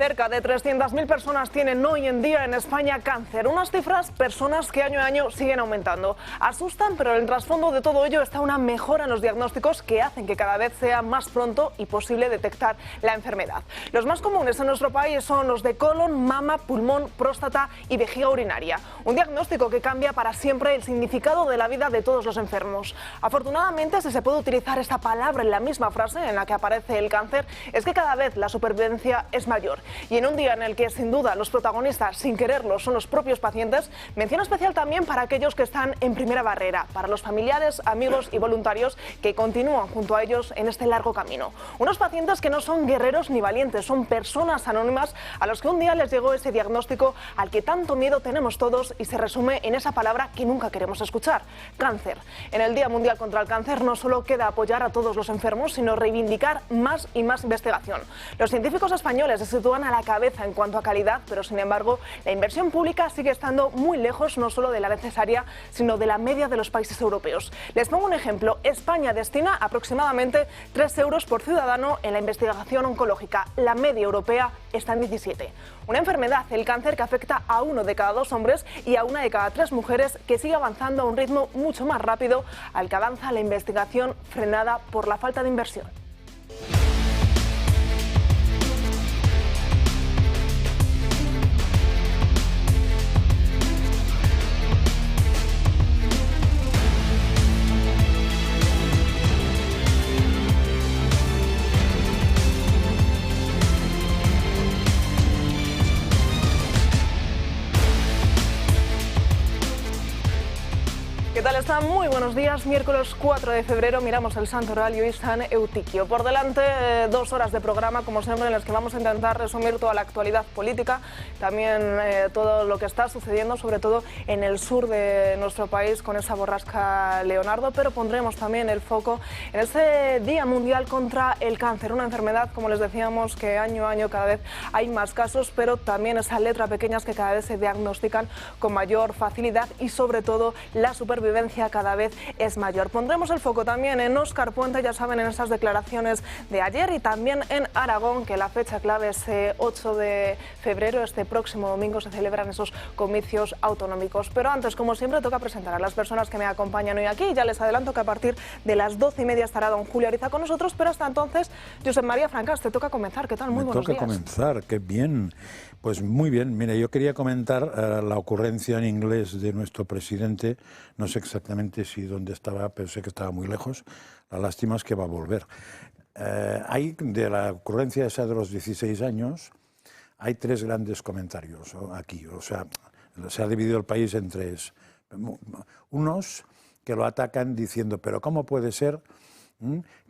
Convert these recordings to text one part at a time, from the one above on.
Cerca de 300.000 personas tienen hoy en día en España cáncer. Unas cifras, personas que año a año siguen aumentando. Asustan, pero en el trasfondo de todo ello está una mejora en los diagnósticos que hacen que cada vez sea más pronto y posible detectar la enfermedad. Los más comunes en nuestro país son los de colon, mama, pulmón, próstata y vejiga urinaria. Un diagnóstico que cambia para siempre el significado de la vida de todos los enfermos. Afortunadamente, si se puede utilizar esta palabra en la misma frase en la que aparece el cáncer, es que cada vez la supervivencia es mayor. Y en un día en el que sin duda los protagonistas sin quererlo son los propios pacientes, mención especial también para aquellos que están en primera barrera, para los familiares, amigos y voluntarios que continúan junto a ellos en este largo camino. Unos pacientes que no son guerreros ni valientes, son personas anónimas a los que un día les llegó ese diagnóstico al que tanto miedo tenemos todos y se resume en esa palabra que nunca queremos escuchar: cáncer. En el Día Mundial contra el Cáncer no solo queda apoyar a todos los enfermos, sino reivindicar más y más investigación. Los científicos españoles se sitúan a la cabeza en cuanto a calidad, pero sin embargo la inversión pública sigue estando muy lejos no solo de la necesaria, sino de la media de los países europeos. Les pongo un ejemplo: España destina aproximadamente 3 euros por ciudadano en la investigación oncológica. La media europea está en 17. Una enfermedad, el cáncer, que afecta a 1 de cada 2 hombres y a 1 de cada 3 mujeres, que sigue avanzando a un ritmo mucho más rápido al que avanza la investigación frenada por la falta de inversión. ¿Qué tal están? Muy buenos días. Miércoles 4 de febrero miramos el Santo Oral y hoy San Eutiquio. Por delante 2 horas de programa, como siempre, en las que vamos a intentar resumir toda la actualidad política, también todo lo que está sucediendo, sobre todo en el sur de nuestro país con esa borrasca Leonardo, pero pondremos también el foco en ese Día Mundial contra el Cáncer, una enfermedad, como les decíamos, que año a año cada vez hay más casos, pero también esas letras pequeñas que cada vez se diagnostican con mayor facilidad y sobre todo la supervivencia cada vez es mayor. Pondremos el foco también en Óscar Puente, ya saben, en esas declaraciones de ayer, y también en Aragón, que la fecha clave es 8 de febrero, este próximo domingo se celebran esos comicios autonómicos. Pero antes, como siempre, toca presentar a las personas que me acompañan hoy aquí. Ya les adelanto que a partir de las 12:30 estará don Julio Ariza con nosotros, pero hasta entonces, Josep María Francas, te toca comenzar. ¿Qué tal? Muy buenos días. Me toca comenzar, qué bien. Pues muy bien. Mira, yo quería comentar la ocurrencia en inglés de nuestro presidente. No sé exactamente si dónde estaba, pero sé que estaba muy lejos. La lástima es que va a volver. Hay de la ocurrencia esa de los 16 años, hay 3 grandes comentarios aquí. O sea, se ha dividido el país en 3. Unos que lo atacan diciendo, pero ¿cómo puede ser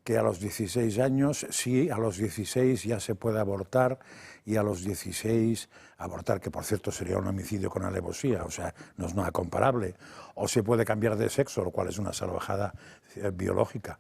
que a los 16 años, sí, a los 16 ya se puede abortar, y a los 16 abortar, que por cierto sería un homicidio con alevosía, o sea, no es nada comparable, o se puede cambiar de sexo, lo cual es una salvajada biológica.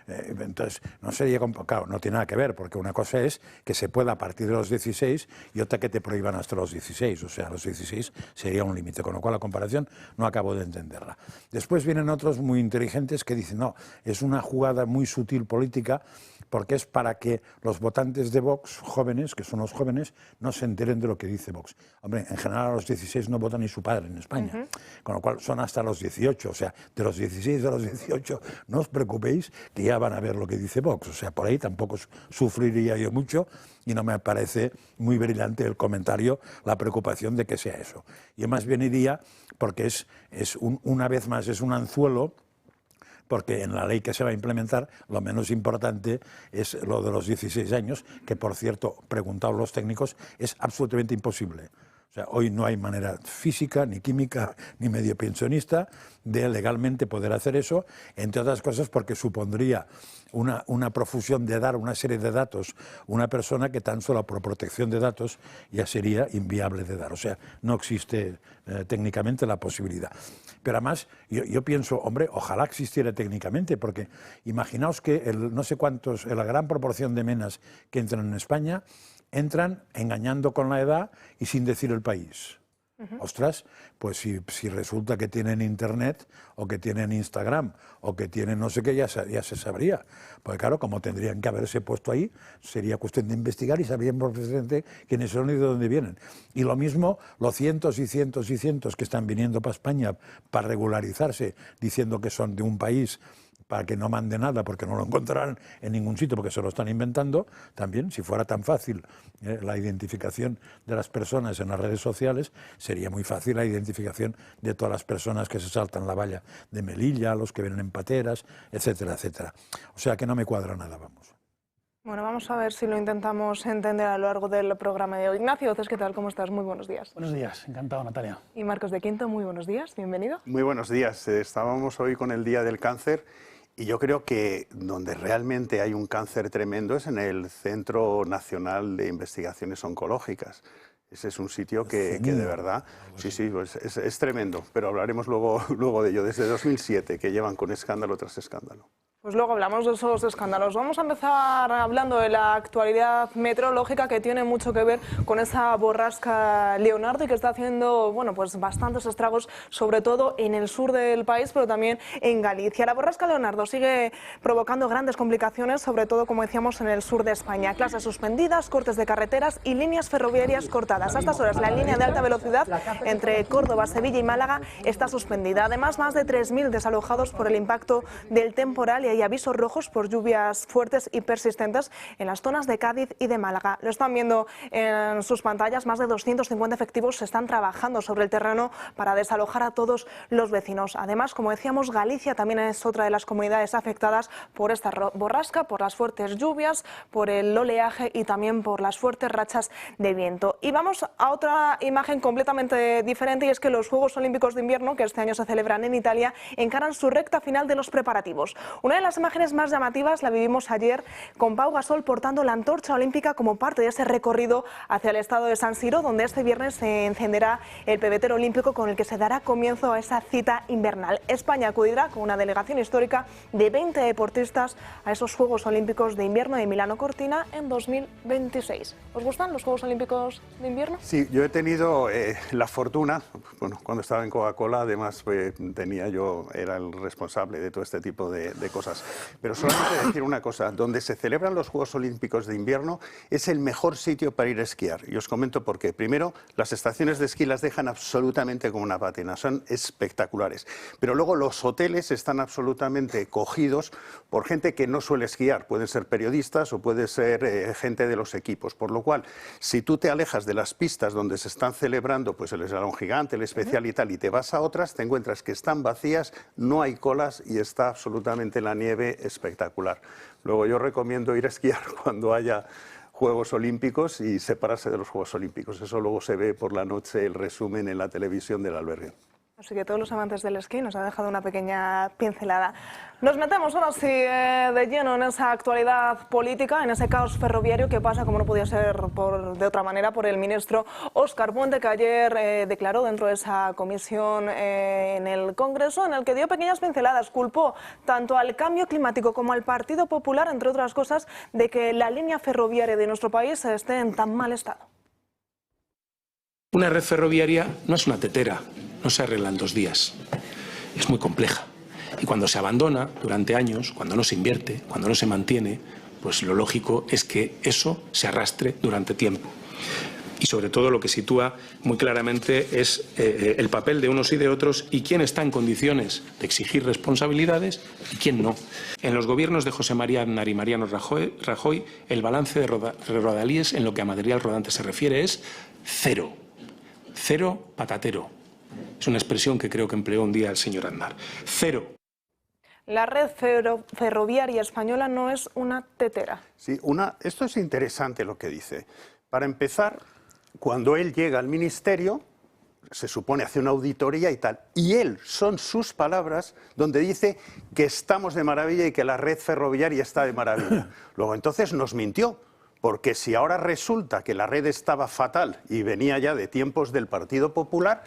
Entonces, no sería complicado, no tiene nada que ver, porque una cosa es que se pueda a partir de los 16 y otra que te prohíban hasta los 16, o sea, a los 16 sería un límite, con lo cual la comparación no acabo de entenderla. Después vienen otros muy inteligentes que dicen, no, es una jugada muy sutil política, porque es para que los votantes de Vox, jóvenes, que son los jóvenes, no se enteren de lo que dice Vox. Hombre, en general a los 16 no vota ni su padre en España, con lo cual son hasta los 18, o sea, de los 16 a los 18, no os preocupéis que ya van a ver lo que dice Vox, o sea, por ahí tampoco sufriría yo mucho, y no me parece muy brillante el comentario, la preocupación de que sea eso. Yo más bien iría, porque una vez más es un anzuelo, porque en la ley que se va a implementar lo menos importante es lo de los 16 años, que por cierto, preguntados los técnicos, es absolutamente imposible. O sea, hoy no hay manera física, ni química, ni medio pensionista de legalmente poder hacer eso, entre otras cosas porque supondría una profusión de dar una serie de datos a una persona que tan solo por protección de datos ya sería inviable de dar. O sea, no existe técnicamente la posibilidad. Pero además, yo pienso, hombre, ojalá existiera técnicamente, porque imaginaos que no sé cuántos, la gran proporción de menas que entran en España entran engañando con la edad y sin decir el país. Ostras, pues si resulta que tienen internet o que tienen Instagram o que tienen no sé qué, ya se sabría. Porque claro, como tendrían que haberse puesto ahí, sería cuestión de investigar y sabrían perfectamente quiénes son y de dónde vienen. Y lo mismo, los cientos y cientos y cientos que están viniendo para España para regularizarse, diciendo que son de un país para que no mande nada porque no lo encontrarán en ningún sitio porque se lo están inventando, también si fuera tan fácil la identificación de las personas en las redes sociales, sería muy fácil la identificación de todas las personas que se saltan la valla de Melilla, los que vienen en pateras, etcétera, etcétera. O sea que no me cuadra nada, vamos. Bueno, vamos a ver si lo intentamos entender a lo largo del programa de hoy. Ignacio Oces, ¿qué tal? ¿Cómo estás? Muy buenos días. Buenos días, encantado, Natalia. Y Marcos de Quinto, muy buenos días, bienvenido. Muy buenos días. Estábamos hoy con el Día del Cáncer y yo creo que donde realmente hay un cáncer tremendo es en el Centro Nacional de Investigaciones Oncológicas. Ese es un sitio que de verdad, sí, pues es tremendo, pero hablaremos luego de ello. Desde 2007 que llevan con escándalo tras escándalo. Pues luego hablamos de esos escándalos. Vamos a empezar hablando de la actualidad meteorológica que tiene mucho que ver con esa borrasca Leonardo y que está haciendo, bueno, pues bastantes estragos, sobre todo en el sur del país, pero también en Galicia. La borrasca Leonardo sigue provocando grandes complicaciones, sobre todo, como decíamos, en el sur de España. Clases suspendidas, cortes de carreteras y líneas ferroviarias cortadas. A estas horas la línea de alta velocidad entre Córdoba, Sevilla y Málaga está suspendida. Además, más de 3.000 desalojados por el impacto del temporal y hay avisos rojos por lluvias fuertes y persistentes en las zonas de Cádiz y de Málaga. Lo están viendo en sus pantallas, más de 250 efectivos están trabajando sobre el terreno para desalojar a todos los vecinos. Además, como decíamos, Galicia también es otra de las comunidades afectadas por esta borrasca, por las fuertes lluvias, por el oleaje y también por las fuertes rachas de viento. Y vamos a otra imagen completamente diferente y es que los Juegos Olímpicos de Invierno, que este año se celebran en Italia, encaran su recta final de los preparativos. Una de las imágenes más llamativas la vivimos ayer con Pau Gasol portando la antorcha olímpica como parte de ese recorrido hacia el estado de San Siro, donde este viernes se encenderá el pebetero olímpico con el que se dará comienzo a esa cita invernal. España acudirá con una delegación histórica de 20 deportistas a esos Juegos Olímpicos de Invierno de Milano Cortina en 2026. ¿Os gustan los Juegos Olímpicos de Invierno? Sí, yo he tenido la fortuna, bueno, cuando estaba en Coca-Cola, además era el responsable de todo este tipo de cosas. Pero solamente decir una cosa, donde se celebran los Juegos Olímpicos de Invierno es el mejor sitio para ir a esquiar. Y os comento por qué. Primero, las estaciones de esquí las dejan absolutamente como una patina, son espectaculares. Pero luego los hoteles están absolutamente cogidos por gente que no suele esquiar. Pueden ser periodistas o puede ser gente de los equipos. Por lo cual, si tú te alejas de las pistas donde se están celebrando pues el eslalon gigante, el especial y tal, y te vas a otras, te encuentras que están vacías, no hay colas y está absolutamente la nieve espectacular. Luego yo recomiendo ir a esquiar cuando haya Juegos Olímpicos y separarse de los Juegos Olímpicos. Eso luego se ve por la noche el resumen en la televisión del albergue. Así que todos los amantes del esquí nos ha dejado una pequeña pincelada. Nos metemos ahora sí de lleno en esa actualidad política, en ese caos ferroviario que pasa, como no podía ser de otra manera, por el ministro Óscar Puente, que ayer declaró dentro de esa comisión en el Congreso, en el que dio pequeñas pinceladas. Culpó tanto al cambio climático como al Partido Popular, entre otras cosas, de que la línea ferroviaria de nuestro país esté en tan mal estado. Una red ferroviaria no es una tetera, no se arregla en 2 días, es muy compleja. Y cuando se abandona durante años, cuando no se invierte, cuando no se mantiene, pues lo lógico es que eso se arrastre durante tiempo. Y sobre todo lo que sitúa muy claramente es el papel de unos y de otros y quién está en condiciones de exigir responsabilidades y quién no. En los gobiernos de José María Aznar y Mariano Rajoy, el balance de rodalíes en lo que a material rodante se refiere es cero. Cero patatero. Es una expresión que creo que empleó un día el señor Aznar. Cero. La red ferroviaria española no es una tetera. Sí, esto es interesante lo que dice. Para empezar, cuando él llega al ministerio, se supone hace una auditoría y tal, y son sus palabras donde dice que estamos de maravilla y que la red ferroviaria está de maravilla. Luego entonces nos mintió. Porque si ahora resulta que la red estaba fatal y venía ya de tiempos del Partido Popular,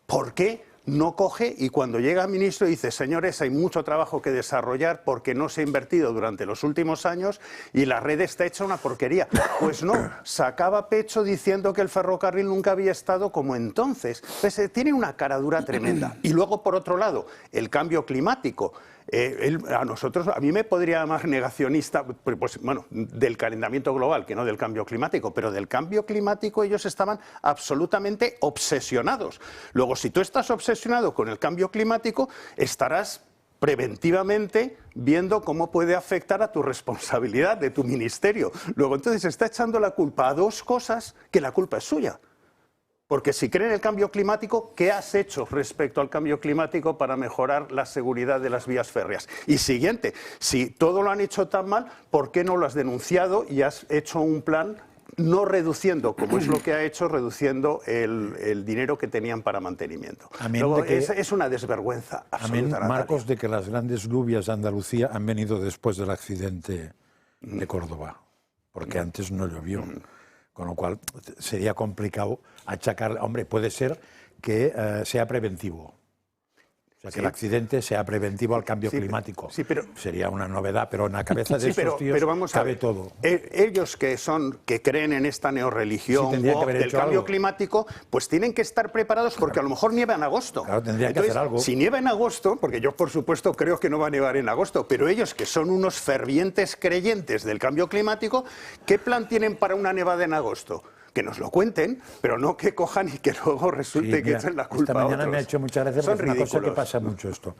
¿por qué no coge y cuando llega el ministro dice, señores, hay mucho trabajo que desarrollar porque no se ha invertido durante los últimos años y la red está hecha una porquería. Pues no, sacaba pecho diciendo que el ferrocarril nunca había estado como entonces. Entonces, tiene una caradura tremenda. Y luego, por otro lado, el cambio climático. A mí me podría llamar negacionista, pues, bueno, del calentamiento global, que no del cambio climático, pero del cambio climático ellos estaban absolutamente obsesionados. Luego, si tú estás obsesionado con el cambio climático, estarás preventivamente viendo cómo puede afectar a tu responsabilidad de tu ministerio. Luego, entonces, está echando la culpa a dos cosas que la culpa es suya. Porque si creen en el cambio climático, ¿qué has hecho respecto al cambio climático para mejorar la seguridad de las vías férreas? Y siguiente, si todo lo han hecho tan mal, ¿por qué no lo has denunciado y has hecho un plan no reduciendo, como es lo que ha hecho, reduciendo el dinero que tenían para mantenimiento? Luego, es una desvergüenza absoluta. Amén, Marcos, de que las grandes lluvias de Andalucía han venido después del accidente de Córdoba, porque antes no llovió. Con lo cual sería complicado achacar. Hombre, puede ser que sea preventivo. O sea, que el accidente sea preventivo al cambio climático. Sí, pero sería una novedad, pero en la cabeza de estos tíos vamos cabe todo. Ellos que creen en esta neorreligión del cambio climático, pues tienen que estar preparados porque a lo mejor nieva en agosto. Claro, tendrían que hacer algo. Si nieva en agosto, porque yo por supuesto creo que no va a nevar en agosto, pero ellos que son unos fervientes creyentes del cambio climático, ¿qué plan tienen para una nevada en agosto? Que nos lo cuenten, pero no que cojan y que luego resulte que echen la culpa a otros. Esta mañana me ha hecho muchas gracias porque es una cosa que pasa mucho esto.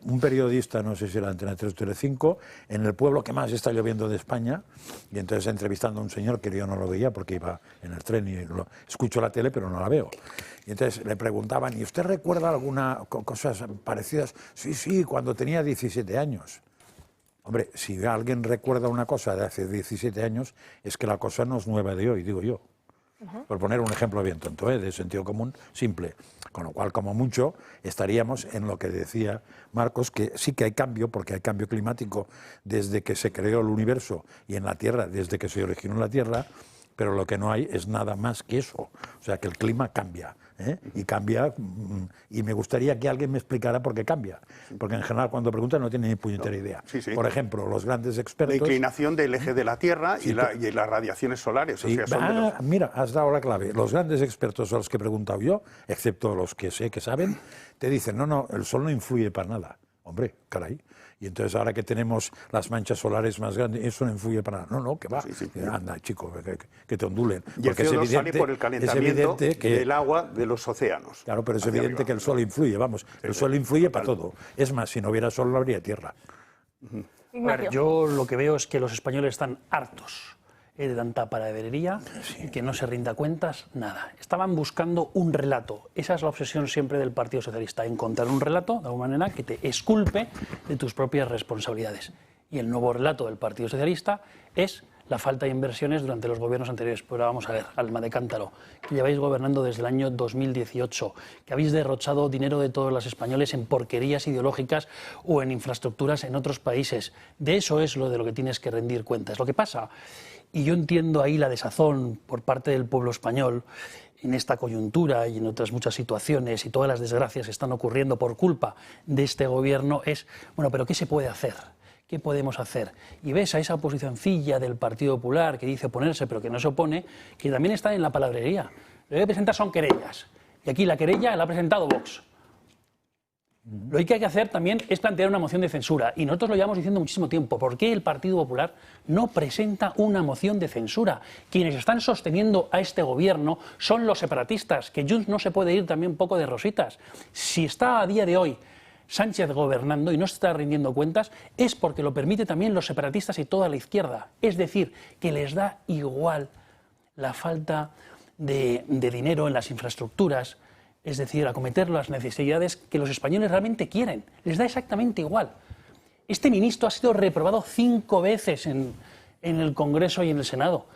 Un periodista, no sé si era Antena 3 o Telecinco, en el pueblo que más está lloviendo de España, y entonces entrevistando a un señor que yo no lo veía porque iba en el tren y escucho la tele pero no la veo. Y entonces le preguntaban, ¿y usted recuerda alguna cosas parecidas? Sí, cuando tenía 17 años. Hombre, si alguien recuerda una cosa de hace 17 años, es que la cosa no es nueva de hoy, digo yo. Por poner un ejemplo bien tonto, de sentido común, simple. Con lo cual, como mucho, estaríamos en lo que decía Marcos, que sí que hay cambio, porque hay cambio climático desde que se creó el universo y en la Tierra, desde que se originó la Tierra, pero lo que no hay es nada más que eso. O sea, que el clima cambia. Y cambia, y me gustaría que alguien me explicara por qué cambia, porque en general cuando preguntan no tienen ni puñetera idea. Por ejemplo, los grandes expertos... La inclinación del eje de la Tierra y las radiaciones solares. O sea, mira, has dado la clave. Los grandes expertos a los que he preguntado yo, excepto los que sé que saben, te dicen, no, el Sol no influye para nada. Hombre, caray. Y entonces ahora que tenemos las manchas solares más grandes, eso no influye para nada. No, que va. Anda, chico, que te ondulen. Y el CO2 sale por el calentamiento del agua de los océanos. Claro, pero es evidente que el Sol influye, vamos. El Sol influye para todo. Es más, si no hubiera Sol no habría Tierra. Bueno, yo lo que veo es que los españoles están hartos de tanta palabrería y que no se rinda cuentas, nada. Estaban buscando un relato. Esa es la obsesión siempre del Partido Socialista, encontrar un relato, de alguna manera, que te exculpe de tus propias responsabilidades. Y el nuevo relato del Partido Socialista es la falta de inversiones durante los gobiernos anteriores. Pero vamos a ver, alma de cántaro, que lleváis gobernando desde el año 2018, que habéis derrochado dinero de todos los españoles en porquerías ideológicas o en infraestructuras en otros países. De eso es de lo que tienes que rendir cuentas. Lo que pasa, y yo entiendo ahí la desazón por parte del pueblo español en esta coyuntura y en otras muchas situaciones y todas las desgracias que están ocurriendo por culpa de este gobierno, es, bueno, pero ¿qué se puede hacer? ¿Qué podemos hacer? Y ves a esa oposicioncilla del Partido Popular que dice oponerse pero que no se opone, que también está en la palabrería. Lo que presenta son querellas. Y aquí la querella la ha presentado Vox. Lo que hay que hacer también es plantear una moción de censura. Y nosotros lo llevamos diciendo muchísimo tiempo. ¿Por qué el Partido Popular no presenta una moción de censura? Quienes están sosteniendo a este gobierno son los separatistas, que Junts no se puede ir también un poco de rositas. Si está a día de hoy Sánchez gobernando y no se está rindiendo cuentas, es porque lo permite también los separatistas y toda la izquierda. Es decir, que les da igual la falta de dinero en las infraestructuras, es decir, acometer las necesidades que los españoles realmente quieren. Les da exactamente igual. Este ministro ha sido reprobado 5 veces en el Congreso y en el Senado,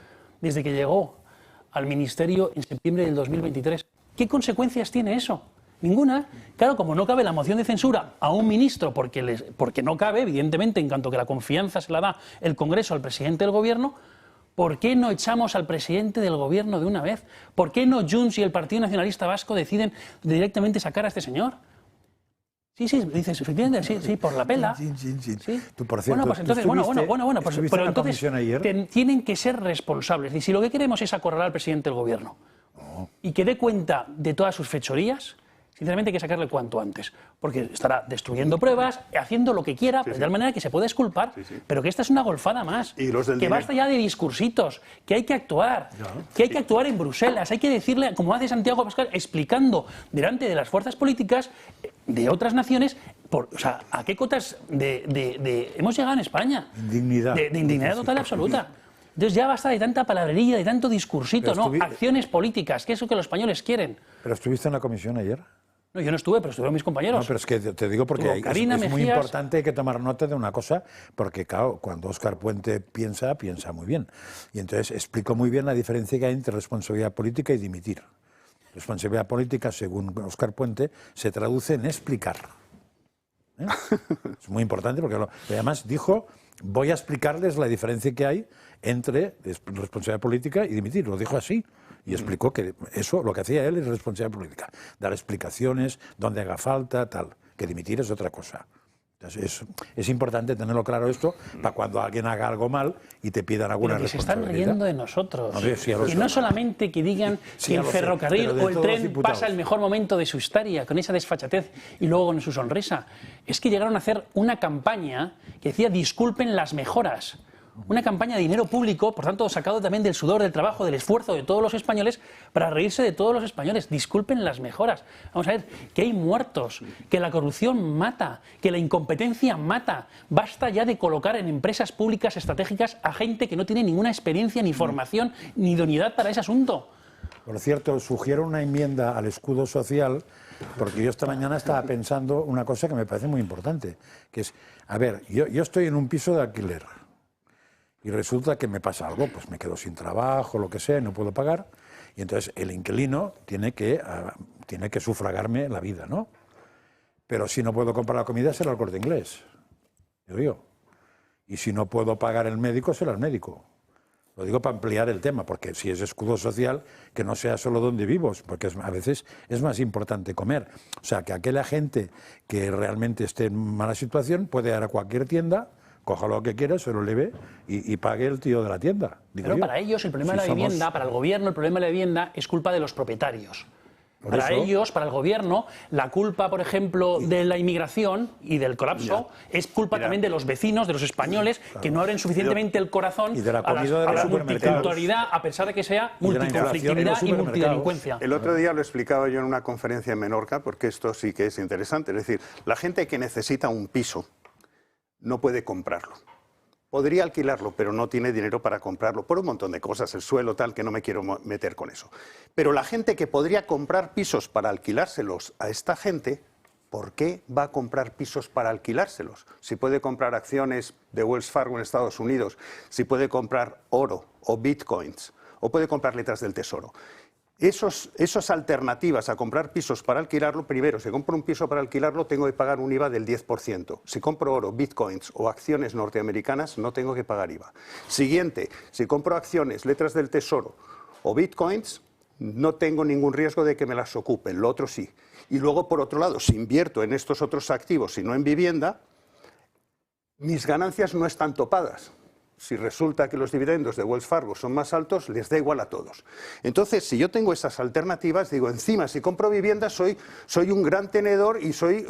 desde que llegó al Ministerio en septiembre del 2023. ¿Qué consecuencias tiene eso? Ninguna. Claro, como no cabe la moción de censura a un ministro, porque no cabe, evidentemente, en cuanto que la confianza se la da el Congreso al presidente del Gobierno, ¿Por qué no echamos al presidente del gobierno de una vez? ¿Por qué no Junts y el Partido Nacionalista Vasco deciden directamente sacar a este señor? Sí, dices, efectivamente, sí, por la pela. Sí. Tú, por cierto, pues entonces, pero entonces tienen que ser responsables. Y si lo que queremos es acorralar al presidente del gobierno y que dé cuenta de todas sus fechorías, sinceramente hay que sacarle cuanto antes, porque estará destruyendo pruebas, haciendo lo que quiera, de tal manera que se puede exculpar, pero que esta es una golfada más, que basta ya de discursitos, que hay que actuar, que hay que actuar en Bruselas, hay que decirle, como hace Santiago Abascal, explicando delante de las fuerzas políticas de otras naciones, o sea, a qué cotas hemos llegado en España. Indignidad. De indignidad total y absoluta. Entonces ya basta de tanta palabrería, de tanto discursito, ¿no? Acciones políticas, que es lo que los españoles quieren. ¿Pero estuviste en la comisión ayer? No, yo no estuve, pero estuvieron mis compañeros. No, pero es que te digo porque es muy importante, hay que tomar nota de una cosa, porque claro, cuando Óscar Puente piensa muy bien. Y entonces explicó muy bien la diferencia que hay entre responsabilidad política y dimitir. Responsabilidad política, según Óscar Puente, se traduce en explicar. Es muy importante porque además dijo, voy a explicarles la diferencia que hay entre responsabilidad política y dimitir. Lo dijo así. Y explicó que eso, lo que hacía él es responsabilidad política. Dar explicaciones, donde haga falta, tal. Que dimitir es otra cosa. Entonces es importante tenerlo claro esto para cuando alguien haga algo mal y te pidan alguna responsabilidad. Se están riendo de nosotros. Y no solamente que digan que el ferrocarril o el tren pasa el mejor momento de su historia, con esa desfachatez y luego con su sonrisa. Es que llegaron a hacer una campaña que decía disculpen las mejoras. Una campaña de dinero público, por tanto, sacado también del sudor, del trabajo, del esfuerzo de todos los españoles, para reírse de todos los españoles. Disculpen las mejoras. Vamos a ver, que hay muertos, que la corrupción mata, que la incompetencia mata. Basta ya de colocar en empresas públicas estratégicas a gente que no tiene ninguna experiencia, ni formación, ni idoneidad para ese asunto. Por cierto, sugiero una enmienda al escudo social, porque yo esta mañana estaba pensando una cosa que me parece muy importante, que es, a ver, yo estoy en un piso de alquiler, y resulta que me pasa algo, pues me quedo sin trabajo, lo que sea, no puedo pagar, y entonces el inquilino tiene que sufragarme la vida, ¿no? Pero si no puedo comprar la comida, será el Corte Inglés, yo digo. Y si no puedo pagar el médico, será el médico. Lo digo para ampliar el tema, porque si es escudo social, que no sea solo donde vivo, porque a veces es más importante comer. O sea, que aquella gente que realmente esté en mala situación puede ir a cualquier tienda, coja lo que quiera, se lo leve y pague el tío de la tienda. Pero para ellos el problema de la vivienda, para el gobierno el problema de la vivienda es culpa de los propietarios. Para ellos, para el gobierno, la culpa, por ejemplo, de la inmigración y del colapso es culpa también de los vecinos, de los españoles, que no abren suficientemente el corazón y de la comida a la multiculturalidad, a pesar de que sea multiconflictividad y multidelincuencia. El otro día lo explicaba yo en una conferencia en Menorca, porque esto sí que es interesante. Es decir, la gente que necesita un piso no puede comprarlo. Podría alquilarlo, pero no tiene dinero para comprarlo, por un montón de cosas, el suelo tal, que no me quiero meter con eso. Pero la gente que podría comprar pisos para alquilárselos a esta gente, ¿por qué va a comprar pisos para alquilárselos? Si puede comprar acciones de Wells Fargo en Estados Unidos, si puede comprar oro o bitcoins, o puede comprar letras del Tesoro. Esas alternativas a comprar pisos para alquilarlo, primero, si compro un piso para alquilarlo, tengo que pagar un IVA del 10%. Si compro oro, bitcoins o acciones norteamericanas, no tengo que pagar IVA. Siguiente, si compro acciones, letras del Tesoro o bitcoins, no tengo ningún riesgo de que me las ocupen, lo otro sí. Y luego, por otro lado, si invierto en estos otros activos y no en vivienda, mis ganancias no están topadas. Si resulta que los dividendos de Wells Fargo son más altos, les da igual a todos. Entonces, si yo tengo esas alternativas, digo, encima, si compro vivienda, soy un gran tenedor y soy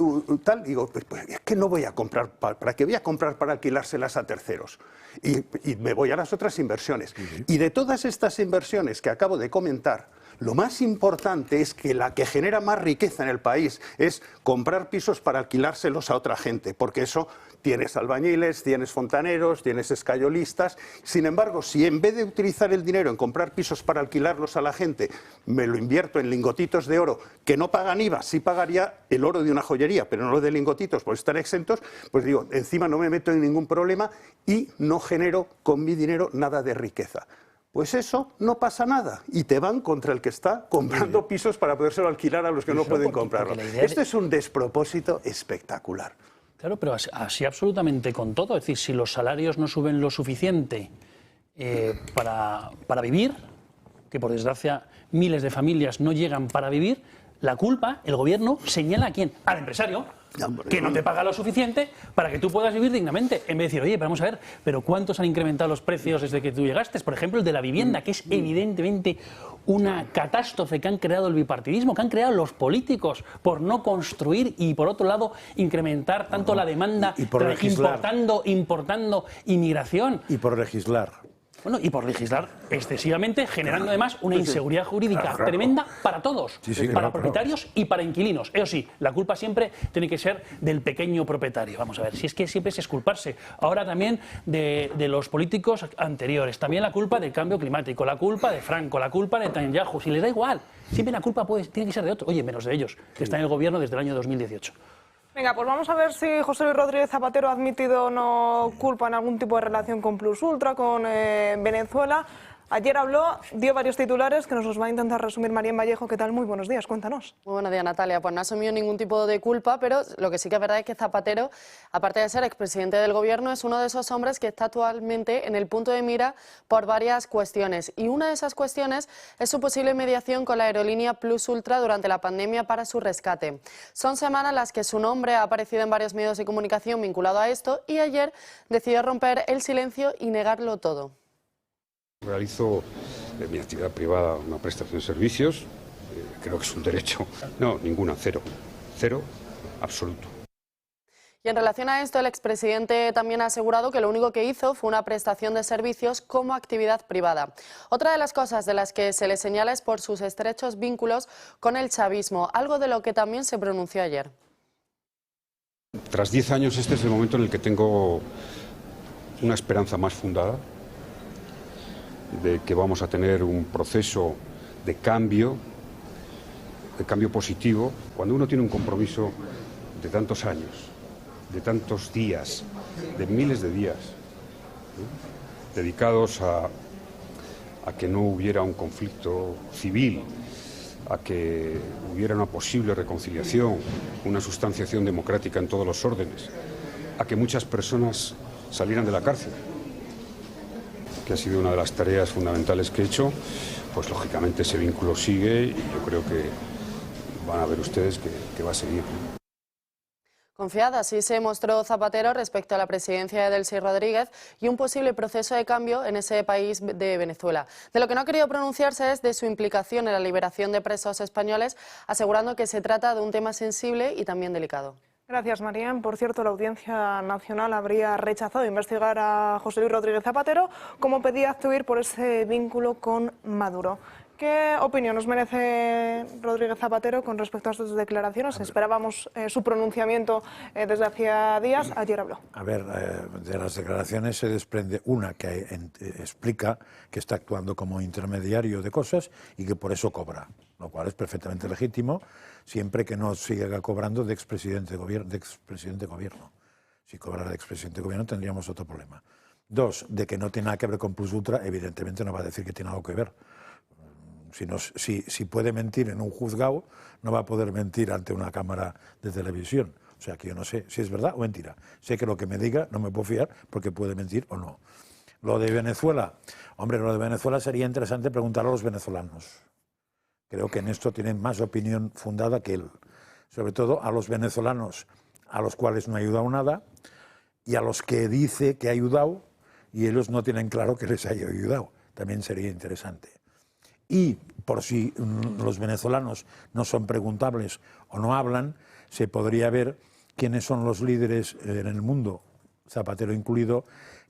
tal. Digo, pues es que no voy a comprar, ¿para qué voy a comprar para alquilárselas a terceros? Y me voy a las otras inversiones. Y de todas estas inversiones que acabo de comentar, lo más importante es que la que genera más riqueza en el país es comprar pisos para alquilárselos a otra gente, porque eso tienes albañiles, tienes fontaneros, tienes escayolistas. Sin embargo, si en vez de utilizar el dinero en comprar pisos para alquilarlos a la gente, me lo invierto en lingotitos de oro que no pagan IVA, sí pagaría el oro de una joyería, pero no lo de lingotitos por estar exentos, pues digo, encima no me meto en ningún problema y no genero con mi dinero nada de riqueza. Pues eso no pasa nada y te van contra el que está comprando pisos para podérselo alquilar a los que no pueden comprarlo. Esto es un despropósito espectacular. Claro, pero así absolutamente con todo. Es decir, si los salarios no suben lo suficiente para vivir, que por desgracia miles de familias no llegan para vivir, la culpa, el gobierno señala a quién, al empresario, que no te paga lo suficiente para que tú puedas vivir dignamente. En vez de decir, oye, pero vamos a ver, pero ¿cuántos han incrementado los precios desde que tú llegaste? Por ejemplo, el de la vivienda, que es evidentemente una catástrofe que han creado el bipartidismo, que han creado los políticos por no construir y, por otro lado, incrementar tanto la demanda, y por importando inmigración. Y por legislar. Bueno, y por legislar excesivamente, generando además una inseguridad jurídica tremenda para todos, para propietarios y para inquilinos. Eso sí, la culpa siempre tiene que ser del pequeño propietario. Vamos a ver, si es que siempre es exculparse. Ahora también de los políticos anteriores, también la culpa del cambio climático, la culpa de Franco, la culpa de Netanyahu. Si les da igual, siempre la culpa tiene que ser de otro. Oye, menos de ellos, que están en el gobierno desde el año 2018. Venga, pues vamos a ver si José Luis Rodríguez Zapatero ha admitido o no culpa en algún tipo de relación con Plus Ultra, con Venezuela. Ayer habló, dio varios titulares que nos los va a intentar resumir María Vallejo. ¿Qué tal? Muy buenos días, cuéntanos. Muy buenos días, Natalia. Pues no ha asumido ningún tipo de culpa, pero lo que sí que es verdad es que Zapatero, aparte de ser expresidente del Gobierno, es uno de esos hombres que está actualmente en el punto de mira por varias cuestiones. Y una de esas cuestiones es su posible mediación con la aerolínea Plus Ultra durante la pandemia para su rescate. Son semanas las que su nombre ha aparecido en varios medios de comunicación vinculado a esto y ayer decidió romper el silencio y negarlo todo. Realizo mi actividad privada una prestación de servicios, creo que es un derecho. No, ninguna, cero absoluto. Y en relación a esto, el expresidente también ha asegurado que lo único que hizo fue una prestación de servicios como actividad privada. Otra de las cosas de las que se le señala es por sus estrechos vínculos con el chavismo, algo de lo que también se pronunció ayer. Tras 10 años, este es el momento en el que tengo una esperanza más fundada de que vamos a tener un proceso de cambio positivo. Cuando uno tiene un compromiso de tantos años, de tantos días, de miles de días, dedicados a que no hubiera un conflicto civil, a que hubiera una posible reconciliación, una sustanciación democrática en todos los órdenes, a que muchas personas salieran de la cárcel, que ha sido una de las tareas fundamentales que he hecho, pues lógicamente ese vínculo sigue y yo creo que van a ver ustedes que va a seguir. Confiada, así se mostró Zapatero respecto a la presidencia de Delcy Rodríguez y un posible proceso de cambio en ese país de Venezuela. De lo que no ha querido pronunciarse es de su implicación en la liberación de presos españoles, asegurando que se trata de un tema sensible y también delicado. Gracias, María. Por cierto, la Audiencia Nacional habría rechazado investigar a José Luis Rodríguez Zapatero, como pedía actuar por ese vínculo con Maduro. ¿Qué opinión nos merece Rodríguez Zapatero con respecto a estas declaraciones? Esperábamos su pronunciamiento desde hacía días. Ayer habló. A ver, de las declaraciones se desprende una que explica que está actuando como intermediario de cosas y que por eso cobra, lo cual es perfectamente legítimo, siempre que no siga cobrando de expresidente de gobierno. Si cobrara de expresidente de gobierno tendríamos otro problema. Dos, de que no tiene nada que ver con Plus Ultra, evidentemente no va a decir que tiene algo que ver. Si puede mentir en un juzgado, no va a poder mentir ante una cámara de televisión. O sea, que yo no sé si es verdad o mentira. Sé que lo que me diga no me puedo fiar porque puede mentir o no. Lo de Venezuela, hombre, lo de Venezuela sería interesante preguntarlo a los venezolanos. Creo que en esto tienen más opinión fundada que él. Sobre todo a los venezolanos a los cuales no ha ayudado nada y a los que dice que ha ayudado y ellos no tienen claro que les haya ayudado. También sería interesante. Y por si los venezolanos no son preguntables o no hablan, se podría ver quiénes son los líderes en el mundo, Zapatero incluido,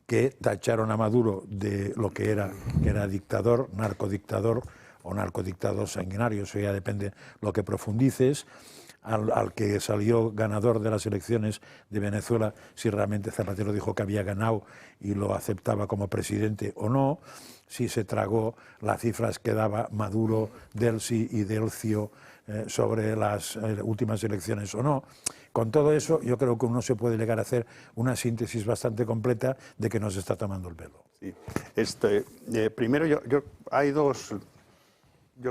que tacharon a Maduro de lo que era dictador, narcodictador o narcodictador sanguinario. Eso ya depende lo que profundices. Al que salió ganador de las elecciones de Venezuela, si realmente Zapatero dijo que había ganado y lo aceptaba como presidente o no, si se tragó las cifras que daba Maduro, Delcy y Delcio sobre las últimas elecciones o no. Con todo eso, yo creo que uno se puede llegar a hacer una síntesis bastante completa de que nos está tomando el pelo. Sí. Primero, yo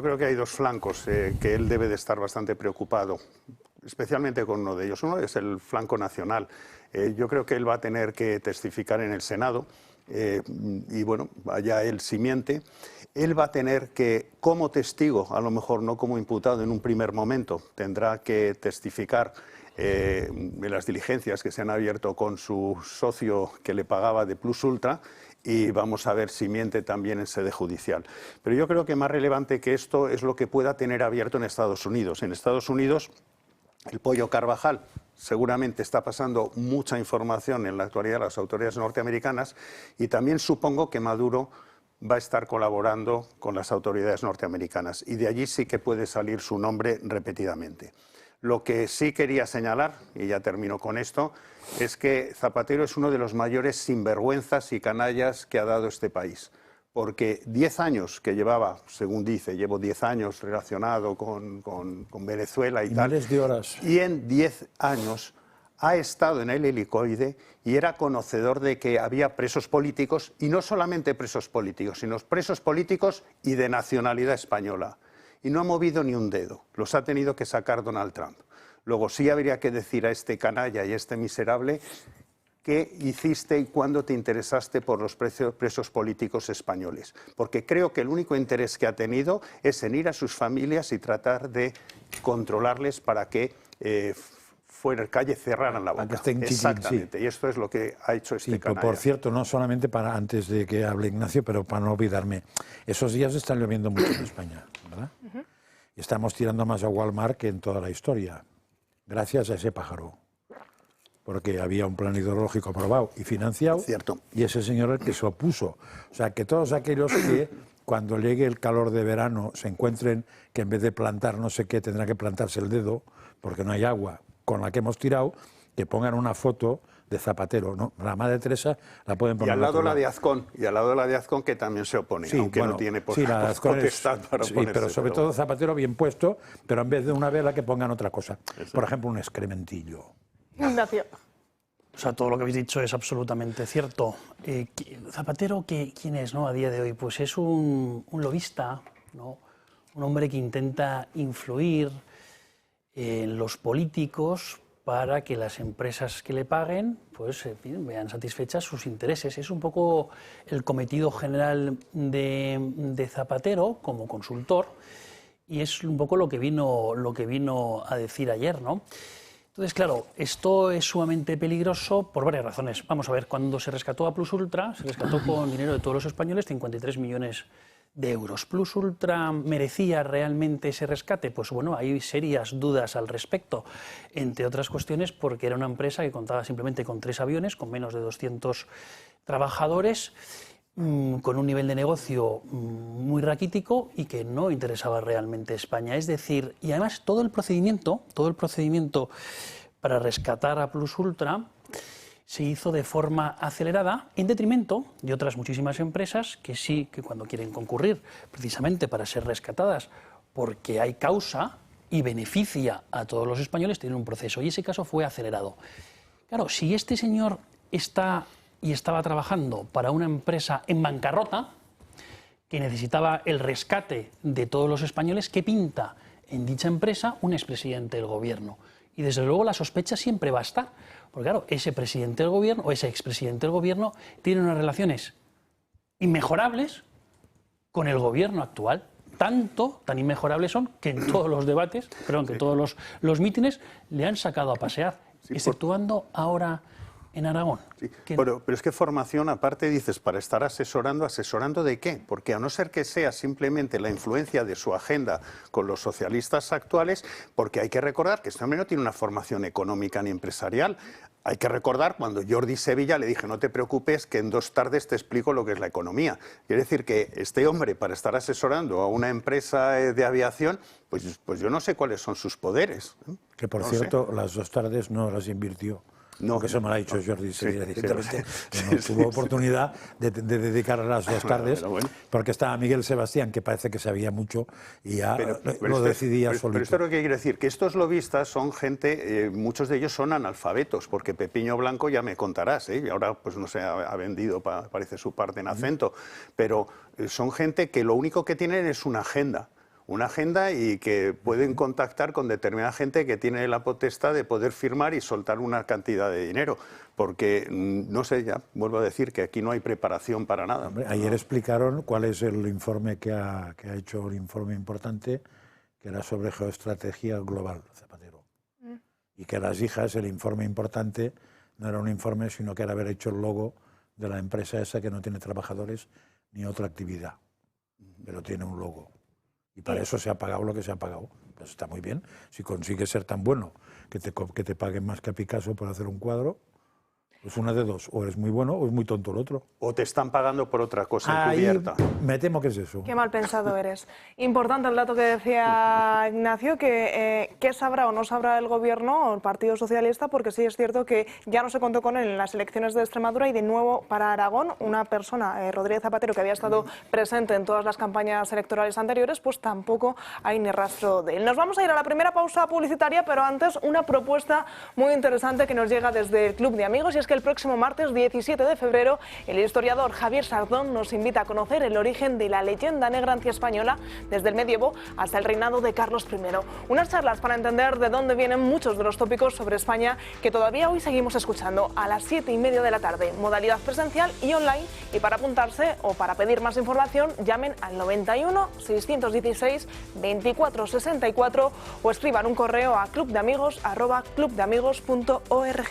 creo que hay dos flancos que él debe de estar bastante preocupado, especialmente con uno de ellos. Uno es el flanco nacional. Yo creo que él va a tener que testificar en el Senado y bueno, allá él si miente, él va a tener que, como testigo, a lo mejor no como imputado en un primer momento, tendrá que testificar en las diligencias que se han abierto con su socio que le pagaba de Plus Ultra, y vamos a ver si miente también en sede judicial. Pero yo creo que más relevante que esto es lo que pueda tener abierto en Estados Unidos. En Estados Unidos, el Pollo Carvajal seguramente está pasando mucha información en la actualidad a las autoridades norteamericanas, y también supongo que Maduro va a estar colaborando con las autoridades norteamericanas, y de allí sí que puede salir su nombre repetidamente. Lo que sí quería señalar, y ya termino con esto, es que Zapatero es uno de los mayores sinvergüenzas y canallas que ha dado este país. Porque 10 años que llevaba, según dice, llevo 10 años relacionado con Venezuela y tal. Miles de horas. Y en 10 años ha estado en el helicoide y era conocedor de que había presos políticos, y no solamente presos políticos, sino presos políticos y de nacionalidad española. Y no ha movido ni un dedo, los ha tenido que sacar Donald Trump. Luego sí habría que decir a este canalla y a este miserable qué hiciste y cuándo te interesaste por los presos políticos españoles. Porque creo que el único interés que ha tenido es en ir a sus familias y tratar de controlarles para que fuera el calle cerraran la boca. Exactamente, sí. Y esto es lo que ha hecho este canalla. Por cierto, no solamente para antes de que hable Ignacio, pero para no olvidarme, esos días están lloviendo mucho en España, ¿verdad? Y estamos tirando más agua al mar que en toda la historia, gracias a ese pájaro. Porque había un plan hidrológico aprobado y financiado, cierto, y ese señor el que se opuso. O sea, que todos aquellos que cuando llegue el calor de verano se encuentren que en vez de plantar no sé qué tendrá que plantarse el dedo porque no hay agua con la que hemos tirado, que pongan una foto de Zapatero, ¿no? La Madre Teresa la pueden poner. Y al lado la de Azcón, que también se opone, sí, aunque bueno, no tiene potestad para oponerse. Pero sobre todo Zapatero bien puesto, pero en vez de una vela que pongan otra cosa. Eso. Por ejemplo, un excrementillo. Ignacio. O sea, todo lo que habéis dicho es absolutamente cierto. Zapatero, ¿quién es, no, a día de hoy? Pues es un lobista, ¿no? Un hombre que intenta influir en los políticos para que las empresas que le paguen pues, vean satisfechas sus intereses. Es un poco el cometido general de Zapatero como consultor, y es un poco lo que vino a decir ayer, ¿no? Entonces, claro, esto es sumamente peligroso por varias razones. Vamos a ver, cuando se rescató a Plus Ultra, se rescató con dinero de todos los españoles, 53 millones de euros. ¿Plus Ultra merecía realmente ese rescate? Pues bueno, hay serias dudas al respecto, entre otras cuestiones porque era una empresa que contaba simplemente con 3 aviones, con menos de 200 trabajadores, con un nivel de negocio muy raquítico y que no interesaba realmente a España. Es decir, y además todo el procedimiento para rescatar a Plus Ultra se hizo de forma acelerada en detrimento de otras muchísimas empresas que sí, que cuando quieren concurrir precisamente para ser rescatadas porque hay causa y beneficia a todos los españoles, tienen un proceso, y ese caso fue acelerado. Claro, si este señor estaba trabajando para una empresa en bancarrota que necesitaba el rescate de todos los españoles, ¿qué pinta en dicha empresa un expresidente del gobierno? Y desde luego la sospecha siempre va a estar, porque claro, ese presidente del gobierno o ese expresidente del gobierno tiene unas relaciones inmejorables con el gobierno actual. Tan inmejorables son que en todos los debates, que en todos los mítines le han sacado a pasear, exceptuando ahora en Aragón. Sí, pero es que formación, aparte dices, para estar ¿asesorando de qué? Porque a no ser que sea simplemente la influencia de su agenda con los socialistas actuales, porque hay que recordar que este hombre no tiene una formación económica ni empresarial. Hay que recordar cuando Jordi Sevilla le dije, no te preocupes, que en 2 tardes te explico lo que es la economía. Quiere decir que este hombre, para estar asesorando a una empresa de aviación, pues yo no sé cuáles son sus poderes. Que por cierto, las 2 tardes no las invirtió. No, porque eso me lo ha dicho Jordi Sevilla directamente, que no tuvo oportunidad de dedicar las 2 tardes, bueno, porque estaba Miguel Sebastián, que parece que sabía mucho, y ya lo decidía solito. Pero esto es lo que quiere decir, que estos lobistas son gente, muchos de ellos son analfabetos, porque Pepiño Blanco ya me contarás, y ahora pues no sé, ha vendido, parece su parte en Acento, pero son gente que lo único que tienen es una agenda una agenda y que pueden contactar con determinada gente que tiene la potestad de poder firmar y soltar una cantidad de dinero. Porque, no sé, ya vuelvo a decir que aquí no hay preparación para nada. Hombre, ayer explicaron cuál es el informe que ha hecho, un informe importante, que era sobre geoestrategia global, Zapatero. Y que las hijas, el informe importante, no era un informe, sino que era haber hecho el logo de la empresa esa que no tiene trabajadores ni otra actividad, pero tiene un logo. Y para eso se ha pagado lo que se ha pagado. Pues está muy bien. Si consigues ser tan bueno que te paguen más que a Picasso por hacer un cuadro, pues una de dos, o eres muy bueno o es muy tonto el otro. O te están pagando por otra cosa encubierta. Me temo que es eso. Qué mal pensado eres. Importante el dato que decía Ignacio, que qué sabrá o no sabrá el Gobierno o el Partido Socialista, porque sí es cierto que ya no se contó con él en las elecciones de Extremadura y de nuevo para Aragón, una persona, Rodríguez Zapatero, que había estado presente en todas las campañas electorales anteriores, pues tampoco hay ni rastro de él. Nos vamos a ir a la primera pausa publicitaria, pero antes una propuesta muy interesante que nos llega desde el Club de Amigos, y es que el próximo martes 17 de febrero el historiador Javier Sardón nos invita a conocer el origen de la leyenda negra antiespañola desde el medievo hasta el reinado de Carlos I. Unas charlas para entender de dónde vienen muchos de los tópicos sobre España que todavía hoy seguimos escuchando a las 7:30 de la tarde, modalidad presencial y online, y para apuntarse o para pedir más información llamen al 91 616 24 64 o escriban un correo a clubdeamigos@clubdeamigos.org.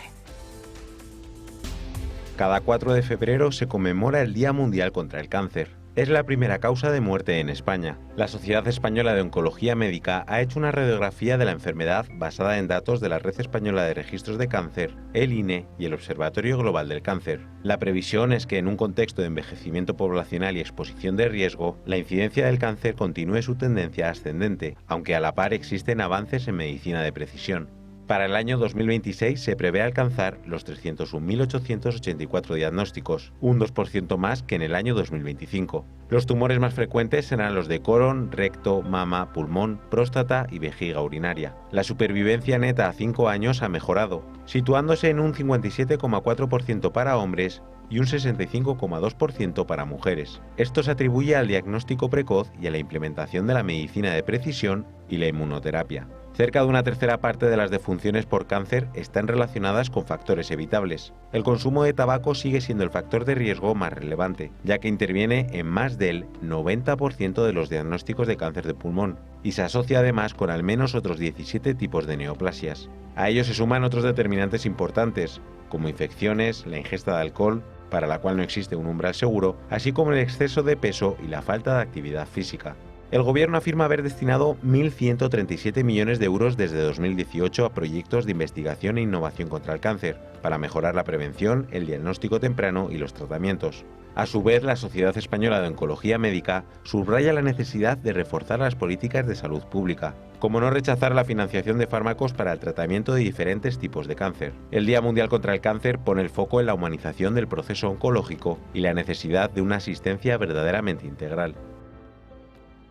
Cada 4 de febrero se conmemora el Día Mundial contra el Cáncer. Es la primera causa de muerte en España. La Sociedad Española de Oncología Médica ha hecho una radiografía de la enfermedad basada en datos de la Red Española de Registros de Cáncer, el INE y el Observatorio Global del Cáncer. La previsión es que en un contexto de envejecimiento poblacional y exposición de riesgo, la incidencia del cáncer continúe su tendencia ascendente, aunque a la par existen avances en medicina de precisión. Para el año 2026 se prevé alcanzar los 301.884 diagnósticos, un 2% más que en el año 2025. Los tumores más frecuentes serán los de colon, recto, mama, pulmón, próstata y vejiga urinaria. La supervivencia neta a 5 años ha mejorado, situándose en un 57,4% para hombres y un 65,2% para mujeres. Esto se atribuye al diagnóstico precoz y a la implementación de la medicina de precisión y la inmunoterapia. Cerca de una tercera parte de las defunciones por cáncer están relacionadas con factores evitables. El consumo de tabaco sigue siendo el factor de riesgo más relevante, ya que interviene en más del 90% de los diagnósticos de cáncer de pulmón, y se asocia además con al menos otros 17 tipos de neoplasias. A ello se suman otros determinantes importantes, como infecciones, la ingesta de alcohol, para la cual no existe un umbral seguro, así como el exceso de peso y la falta de actividad física. El Gobierno afirma haber destinado 1.137 millones de euros desde 2018 a proyectos de investigación e innovación contra el cáncer, para mejorar la prevención, el diagnóstico temprano y los tratamientos. A su vez, la Sociedad Española de Oncología Médica subraya la necesidad de reforzar las políticas de salud pública, como no rechazar la financiación de fármacos para el tratamiento de diferentes tipos de cáncer. El Día Mundial contra el Cáncer pone el foco en la humanización del proceso oncológico y la necesidad de una asistencia verdaderamente integral.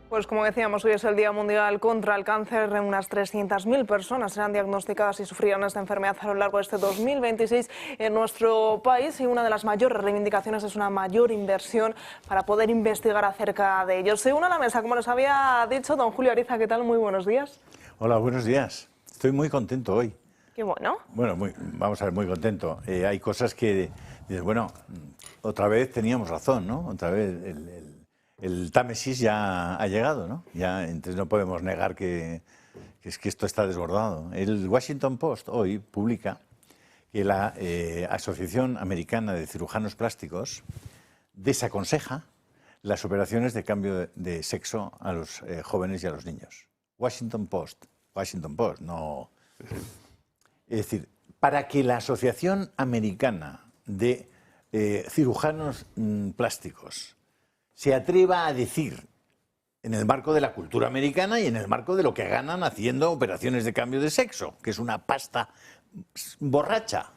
Pues como decíamos, hoy es el Día Mundial contra el Cáncer. Unas 300.000 personas serán diagnosticadas y sufrirán esta enfermedad a lo largo de este 2026 en nuestro país, y una de las mayores reivindicaciones es una mayor inversión para poder investigar acerca de ello. Se une a la mesa, como les había dicho, don Julio Ariza. ¿Qué tal? Muy buenos días. Hola, buenos días. Estoy muy contento hoy. Qué bueno. Bueno, vamos a ver, muy contento. Hay cosas que dices, bueno, otra vez teníamos razón, ¿no? Otra vez el Támesis ya ha llegado, ¿no? Ya, entonces no podemos negar que esto está desbordado. El Washington Post hoy publica que la Asociación Americana de Cirujanos Plásticos desaconseja las operaciones de cambio de sexo a los jóvenes y a los niños. Washington Post, no. Es decir, para que la Asociación Americana de Cirujanos Plásticos se atreva a decir, en el marco de la cultura americana y en el marco de lo que ganan haciendo operaciones de cambio de sexo, que es una pasta borracha,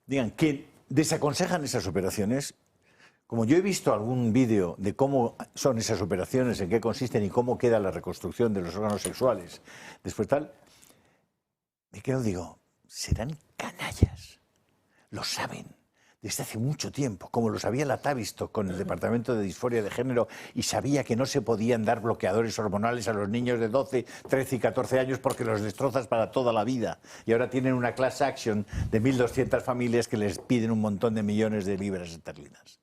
digan que desaconsejan esas operaciones. Como yo he visto algún vídeo de cómo son esas operaciones, en qué consisten y cómo queda la reconstrucción de los órganos sexuales, después tal, me quedo, digo, serán canallas, lo saben. desde hace mucho tiempo, como lo sabía la Tavistock con el Departamento de Disforia de Género y sabía que no se podían dar bloqueadores hormonales a los niños de 12, 13 y 14 años porque los destrozas para toda la vida. Y ahora tienen una class action de 1.200 familias que les piden un montón de millones de libras esterlinas.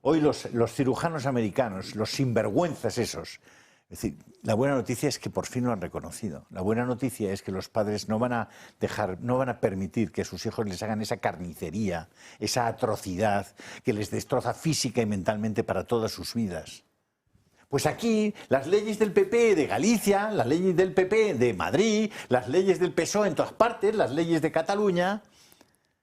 Hoy los cirujanos americanos, los sinvergüenzas esos, es decir, la buena noticia es que por fin lo han reconocido. La buena noticia es que los padres no van a permitir que sus hijos les hagan esa carnicería, esa atrocidad que les destroza física y mentalmente para todas sus vidas. Pues aquí las leyes del PP de Galicia, las leyes del PP de Madrid, las leyes del PSOE en todas partes, las leyes de Cataluña,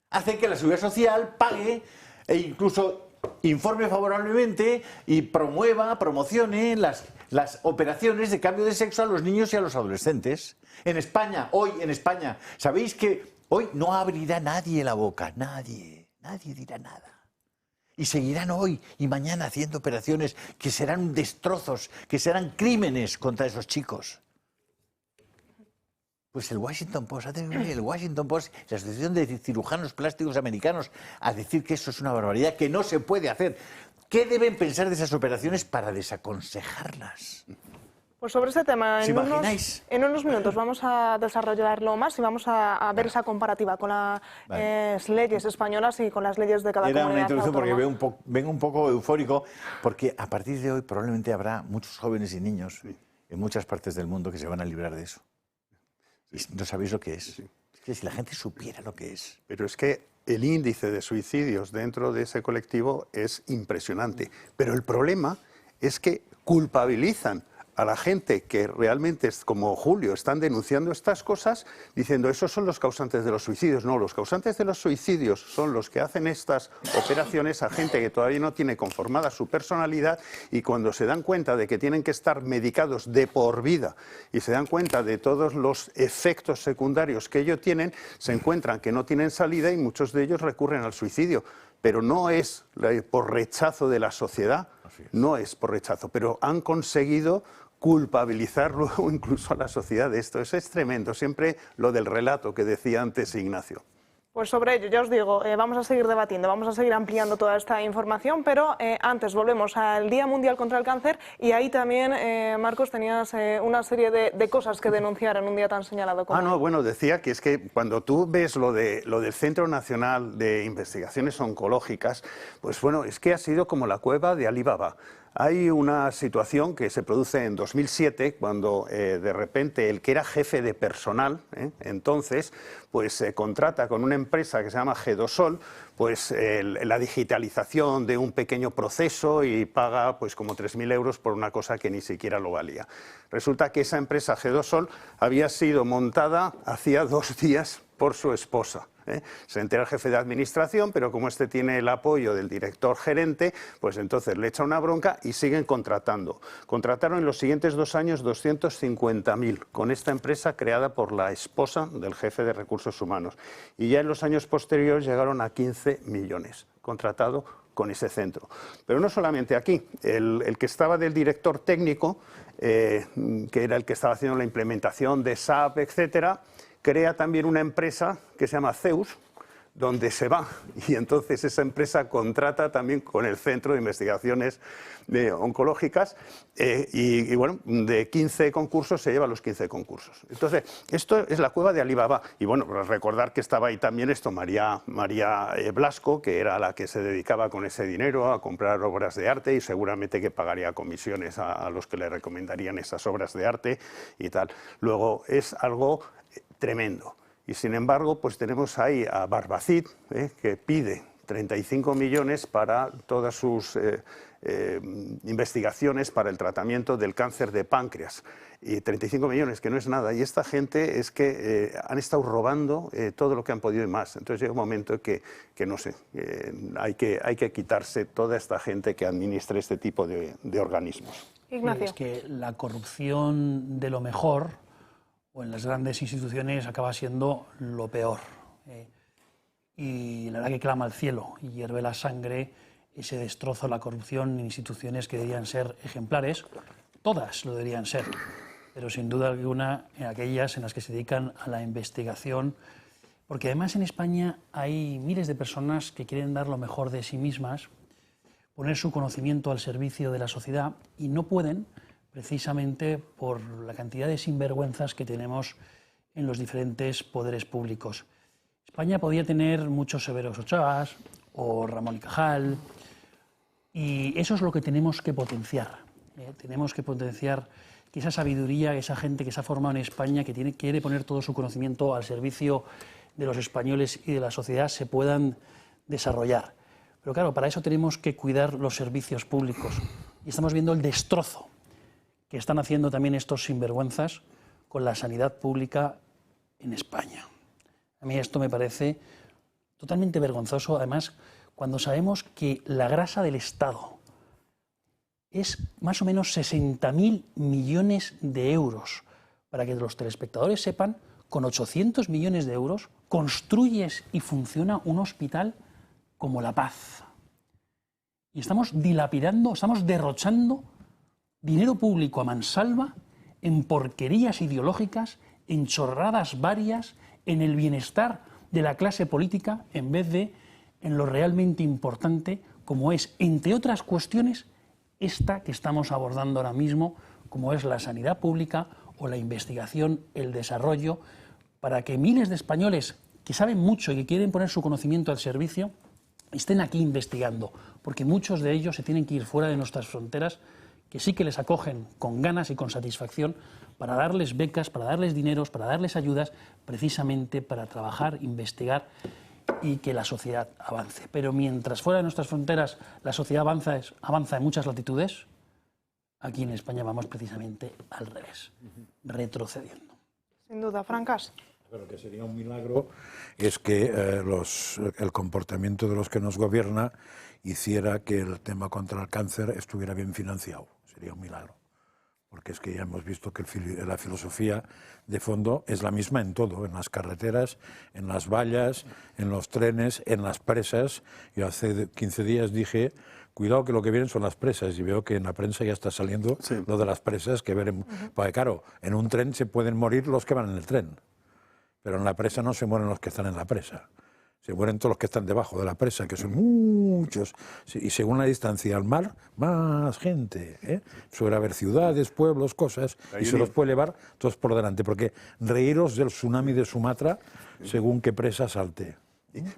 hacen que la Seguridad Social pague e incluso informe favorablemente y promocione las operaciones de cambio de sexo a los niños y a los adolescentes. En España, hoy en España, ¿sabéis que hoy no abrirá nadie la boca? Nadie dirá nada. Y seguirán hoy y mañana haciendo operaciones que serán destrozos, que serán crímenes contra esos chicos. Pues el Washington Post, la Asociación de Cirujanos Plásticos Americanos, a decir que eso es una barbaridad, que no se puede hacer. ¿Qué deben pensar de esas operaciones para desaconsejarlas? Pues sobre este tema, ¿Os imagináis? en unos minutos vamos a desarrollarlo más y vamos a ver esa comparativa con las leyes españolas y con las leyes de cada comunidad autónoma. Era una introducción porque vengo un poco eufórico, porque a partir de hoy probablemente habrá muchos jóvenes y niños en muchas partes del mundo que se van a librar de eso. Y no sabéis lo que es. Es que si la gente supiera lo que es. Pero es que el índice de suicidios dentro de ese colectivo es impresionante. Pero el problema es que culpabilizan a la gente que realmente, como Julio, están denunciando estas cosas, diciendo esos son los causantes de los suicidios. No, los causantes de los suicidios son los que hacen estas operaciones a gente que todavía no tiene conformada su personalidad y cuando se dan cuenta de que tienen que estar medicados de por vida y se dan cuenta de todos los efectos secundarios que ellos tienen, se encuentran que no tienen salida y muchos de ellos recurren al suicidio. Pero no es por rechazo de la sociedad, no es por rechazo, pero han conseguido culpabilizar luego incluso a la sociedad de esto. Eso es tremendo, siempre lo del relato que decía antes Ignacio. Pues sobre ello, ya os digo, vamos a seguir debatiendo, vamos a seguir ampliando toda esta información, pero antes volvemos al Día Mundial contra el Cáncer y ahí también, Marcos, tenías una serie de cosas que denunciar en un día tan señalado como... no, bueno, decía que es que cuando tú ves lo del Centro Nacional de Investigaciones Oncológicas, pues bueno, es que ha sido como la cueva de Alí Baba. Hay una situación que se produce en 2007 cuando de repente el que era jefe de personal, entonces, pues se contrata con una empresa que se llama Gedosol, pues la digitalización de un pequeño proceso y paga pues como 3.000 euros por una cosa que ni siquiera lo valía. Resulta que esa empresa Gedosol había sido montada hacía 2 días por su esposa. Se entera el jefe de administración, pero como este tiene el apoyo del director gerente, pues entonces le echa una bronca y siguen contratando. Contrataron en los siguientes 2 años 250.000 con esta empresa creada por la esposa del jefe de recursos humanos. Y ya en los años posteriores llegaron a 15 millones contratado con ese centro. Pero no solamente aquí, el que estaba del director técnico, que era el que estaba haciendo la implementación de SAP, etcétera, crea también una empresa que se llama Zeus, donde se va y entonces esa empresa contrata también con el Centro de Investigaciones Oncológicas y bueno, de 15 concursos se lleva los 15 concursos. Entonces, esto es la cueva de Alí Baba y bueno, recordar que estaba ahí también María Blasco, que era la que se dedicaba con ese dinero a comprar obras de arte y seguramente que pagaría comisiones a los que le recomendarían esas obras de arte y tal. Luego, es algo tremendo. Y sin embargo, pues tenemos ahí a Barbacid, que pide 35 millones para todas sus investigaciones para el tratamiento del cáncer de páncreas. Y 35 millones, que no es nada. Y esta gente es que han estado robando todo lo que han podido y más. Entonces llega un momento que no sé, hay que quitarse toda esta gente que administra este tipo de organismos. Ignacio. Es que la corrupción de lo mejor o en las grandes instituciones acaba siendo lo peor. Y la verdad que clama al cielo y hierve la sangre ese destrozo, la corrupción en instituciones que deberían ser ejemplares. Todas lo deberían ser, pero sin duda alguna en aquellas en las que se dedican a la investigación Porque además en España hay miles de personas que quieren dar lo mejor de sí mismas, poner su conocimiento al servicio de la sociedad y no pueden, precisamente por la cantidad de sinvergüenzas que tenemos en los diferentes poderes públicos. España podía tener muchos Severos Ochoas o Ramón y Cajal, y eso es lo que tenemos que potenciar. Tenemos que potenciar que esa sabiduría, esa gente que se ha formado en España, que quiere poner todo su conocimiento al servicio de los españoles y de la sociedad, se puedan desarrollar. Pero claro, para eso tenemos que cuidar los servicios públicos. Y estamos viendo el destrozo que están haciendo también estos sinvergüenzas con la sanidad pública en España. A mí esto me parece totalmente vergonzoso, además, cuando sabemos que la grasa del Estado es más o menos 60.000 millones de euros. Para que los telespectadores sepan, con 800 millones de euros construyes y funciona un hospital como La Paz. Y estamos dilapidando, estamos derrochando dinero público a mansalva en porquerías ideológicas, en chorradas varias, en el bienestar de la clase política, en vez de en lo realmente importante, como es, entre otras cuestiones, esta que estamos abordando ahora mismo, como es la sanidad pública o la investigación, el desarrollo, para que miles de españoles que saben mucho y que quieren poner su conocimiento al servicio, estén aquí investigando, porque muchos de ellos se tienen que ir fuera de nuestras fronteras, que sí que les acogen con ganas y con satisfacción para darles becas, para darles dineros, para darles ayudas, precisamente para trabajar, investigar y que la sociedad avance. Pero mientras fuera de nuestras fronteras la sociedad avanza en muchas latitudes, aquí en España vamos precisamente al revés, retrocediendo. Sin duda, Francas. Lo que sería un milagro es que el comportamiento de los que nos gobierna hiciera que el tema contra el cáncer estuviera bien financiado. Sería un milagro. Porque es que ya hemos visto que la filosofía de fondo es la misma en todo, en las carreteras, en las vallas, en los trenes, en las presas. Yo hace 15 días dije, cuidado que lo que vienen son las presas, y veo que en la prensa ya está saliendo lo de las presas, que veremos. Porque claro, en un tren se pueden morir los que van en el tren, pero en la presa no se mueren los que están en la presa. Se mueren todos los que están debajo de la presa, que son muchos. Y según la distancia al mar, más gente. Suele haber ciudades, pueblos, cosas, y se los puede llevar todos por delante. Porque reíros del tsunami de Sumatra según qué presa salte.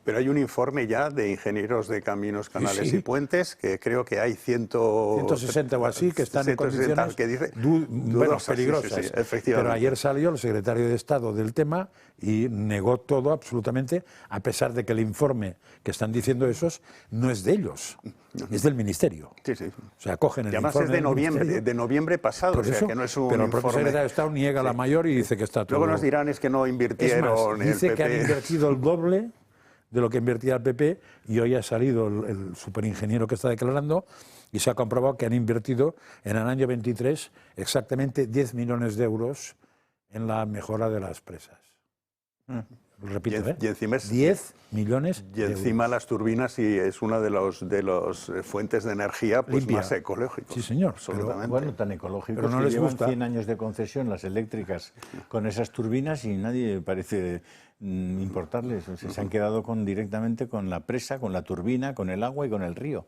Pero hay un informe ya de ingenieros de caminos, canales y puentes, que creo que hay 160 o así, que están en condiciones que dice, peligrosas. Pero ayer salió el secretario de Estado del tema y negó todo absolutamente, a pesar de que el informe que están diciendo esos no es de ellos, es del Ministerio. Sí, sí. O sea, cogen el y además informe es de noviembre pasado, o sea, que no es un pero el informe. propio secretario de Estado niega la mayor y dice que está todo... Luego nos dirán es que no invirtieron. Es más, dice que han invertido el doble de lo que invertía el PP, y hoy ha salido el superingeniero que está declarando y se ha comprobado que han invertido en el año 23 exactamente 10 millones de euros en la mejora de las presas. Lo repito, y encima es, 10 millones y encima las turbinas, y es una de los fuentes de energía pues, más ecológicos. Sí, señor. Absolutamente. Pero, bueno, tan ecológicos pero no que les llevan gusta. 100 años de concesión las eléctricas con esas turbinas y nadie parece importarles. O sea, se han quedado directamente con la presa, con la turbina, con el agua y con el río.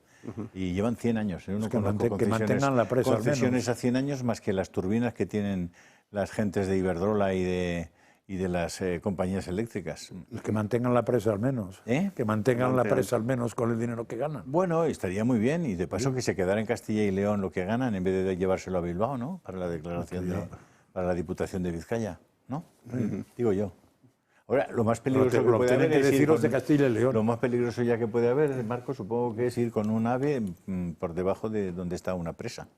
Y llevan 100 años. Que mantengan la presa al menos. Concesiones a 100 años más que las turbinas que tienen las gentes de Iberdrola y de las compañías eléctricas. Que mantengan la presa al menos. Que mantengan la presa al menos con el dinero que ganan. Bueno, estaría muy bien, y de paso que se quedara en Castilla y León lo que ganan en vez de llevárselo a Bilbao, ¿no? Para la declaración para la Diputación de Vizcaya, ¿no? Digo yo. Ahora, lo más peligroso que puede haber es deciros de Castilla y León. Lo más peligroso ya que puede haber, Marco, supongo que es ir con un ave por debajo de donde está una presa.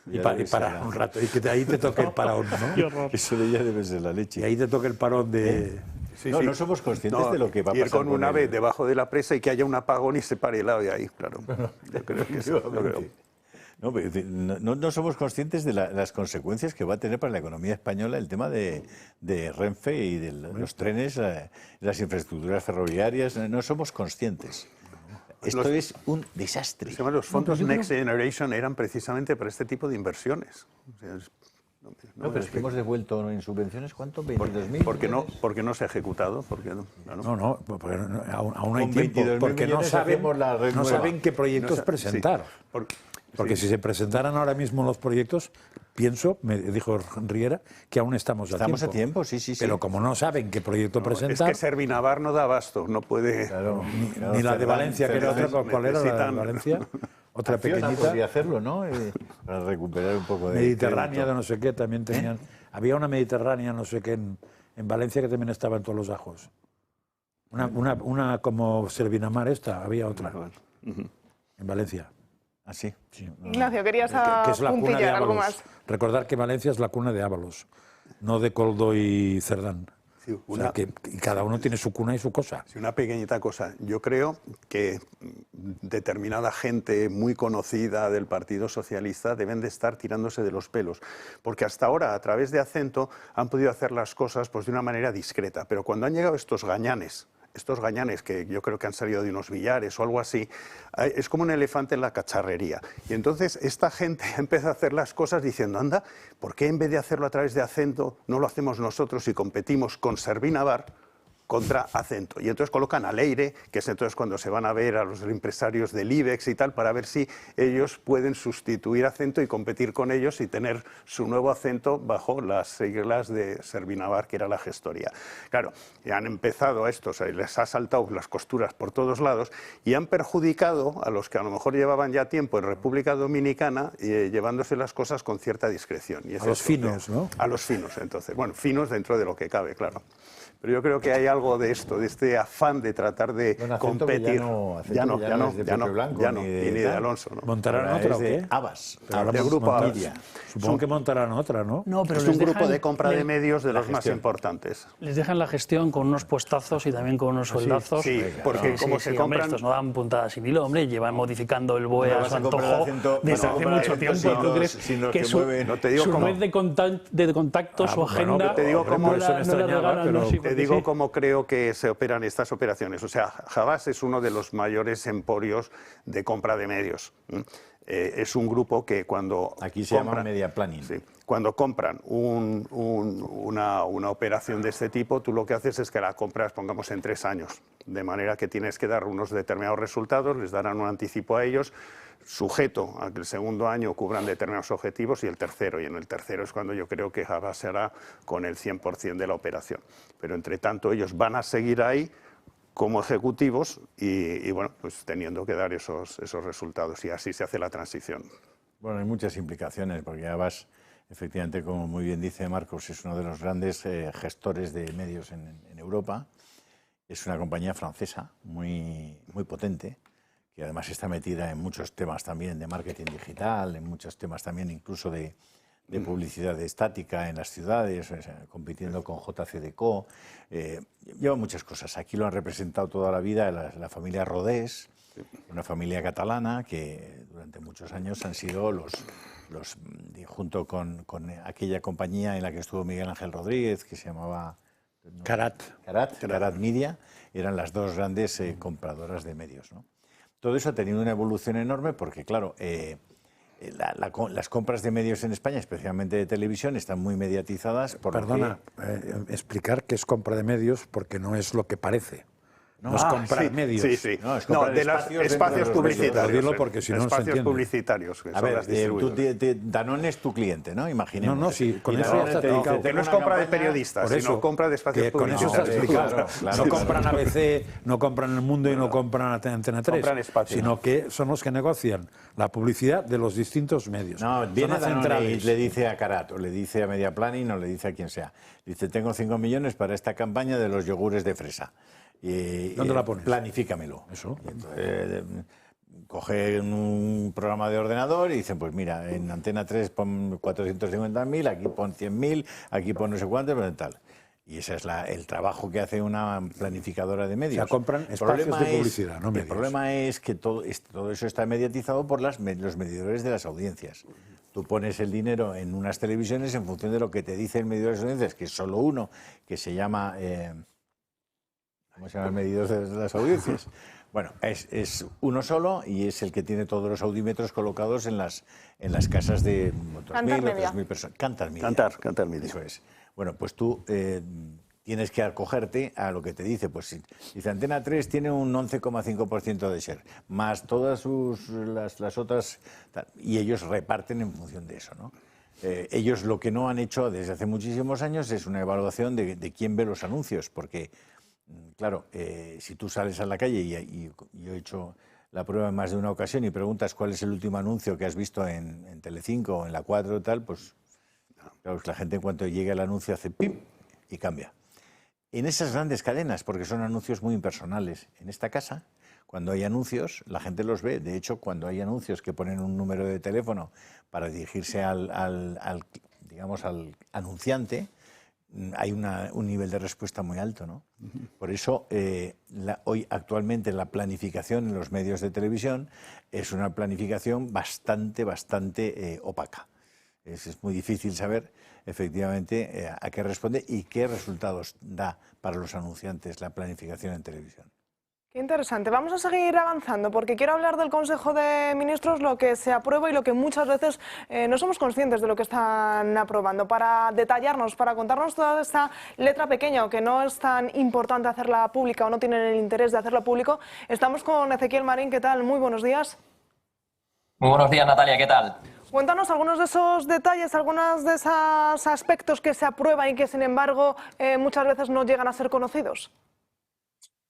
Y parar un rato, y que de ahí te toque el parón, ¿no? Eso de ya debe ser la leche. Y ahí te toque el parón de... No somos conscientes de lo que va a pasar. Ir con un ave debajo de la presa y que haya un apagón y se pare el ave ahí, claro. Yo creo que eso, lo creo. No somos conscientes de las consecuencias que va a tener para la economía española el tema de Renfe y de los trenes, las infraestructuras ferroviarias. No somos conscientes. Esto es un desastre. Los fondos Next Generation eran precisamente para este tipo de inversiones. O sea, No, pero es que hemos devuelto en subvenciones, ¿cuánto? ¿22.000? Porque no se ha ejecutado. Claro. No, porque aún hay tiempo, porque no saben qué proyectos presentar. Porque si se presentaran ahora mismo los proyectos, pienso, me dijo Riera, que aún estamos a tiempo. Sí. Pero como no saben qué proyecto presentar... Es que Servinavar no da abasto, no puede... Claro, ni la de Valencia, que era otra. ¿Cuál era la de Valencia? Otra pequeñita. Podría hacerlo, ¿no? Para recuperar un poco de... Mediterránea, de no sé qué, también tenían... Había una Mediterránea, no sé qué, en Valencia que también estaba en todos los ajos. Una como Servinamar había otra. En Valencia. ¿Ah, sí? Ignacio, querías que es la cuna de puntillar algo Ábalos. más. Recordar que Valencia es la cuna de Ábalos, no de Coldo y Cerdán. Sí, o sea, que cada uno tiene su cuna y su cosa. Sí, una pequeñita cosa. Yo creo que determinada gente muy conocida del Partido Socialista deben de estar tirándose de los pelos, porque hasta ahora, a través de Acento, han podido hacer las cosas pues, de una manera discreta, pero cuando han llegado estos gañanes que yo creo que han salido de unos billares o algo así, es como un elefante en la cacharrería. Y entonces esta gente empieza a hacer las cosas diciendo, anda, ¿por qué en vez de hacerlo a través de Acento no lo hacemos nosotros y competimos con Servinavar contra Acento? Y entonces colocan a Leire, que es entonces cuando se van a ver a los empresarios del IBEX y tal, para ver si ellos pueden sustituir Acento y competir con ellos y tener su nuevo Acento bajo las siglas de Servinavar, que era la gestoría. Claro, y han empezado a estos, les ha saltado las costuras por todos lados y han perjudicado a los que a lo mejor llevaban ya tiempo en República Dominicana llevándose las cosas con cierta discreción. Y a los finos, ¿no? A los finos, entonces. Bueno, finos dentro de lo que cabe, claro. Pero yo creo que hay algo de esto, de este afán de tratar de competir. Ya no, ni de Alonso. ¿no? ¿Montarán otra o qué? Abas. De grupo Abas. Supongo que montarán otra, ¿no? No, pero es un grupo de compra de medios de los más importantes. Les dejan la gestión con unos puestazos y también con unos sueldazos. Sí, porque como se compran... Estos no dan puntadas sin hilo, hombre, llevan modificando el BOE a su antojo desde hace mucho tiempo. ¿Tú crees que su red de contactos, su agenda... Te digo cómo te digo cómo creo que se operan estas operaciones. O sea, Havas es uno de los mayores emporios de compra de medios. Es un grupo que cuando aquí se llama media planning. Sí, cuando compran una operación de este tipo, tú lo que haces es que la compras, pongamos, en 3 años. De manera que tienes que dar unos determinados resultados, les darán un anticipo a ellos, sujeto a que el segundo año cubran determinados objetivos y el tercero. Y en el tercero es cuando yo creo que Havas se hará con el 100% de la operación. Pero entre tanto ellos van a seguir ahí como ejecutivos y bueno, pues teniendo que dar esos resultados. Y así se hace la transición. Bueno, hay muchas implicaciones, porque Havas, efectivamente, como muy bien dice Marcos, es uno de los grandes gestores de medios en Europa. Es una compañía francesa muy potente, que además está metida en muchos temas también de marketing digital, en muchos temas también incluso de publicidad estática en las ciudades, o sea, compitiendo con JCDecaux. Lleva muchas cosas. Aquí lo han representado toda la vida la familia Rodés, una familia catalana que durante muchos años han sido los junto con aquella compañía en la que estuvo Miguel Ángel Rodríguez, que se llamaba... Carat Media, eran las dos grandes compradoras de medios, ¿no? Todo eso ha tenido una evolución enorme porque, claro, las compras de medios en España, especialmente de televisión, están muy mediatizadas. Explicar qué es compra de medios, porque no es lo que parece. No es comprar medios. Sí. No, de los espacios publicitarios. Dilo porque si no se entiende. Espacios publicitarios. A ver, Danone es tu cliente, ¿no? Imaginemos. No, sí, con eso ya está explicado. Que no es compra de periodistas, sino compra de espacios publicitarios. Con eso está explicado. No compran ABC, no compran El Mundo y no compran Antena 3, sino que son los que negocian la publicidad de los distintos medios. No, viene Danone y le dice a Carat, o le dice a Media Planning, o le dice a quien sea. Dice, tengo 5 millones para esta campaña de los yogures de fresa. ¿Dónde la pones? Planifícamelo. Eso. Entonces, coge un programa de ordenador y dicen, pues mira, en Antena 3 pon 450.000, aquí pon 100.000, aquí pon no sé cuánto, pero tal. Y ese es el trabajo que hace una planificadora de medios. O sea, compran espacios de publicidad, no medios. El problema es que todo eso está mediatizado por los medidores de las audiencias. Tú pones el dinero en unas televisiones en función de lo que te dice el medidor de las audiencias, que es solo uno, que se llama... ¿Cómo se llama el medidor de las audiencias? Bueno, es uno solo y es el que tiene todos los audímetros colocados en las casas de 2.000 o 3.000 personas. Kantar Media. Kantar Media. Eso es. Bueno, pues tú tienes que acogerte a lo que te dice. Pues si dice Antena 3 tiene un 11,5% de share, más todas las otras, y ellos reparten en función de eso, ¿no? Ellos lo que no han hecho desde hace muchísimos años es una evaluación de quién ve los anuncios, porque, claro, si tú sales a la calle, y yo he hecho la prueba en más de una ocasión, y preguntas cuál es el último anuncio que has visto en Telecinco o en la 4 o tal, pues claro, la gente en cuanto llega el anuncio hace pim y cambia. En esas grandes cadenas, porque son anuncios muy impersonales. En esta casa, cuando hay anuncios, la gente los ve. De hecho, cuando hay anuncios que ponen un número de teléfono para dirigirse al anunciante, hay un nivel de respuesta muy alto, ¿no? Por eso, hoy actualmente la planificación en los medios de televisión es una planificación bastante opaca. Es muy difícil saber efectivamente a qué responde y qué resultados da para los anunciantes la planificación en televisión. Qué interesante. Vamos a seguir avanzando porque quiero hablar del Consejo de Ministros, lo que se aprueba y lo que muchas veces no somos conscientes de lo que están aprobando. Para detallarnos, para contarnos toda esta letra pequeña o que no es tan importante hacerla pública o no tienen el interés de hacerla público, estamos con Ezequiel Marín. ¿Qué tal? Muy buenos días. Muy buenos días, Natalia. ¿Qué tal? Cuéntanos algunos de esos detalles, algunos de esos aspectos que se aprueban y que, sin embargo, muchas veces no llegan a ser conocidos.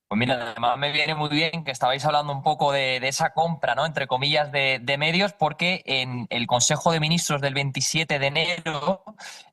Pues mira, además me viene muy bien que estabais hablando un poco de esa compra, ¿no?, entre comillas, de medios, porque en el Consejo de Ministros del 27 de enero,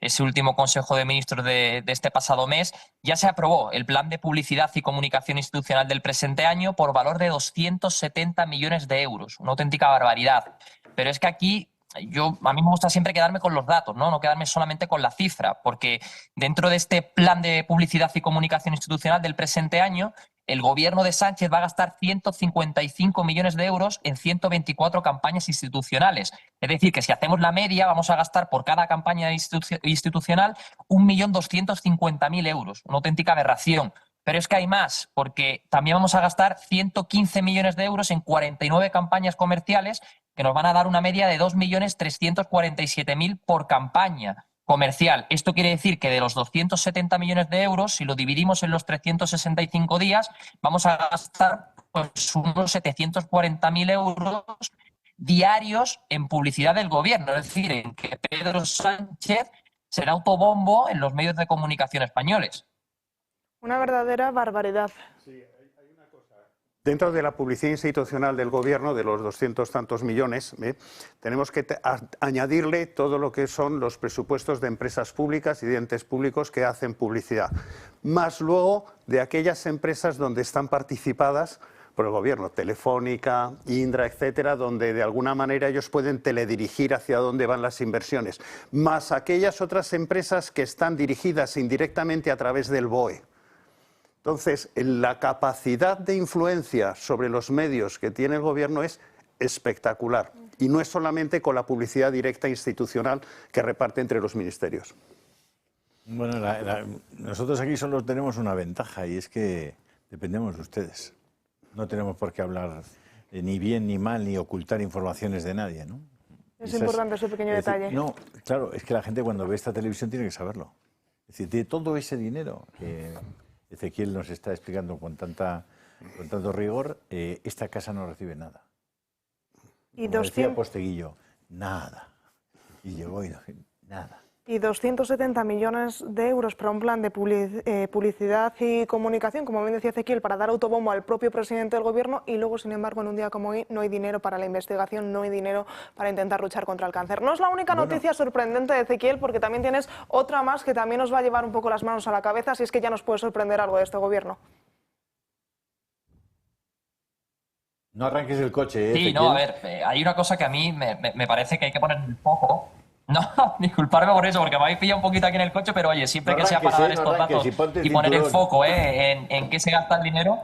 ese último Consejo de Ministros de este pasado mes, ya se aprobó el Plan de Publicidad y Comunicación Institucional del presente año por valor de 270 millones de euros. Una auténtica barbaridad. Pero es que aquí a mí me gusta siempre quedarme con los datos, no quedarme solamente con la cifra, porque dentro de este Plan de Publicidad y Comunicación Institucional del presente año, el gobierno de Sánchez va a gastar 155 millones de euros en 124 campañas institucionales. Es decir, que si hacemos la media, vamos a gastar por cada campaña institucional 1.250.000 euros. Una auténtica aberración. Pero es que hay más, porque también vamos a gastar 115 millones de euros en 49 campañas comerciales que nos van a dar una media de 2.347.000 por campaña comercial. Esto quiere decir que de los 270 millones de euros, si lo dividimos en los 365 días, vamos a gastar pues unos 740.000 euros diarios en publicidad del gobierno. Es decir, en que Pedro Sánchez será autobombo en los medios de comunicación españoles. Una verdadera barbaridad. Sí, hay una cosa. Dentro de la publicidad institucional del gobierno, de los 200 tantos millones, tenemos que añadirle todo lo que son los presupuestos de empresas públicas y de entes públicos que hacen publicidad, más luego de aquellas empresas donde están participadas por el gobierno, Telefónica, Indra, etcétera, donde de alguna manera ellos pueden teledirigir hacia dónde van las inversiones, más aquellas otras empresas que están dirigidas indirectamente a través del BOE. Entonces, la capacidad de influencia sobre los medios que tiene el gobierno es espectacular. Y no es solamente con la publicidad directa institucional que reparte entre los ministerios. Bueno, nosotros aquí solo tenemos una ventaja y es que dependemos de ustedes. No tenemos por qué hablar ni bien ni mal ni ocultar informaciones de nadie, ¿no? Es importante ese pequeño detalle. No, claro, es que la gente cuando ve esta televisión tiene que saberlo. Es decir, de todo ese dinero que Ezequiel nos está explicando con tanto rigor, esta casa no recibe nada. Y como decía Posteguillo, nada. Y llegó y no, nada. Y 270 millones de euros para un plan de publicidad y comunicación, como bien decía Ezequiel, para dar autobombo al propio presidente del gobierno, y luego, sin embargo, en un día como hoy no hay dinero para la investigación, no hay dinero para intentar luchar contra el cáncer. No es la única noticia sorprendente de Ezequiel, porque también tienes otra más que también nos va a llevar un poco las manos a la cabeza, si es que ya nos puede sorprender algo de este gobierno. No arranques el coche, Sí, no, a ver, hay una cosa que a mí me parece que hay que poner un poco. No, disculparme por eso, porque me habéis pillado un poquito aquí en el coche, pero oye, siempre que sea para dar estos datos y poner el foco en qué se gasta el dinero.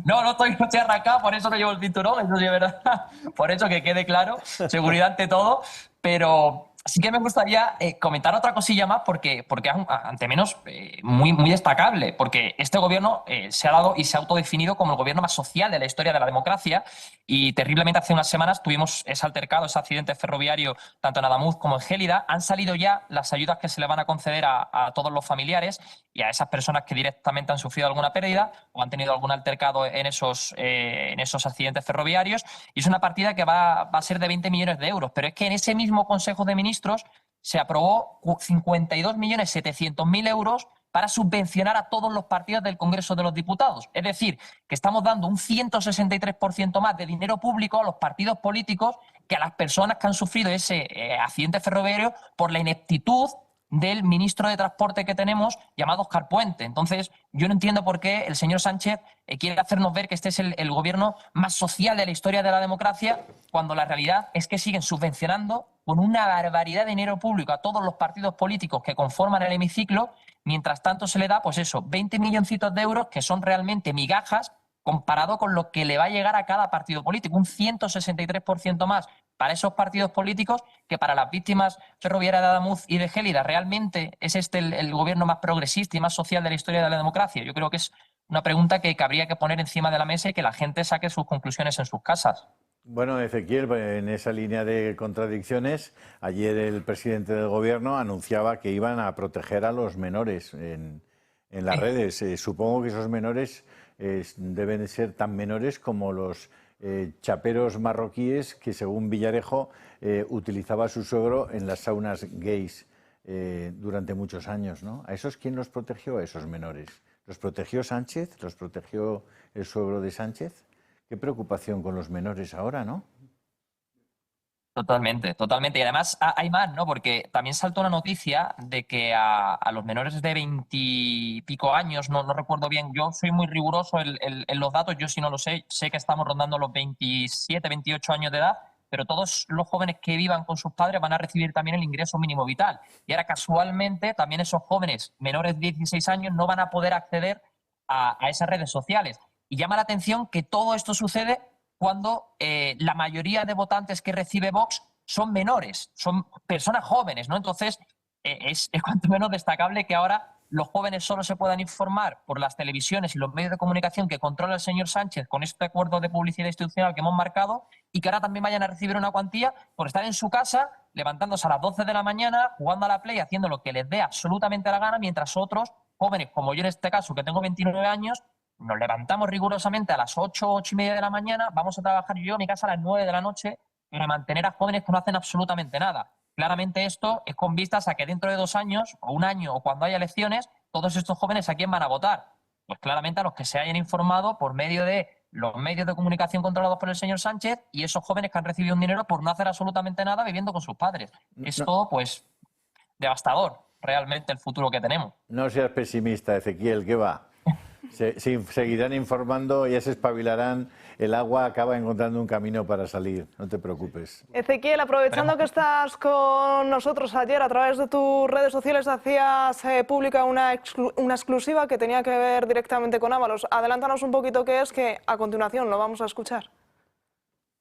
No estoy arrancado, por eso no llevo el cinturón, eso sí es verdad. Por eso que quede claro, seguridad ante todo. Pero sí que me gustaría comentar otra cosilla más porque ante menos muy destacable, porque este gobierno se ha dado y se ha autodefinido como el gobierno más social de la historia de la democracia y terriblemente hace unas semanas tuvimos ese altercado, ese accidente ferroviario tanto en Adamuz como en Gélida. Han salido ya las ayudas que se le van a conceder a todos los familiares y a esas personas que directamente han sufrido alguna pérdida o han tenido algún altercado en esos accidentes ferroviarios, y es una partida que va a ser de 20 millones de euros, pero es que en ese mismo Consejo de Ministros se aprobó 52.700.000 euros para subvencionar a todos los partidos del Congreso de los Diputados. Es decir, que estamos dando un 163% más de dinero público a los partidos políticos que a las personas que han sufrido ese accidente ferroviario por la ineptitud del ministro de Transporte que tenemos, llamado Óscar Puente. Entonces, yo no entiendo por qué el señor Sánchez quiere hacernos ver que este es el gobierno más social de la historia de la democracia, cuando la realidad es que siguen subvencionando con una barbaridad de dinero público a todos los partidos políticos que conforman el hemiciclo. Mientras tanto se le da, pues eso, 20 milloncitos de euros que son realmente migajas comparado con lo que le va a llegar a cada partido político, un 163% más para esos partidos políticos que para las víctimas ferroviarias de Adamuz y de Gélida. ¿Realmente es este el gobierno más progresista y más social de la historia de la democracia? Yo creo que es una pregunta que habría que poner encima de la mesa y que la gente saque sus conclusiones en sus casas. Bueno, Ezequiel, en esa línea de contradicciones, ayer el presidente del gobierno anunciaba que iban a proteger a los menores en las redes. Supongo que esos menores deben ser tan menores como los chaperos marroquíes que, según Villarejo, utilizaba su suegro en las saunas gays durante muchos años, ¿no? ¿A esos quién los protegió, a esos menores? ¿Los protegió Sánchez? ¿Los protegió el suegro de Sánchez? Qué preocupación con los menores ahora, ¿no? Totalmente, totalmente. Y además hay más, ¿no? Porque también saltó una noticia de que a los menores de 20 y pico años, no recuerdo bien, yo soy muy riguroso en los datos, yo si no lo sé que estamos rondando los 27, 28 años de edad, pero todos los jóvenes que vivan con sus padres van a recibir también el ingreso mínimo vital. Y ahora casualmente también esos jóvenes menores de 16 años no van a poder acceder a esas redes sociales. Y llama la atención que todo esto sucede cuando la mayoría de votantes que recibe Vox son menores, son personas jóvenes, ¿no? Entonces, es cuanto menos destacable que ahora los jóvenes solo se puedan informar por las televisiones y los medios de comunicación que controla el señor Sánchez con este acuerdo de publicidad institucional que hemos marcado, y que ahora también vayan a recibir una cuantía por estar en su casa, levantándose a las 12 de la mañana, jugando a la Play, haciendo lo que les dé absolutamente la gana, mientras otros jóvenes, como yo en este caso, que tengo 29 años, nos levantamos rigurosamente a las 8, 8 y media de la mañana, vamos a trabajar yo en mi casa a las 9 de la noche para mantener a jóvenes que no hacen absolutamente nada. Claramente esto es con vistas a que dentro de 2 años, o 1 año, o cuando haya elecciones, todos estos jóvenes ¿a quién van a votar? Pues claramente a los que se hayan informado por medio de los medios de comunicación controlados por el señor Sánchez y esos jóvenes que han recibido un dinero por no hacer absolutamente nada viviendo con sus padres. Es todo, pues, devastador, realmente, el futuro que tenemos. No seas pesimista, Ezequiel, ¿qué va? Seguirán informando, ya se espabilarán, el agua acaba encontrando un camino para salir, no te preocupes. Ezequiel, aprovechando que estás con nosotros, ayer a través de tus redes sociales hacías pública una exclusiva que tenía que ver directamente con Ábalos. Adelántanos un poquito qué es, que a continuación lo vamos a escuchar.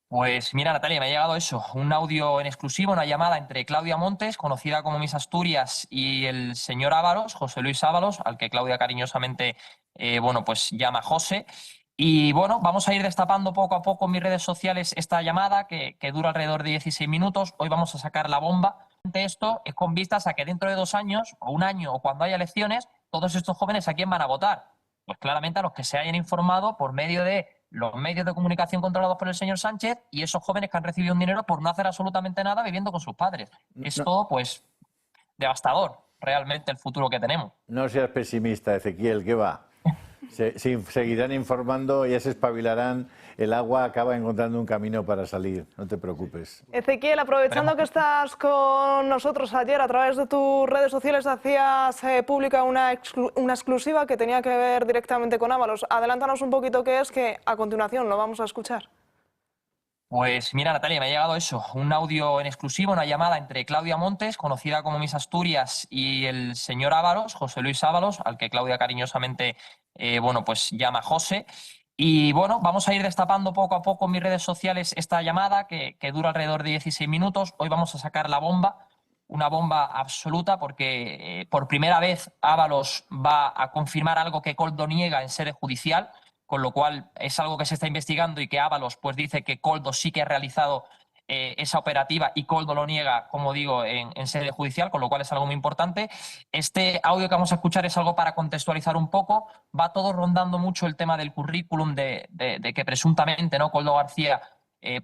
Pues mira, Natalia, me ha llegado eso, un audio en exclusivo, una llamada entre Claudia Montes, conocida como Miss Asturias, y el señor Ábalos, José Luis Ábalos, al que Claudia cariñosamente pues llama José. Y bueno, vamos a ir destapando poco a poco en mis redes sociales esta llamada que dura alrededor de 16 minutos. Hoy vamos a sacar la bomba. Esto es con vistas a que dentro de 2 años, o 1 año, o cuando haya elecciones, todos estos jóvenes ¿a quién van a votar? Pues claramente a los que se hayan informado por medio de los medios de comunicación controlados por el señor Sánchez y esos jóvenes que han recibido un dinero por no hacer absolutamente nada viviendo con sus padres. Es todo, pues, devastador, realmente, el futuro que tenemos. No seas pesimista, Ezequiel, ¿qué va? Seguirán informando, ya se espabilarán, el agua acaba encontrando un camino para salir, no te preocupes. Ezequiel, aprovechando que estás con nosotros, ayer a través de tus redes sociales hacías pública una exclusiva que tenía que ver directamente con Ábalos. Adelántanos un poquito qué es, que a continuación lo vamos a escuchar. Pues mira, Natalia, me ha llegado eso, un audio en exclusivo, una llamada entre Claudia Montes, conocida como Miss Asturias, y el señor Ábalos, José Luis Ábalos, al que Claudia cariñosamente pues llama José. Y bueno, vamos a ir destapando poco a poco en mis redes sociales esta llamada que dura alrededor de 16 minutos. Hoy vamos a sacar la bomba. una bomba absoluta porque por primera vez Ábalos va a confirmar algo que Koldo niega en sede judicial, con lo cual es algo que se está investigando y que Ábalos pues dice que Koldo sí que ha realizado esa operativa y Koldo lo niega, como digo, en sede judicial, con lo cual es algo muy importante. Este audio que vamos a escuchar es algo para contextualizar un poco. Va todo rondando mucho el tema del currículum de que presuntamente, ¿no?, Koldo García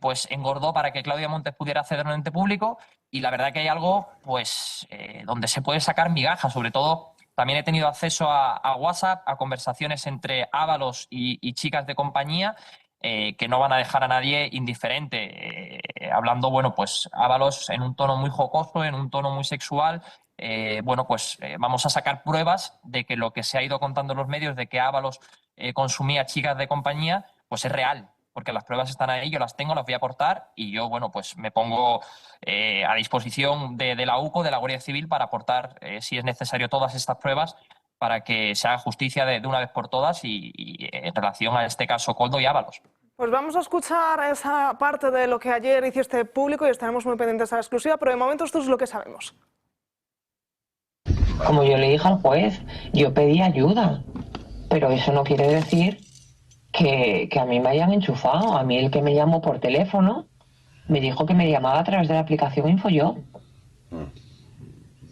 pues engordó para que Claudia Montes pudiera acceder a un ente público, y la verdad que hay algo pues donde se puede sacar migajas. Sobre todo también he tenido acceso a WhatsApp, a conversaciones entre Ábalos y chicas de compañía que no van a dejar a nadie indiferente, hablando, bueno, pues Ábalos en un tono muy jocoso, en un tono muy sexual. Bueno, pues vamos a sacar pruebas de que lo que se ha ido contando en los medios de que Ábalos consumía chicas de compañía, pues es real, porque las pruebas están ahí, yo las tengo, las voy a aportar, y yo, bueno, pues me pongo a disposición de la UCO, de la Guardia Civil, para aportar, si es necesario, todas estas pruebas para que se haga justicia de una vez por todas y en relación a este caso Koldo y Ábalos. Pues vamos a escuchar esa parte de lo que ayer hiciste público y estaremos muy pendientes a la exclusiva, pero de momento esto es lo que sabemos. Como yo le dije al juez, yo pedí ayuda, pero eso no quiere decir que a mí me hayan enchufado. A mí el que me llamó por teléfono me dijo que me llamaba a través de la aplicación InfoJob.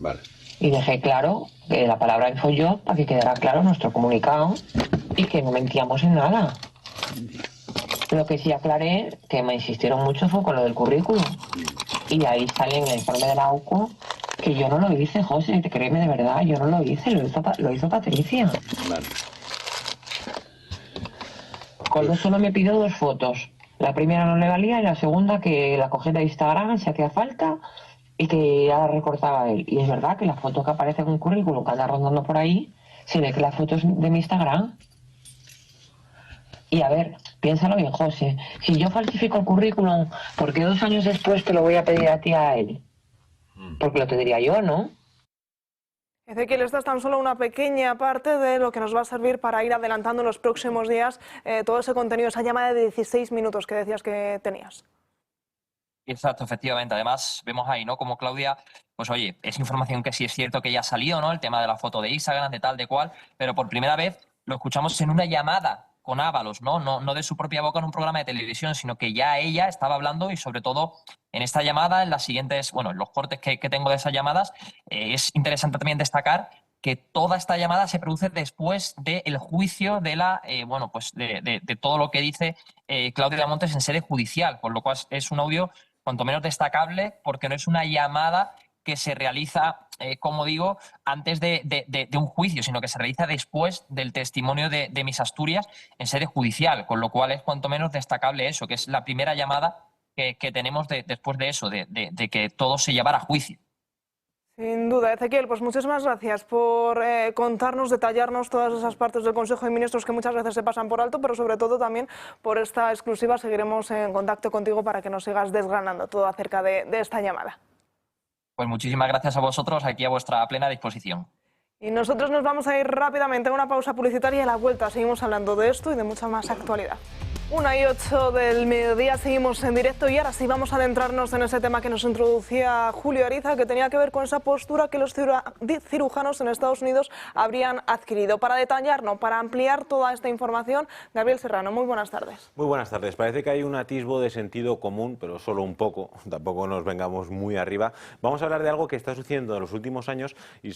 Vale. Y dejé claro que la palabra InfoJob para que quedara claro nuestro comunicado y que no mentíamos en nada. Lo que sí aclaré, que me insistieron mucho, fue con lo del currículum. Y ahí sale en el informe de la UCO que yo no lo hice, José, créeme de verdad, yo no lo hice, lo hizo Patricia. Vale. Koldo solo me pidió 2 fotos. La primera no le valía y la segunda que la cogí de Instagram si hacía falta y que ya la recortaba él. Y es verdad que la foto que aparece en un currículum que anda rondando por ahí, se ve que la foto es de mi Instagram. Y a ver, piénsalo bien, José. Si yo falsifico el currículum, ¿por qué 2 años después te lo voy a pedir a ti a él? Porque lo te diría yo, ¿no? Ezequiel, esta es tan solo una pequeña parte de lo que nos va a servir para ir adelantando en los próximos días todo ese contenido, esa llamada de 16 minutos que decías que tenías. Exacto, efectivamente. Además, vemos ahí, ¿no?, como Claudia, pues oye, es información que sí es cierto que ya ha salido, ¿no?, el tema de la foto de Instagram, de tal, de cual, pero por primera vez lo escuchamos en una llamada con Ábalos, no de su propia boca en un programa de televisión, sino que ya ella estaba hablando, y sobre todo en esta llamada, en las siguientes, bueno, en los cortes que tengo de esas llamadas, es interesante también destacar que toda esta llamada se produce después del juicio de la, bueno, pues de todo lo que dice Claudia Montes en sede judicial, con lo cual es un audio cuanto menos destacable, porque no es una llamada que se realiza, como digo, antes de un juicio, sino que se realiza después del testimonio de Miss Asturias en sede judicial, con lo cual es cuanto menos destacable eso, que es la primera llamada que tenemos después de eso, de que todo se llevara a juicio. Sin duda, Ezequiel, pues muchísimas gracias por contarnos, detallarnos todas esas partes del Consejo de Ministros que muchas veces se pasan por alto, pero sobre todo también por esta exclusiva. Seguiremos en contacto contigo para que nos sigas desgranando todo acerca de esta llamada. Pues muchísimas gracias a vosotros, aquí a vuestra plena disposición. Y nosotros nos vamos a ir rápidamente a una pausa publicitaria y a la vuelta seguimos hablando de esto y de mucha más actualidad. 1:08 del mediodía, seguimos en directo y ahora sí vamos a adentrarnos en ese tema que nos introducía Julio Ariza, que tenía que ver con esa postura que los cirujanos en Estados Unidos habrían adquirido. Para detallarnos, para ampliar toda esta información, Gabriel Serrano, muy buenas tardes. Muy buenas tardes. Parece que hay un atisbo de sentido común, pero solo un poco, tampoco nos vengamos muy arriba. Vamos a hablar de algo que está sucediendo en los últimos años y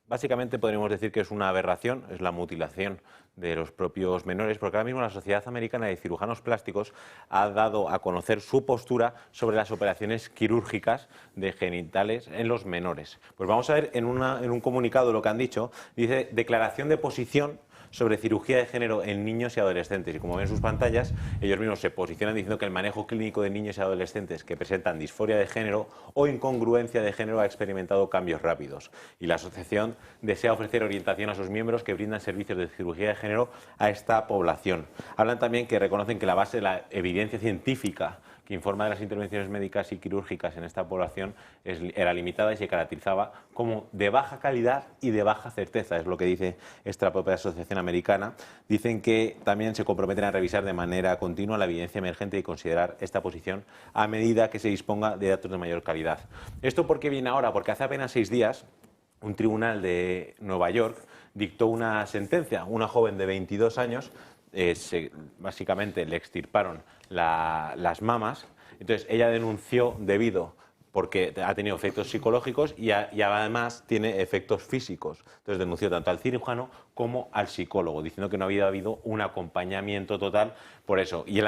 básicamente podríamos decir que es una aberración, es la mutilación de los propios menores, porque ahora mismo la Sociedad Americana de Cirujanos Plásticos ha dado a conocer su postura sobre las operaciones quirúrgicas de genitales en los menores. Pues vamos a ver en un comunicado lo que han dicho. Dice: declaración de posición sobre cirugía de género en niños y adolescentes. Y como ven en sus pantallas, ellos mismos se posicionan diciendo que el manejo clínico de niños y adolescentes que presentan disforia de género o incongruencia de género ha experimentado cambios rápidos. Y la asociación desea ofrecer orientación a sus miembros que brindan servicios de cirugía de género a esta población. Hablan también que reconocen que la base de la evidencia científica que informa de las intervenciones médicas y quirúrgicas en esta población era limitada y se caracterizaba como de baja calidad y de baja certeza, es lo que dice esta propia asociación americana. Dicen que también se comprometen a revisar de manera continua la evidencia emergente y considerar esta posición a medida que se disponga de datos de mayor calidad. ¿Esto por qué viene ahora? Porque hace apenas 6 días un tribunal de Nueva York dictó una sentencia. Una joven de 22 años, básicamente le extirparon las mamas, entonces ella denunció porque ha tenido efectos psicológicos y además tiene efectos físicos. Entonces denunció tanto al cirujano como al psicólogo, diciendo que no había habido un acompañamiento total por eso. Y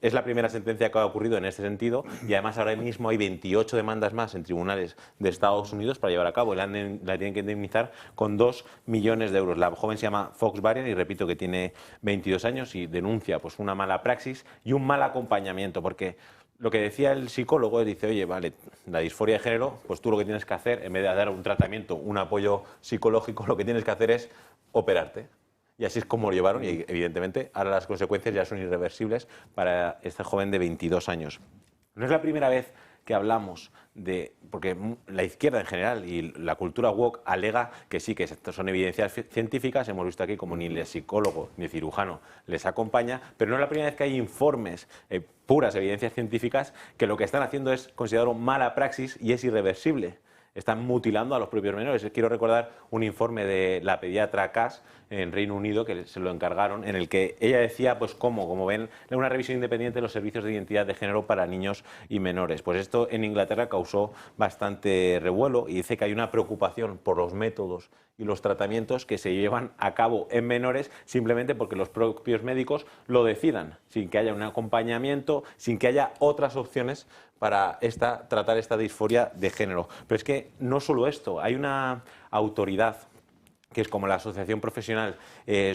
es la primera sentencia que ha ocurrido en este sentido, y además ahora mismo hay 28 demandas más en tribunales de Estados Unidos para llevar a cabo. La tienen que indemnizar con 2 millones de euros. La joven se llama Fox Varian y repito que tiene 22 años y denuncia pues una mala praxis y un mal acompañamiento, porque lo que decía el psicólogo, dice, oye, vale, la disforia de género, pues tú lo que tienes que hacer, en vez de dar un tratamiento, un apoyo psicológico, lo que tienes que hacer es operarte. Y así es como lo llevaron y, evidentemente, ahora las consecuencias ya son irreversibles para esta joven de 22 años. No es la primera vez que hablamos porque la izquierda en general y la cultura woke alega que sí, que son evidencias científicas. Hemos visto aquí como ni el psicólogo ni el cirujano les acompaña, pero no es la primera vez que hay informes, puras evidencias científicas, que lo que están haciendo es considerarlo mala praxis y es irreversible. Están mutilando a los propios menores. Quiero recordar un informe de la pediatra Cass en Reino Unido, que se lo encargaron, en el que ella decía, pues como ven, una revisión independiente de los servicios de identidad de género para niños y menores. Pues esto en Inglaterra causó bastante revuelo y dice que hay una preocupación por los métodos y los tratamientos que se llevan a cabo en menores simplemente porque los propios médicos lo decidan, sin que haya un acompañamiento, sin que haya otras opciones para tratar esta disforia de género. Pero es que no solo esto, hay una autoridad que es como la Asociación Profesional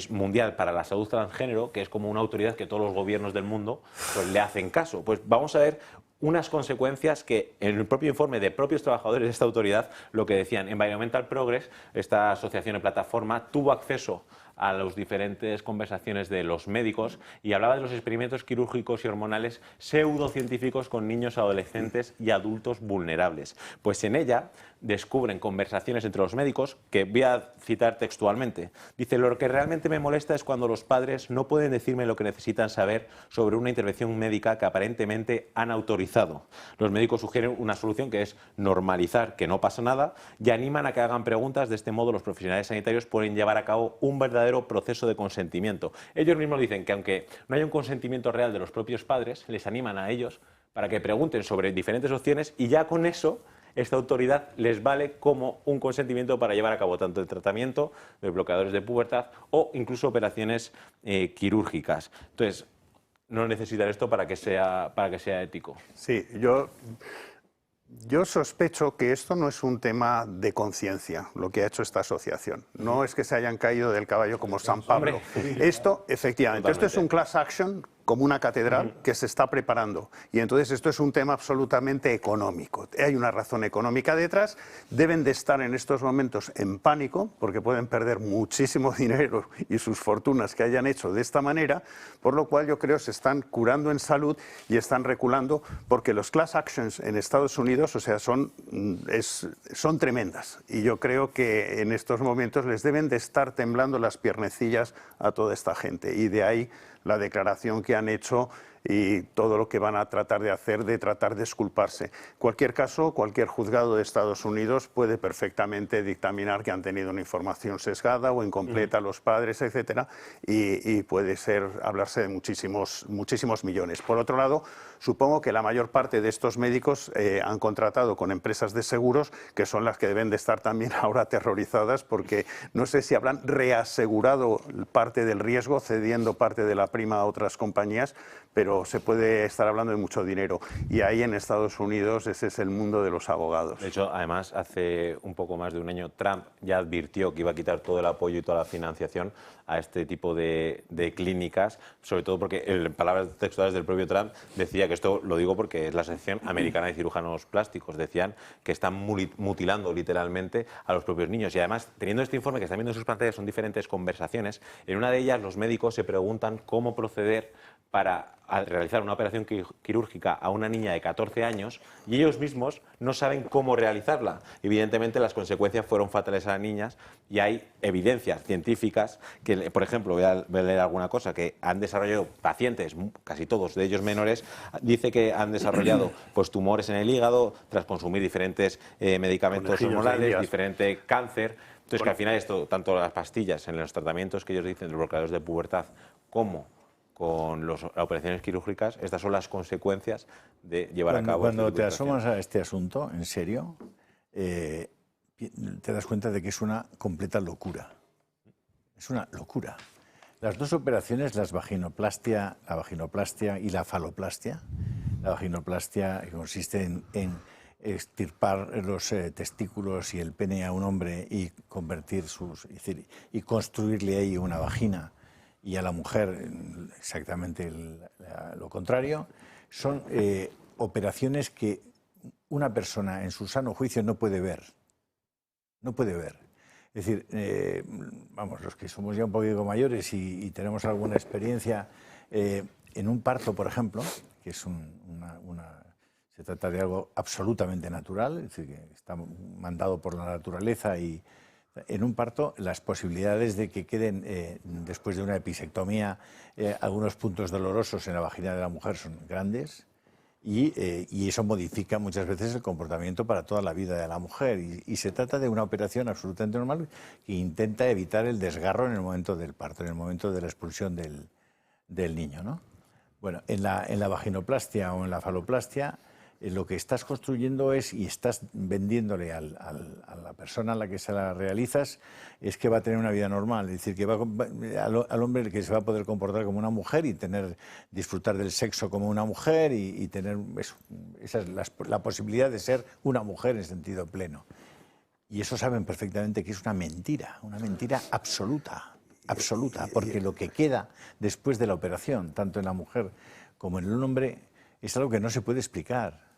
Mundial para la Salud Transgénero, que es como una autoridad que todos los gobiernos del mundo pues, le hacen caso. Pues vamos a ver unas consecuencias que en el propio informe de propios trabajadores de esta autoridad lo que decían. Environmental Progress, esta asociación de plataforma, tuvo acceso a las diferentes conversaciones de los médicos y hablaba de los experimentos quirúrgicos y hormonales pseudocientíficos con niños, adolescentes y adultos vulnerables. Pues en ella descubren conversaciones entre los médicos que voy a citar textualmente. Dice, lo que realmente me molesta es cuando los padres no pueden decirme lo que necesitan saber sobre una intervención médica que aparentemente han autorizado. Los médicos sugieren una solución que es normalizar que no pasa nada y animan a que hagan preguntas. De este modo los profesionales sanitarios pueden llevar a cabo un verdadero proceso de consentimiento. Ellos mismos dicen que aunque no haya un consentimiento real de los propios padres, les animan a ellos para que pregunten sobre diferentes opciones y ya con eso esta autoridad les vale como un consentimiento para llevar a cabo tanto el tratamiento de bloqueadores de pubertad o incluso operaciones quirúrgicas. Entonces, no necesitan esto para que sea ético. Sí, yo sospecho que esto no es un tema de conciencia, lo que ha hecho esta asociación. No es que se hayan caído del caballo como San Pablo. Esto, efectivamente, totalmente. Esto es un class action como una catedral que se está preparando. Y entonces esto es un tema absolutamente económico. Hay una razón económica detrás. Deben de estar en estos momentos en pánico porque pueden perder muchísimo dinero y sus fortunas que hayan hecho de esta manera, por lo cual yo creo que se están curando en salud y están reculando porque los class actions en Estados Unidos, o sea, son tremendas. Y yo creo que en estos momentos les deben de estar temblando las piernecillas a toda esta gente. Y de ahí la declaración que han hecho y todo lo que van a tratar de hacer, de tratar de exculparse. En cualquier caso, cualquier juzgado de Estados Unidos puede perfectamente dictaminar que han tenido una información sesgada o incompleta los padres, etcétera, y puede hablarse de muchísimos millones. Por otro lado, supongo que la mayor parte de estos médicos han contratado con empresas de seguros, que son las que deben de estar también ahora aterrorizadas, porque no sé si habrán reasegurado parte del riesgo, cediendo parte de la prima a otras compañías, pero se puede estar hablando de mucho dinero. Y ahí en Estados Unidos ese es el mundo de los abogados. De hecho, además, hace un poco más de un año, Trump ya advirtió que iba a quitar todo el apoyo y toda la financiación a este tipo de clínicas, sobre todo porque, en palabras textuales del propio Trump, decía que esto lo digo porque es la Asociación Americana de Cirujanos Plásticos, decían que están mutilando literalmente a los propios niños. Y además, teniendo este informe que están viendo en sus pantallas, son diferentes conversaciones. En una de ellas, los médicos se preguntan cómo proceder para a realizar una operación quirúrgica a una niña de 14 años y ellos mismos no saben cómo realizarla. Evidentemente las consecuencias fueron fatales a las niñas y hay evidencias científicas que, por ejemplo, voy a leer alguna cosa, que han desarrollado pacientes, casi todos de ellos menores, dice que han desarrollado pues, tumores en el hígado tras consumir diferentes medicamentos hormonales, diferente cáncer. Entonces, que al final esto, tanto las pastillas en los tratamientos que ellos dicen, los bloqueadores de pubertad, como con las operaciones quirúrgicas, estas son las consecuencias de llevar a cabo. Cuando te asomas a este asunto, en serio, te das cuenta de que es una completa locura. Es una locura. Las dos operaciones, la vaginoplastia y la faloplastia, la vaginoplastia consiste en extirpar los testículos y el pene a un hombre y convertir es decir, y construirle ahí una vagina, y a la mujer exactamente lo contrario, son operaciones que una persona en su sano juicio no puede ver. No puede ver. Es decir, vamos, los que somos ya un poquito mayores y tenemos alguna experiencia en un parto, por ejemplo, que es se trata de algo absolutamente natural, es decir, que está mandado por la naturaleza, y en un parto las posibilidades de que queden, después de una episectomía, algunos puntos dolorosos en la vagina de la mujer son grandes, y eso modifica muchas veces el comportamiento para toda la vida de la mujer. Y se trata de una operación absolutamente normal que intenta evitar el desgarro en el momento del parto, en el momento de la expulsión del niño, ¿no? Bueno, en la vaginoplastia o en la faloplastia, lo que estás construyendo y estás vendiéndole a la persona a la que se la realizas, es que va a tener una vida normal. Es decir, que al hombre que se va a poder comportar como una mujer y disfrutar del sexo como una mujer y tener la posibilidad de ser una mujer en sentido pleno. Y eso saben perfectamente que es una mentira absoluta, porque lo que queda después de la operación, tanto en la mujer como en el hombre, es algo que no se puede explicar.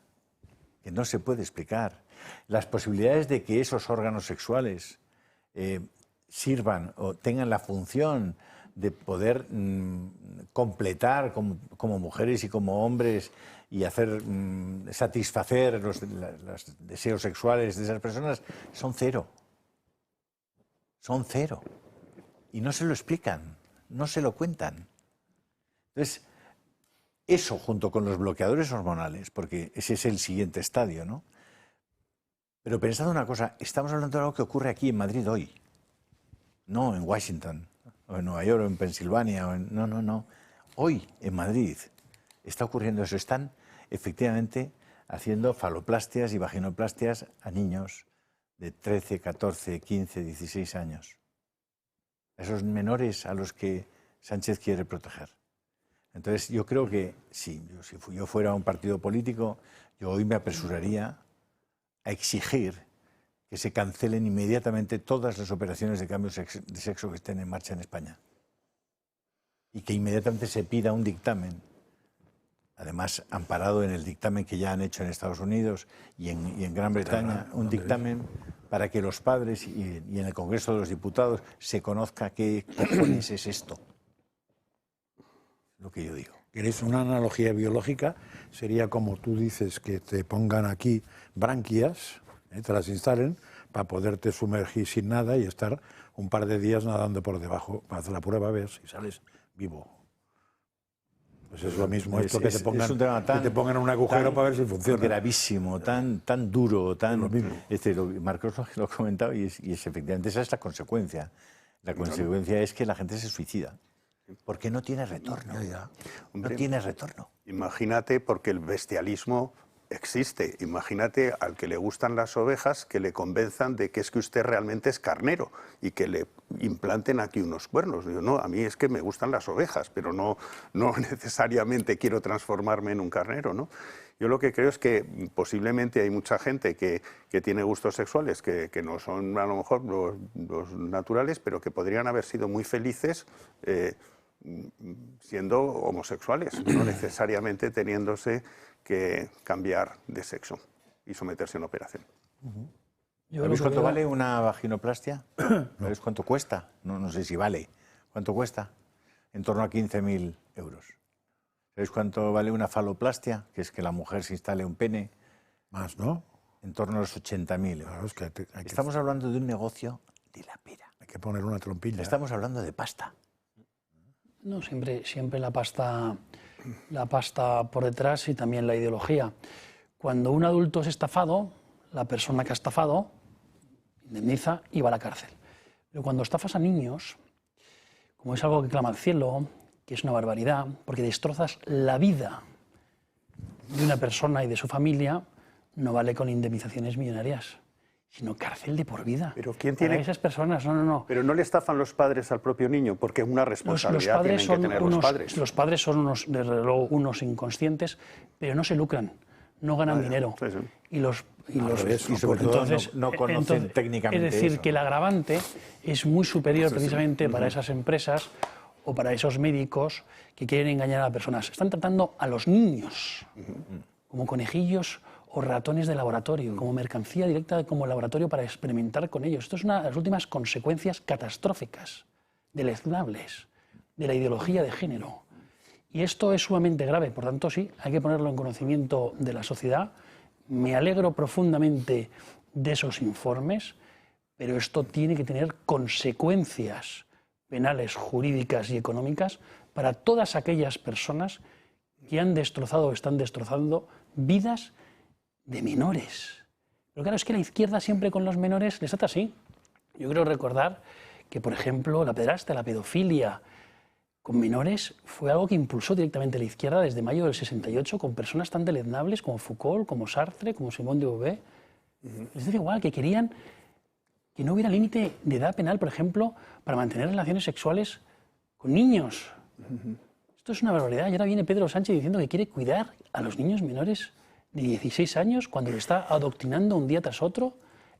Las posibilidades de que esos órganos sexuales sirvan o tengan la función de poder completar como mujeres y como hombres y satisfacer los deseos sexuales de esas personas son cero. Son cero. Y no se lo explican, no se lo cuentan. Entonces, eso junto con los bloqueadores hormonales, porque ese es el siguiente estadio, ¿no? Pero pensad una cosa, estamos hablando de algo que ocurre aquí en Madrid hoy, no en Washington, o en Nueva York, o en Pensilvania, no. Hoy en Madrid está ocurriendo eso. Están efectivamente haciendo faloplastias y vaginoplastias a niños de 13, 14, 15, 16 años. Esos menores a los que Sánchez quiere proteger. Entonces yo creo que si yo fuera un partido político, yo hoy me apresuraría a exigir que se cancelen inmediatamente todas las operaciones de cambio de sexo que estén en marcha en España. Y que inmediatamente se pida un dictamen, además amparado en el dictamen que ya han hecho en Estados Unidos y en Gran Bretaña, un dictamen para que los padres y en el Congreso de los Diputados se conozca qué cojones es esto. Lo que yo digo. ¿Queréis una analogía biológica? Sería como tú dices, que te pongan aquí branquias, te las instalen, para poderte sumergir sin nada y estar un par de días nadando por debajo, para hacer la prueba, a ver si sales vivo. Pues es lo mismo esto, que te pongan un agujero para ver si funciona. Gravísimo, tan duro, tan... Lo mismo. Marcos lo ha comentado y efectivamente esa es la consecuencia. La consecuencia es que la gente se suicida. Porque no tiene retorno. No tiene retorno. Imagínate, porque el bestialismo existe. Imagínate al que le gustan las ovejas que le convenzan de que es que usted realmente es carnero y que le implanten aquí unos cuernos. Digo, no, a mí es que me gustan las ovejas, pero no necesariamente quiero transformarme en un carnero, ¿no? Yo lo que creo es que posiblemente hay mucha gente que tiene gustos sexuales que no son a lo mejor los naturales, pero que podrían haber sido muy felices siendo homosexuales, no necesariamente teniéndose que cambiar de sexo y someterse a una operación. ¿Sabéis cuánto vale una vaginoplastia? ¿Sabéis cuánto cuesta? No sé si vale. ¿Cuánto cuesta? En torno a 15.000 euros. ¿Sabéis cuánto vale una faloplastia? Que es que la mujer se instale un pene. Más, ¿no? En torno a los 80.000 euros. Claro, es que Estamos hablando de un negocio de la pera. Hay que poner una trompilla. Estamos hablando de pasta. No, siempre la pasta por detrás y también la ideología. Cuando un adulto es estafado, la persona que ha estafado indemniza y va a la cárcel. Pero cuando estafas a niños, como es algo que clama al cielo, que es una barbaridad, porque destrozas la vida de una persona y de su familia, no vale con indemnizaciones millonarias, sino cárcel de por vida. Pero ¿quién tiene? Para esas personas, no. Pero no le estafan los padres al propio niño, porque una responsabilidad tienen que tener los padres. Los padres son desde luego unos inconscientes, pero no se lucran, no ganan dinero. Sí, sí. Y sobre todo no conocen técnicamente Es decir, eso. que el agravante es muy superior precisamente para esas empresas o para esos médicos que quieren engañar a las personas. Están tratando a los niños como conejillos o ratones de laboratorio, como mercancía directa como laboratorio para experimentar con ellos. Esto es una de las últimas consecuencias catastróficas, deleznables, de la ideología de género. Y esto es sumamente grave, por tanto sí, hay que ponerlo en conocimiento de la sociedad. Me alegro profundamente de esos informes, pero esto tiene que tener consecuencias penales, jurídicas y económicas para todas aquellas personas que han destrozado o están destrozando vidas de menores. Pero claro, es que la izquierda siempre con los menores les trata así. Yo creo recordar que, por ejemplo, la pederastia, la pedofilia con menores fue algo que impulsó directamente la izquierda desde mayo del 68 con personas tan deleznables como Foucault, como Sartre, como Simone de Beauvoir. Les da igual, que querían que no hubiera límite de edad penal, por ejemplo, para mantener relaciones sexuales con niños. Esto es una barbaridad. Y ahora viene Pedro Sánchez diciendo que quiere cuidar a los niños menores de 16 años cuando le está adoctrinando un día tras otro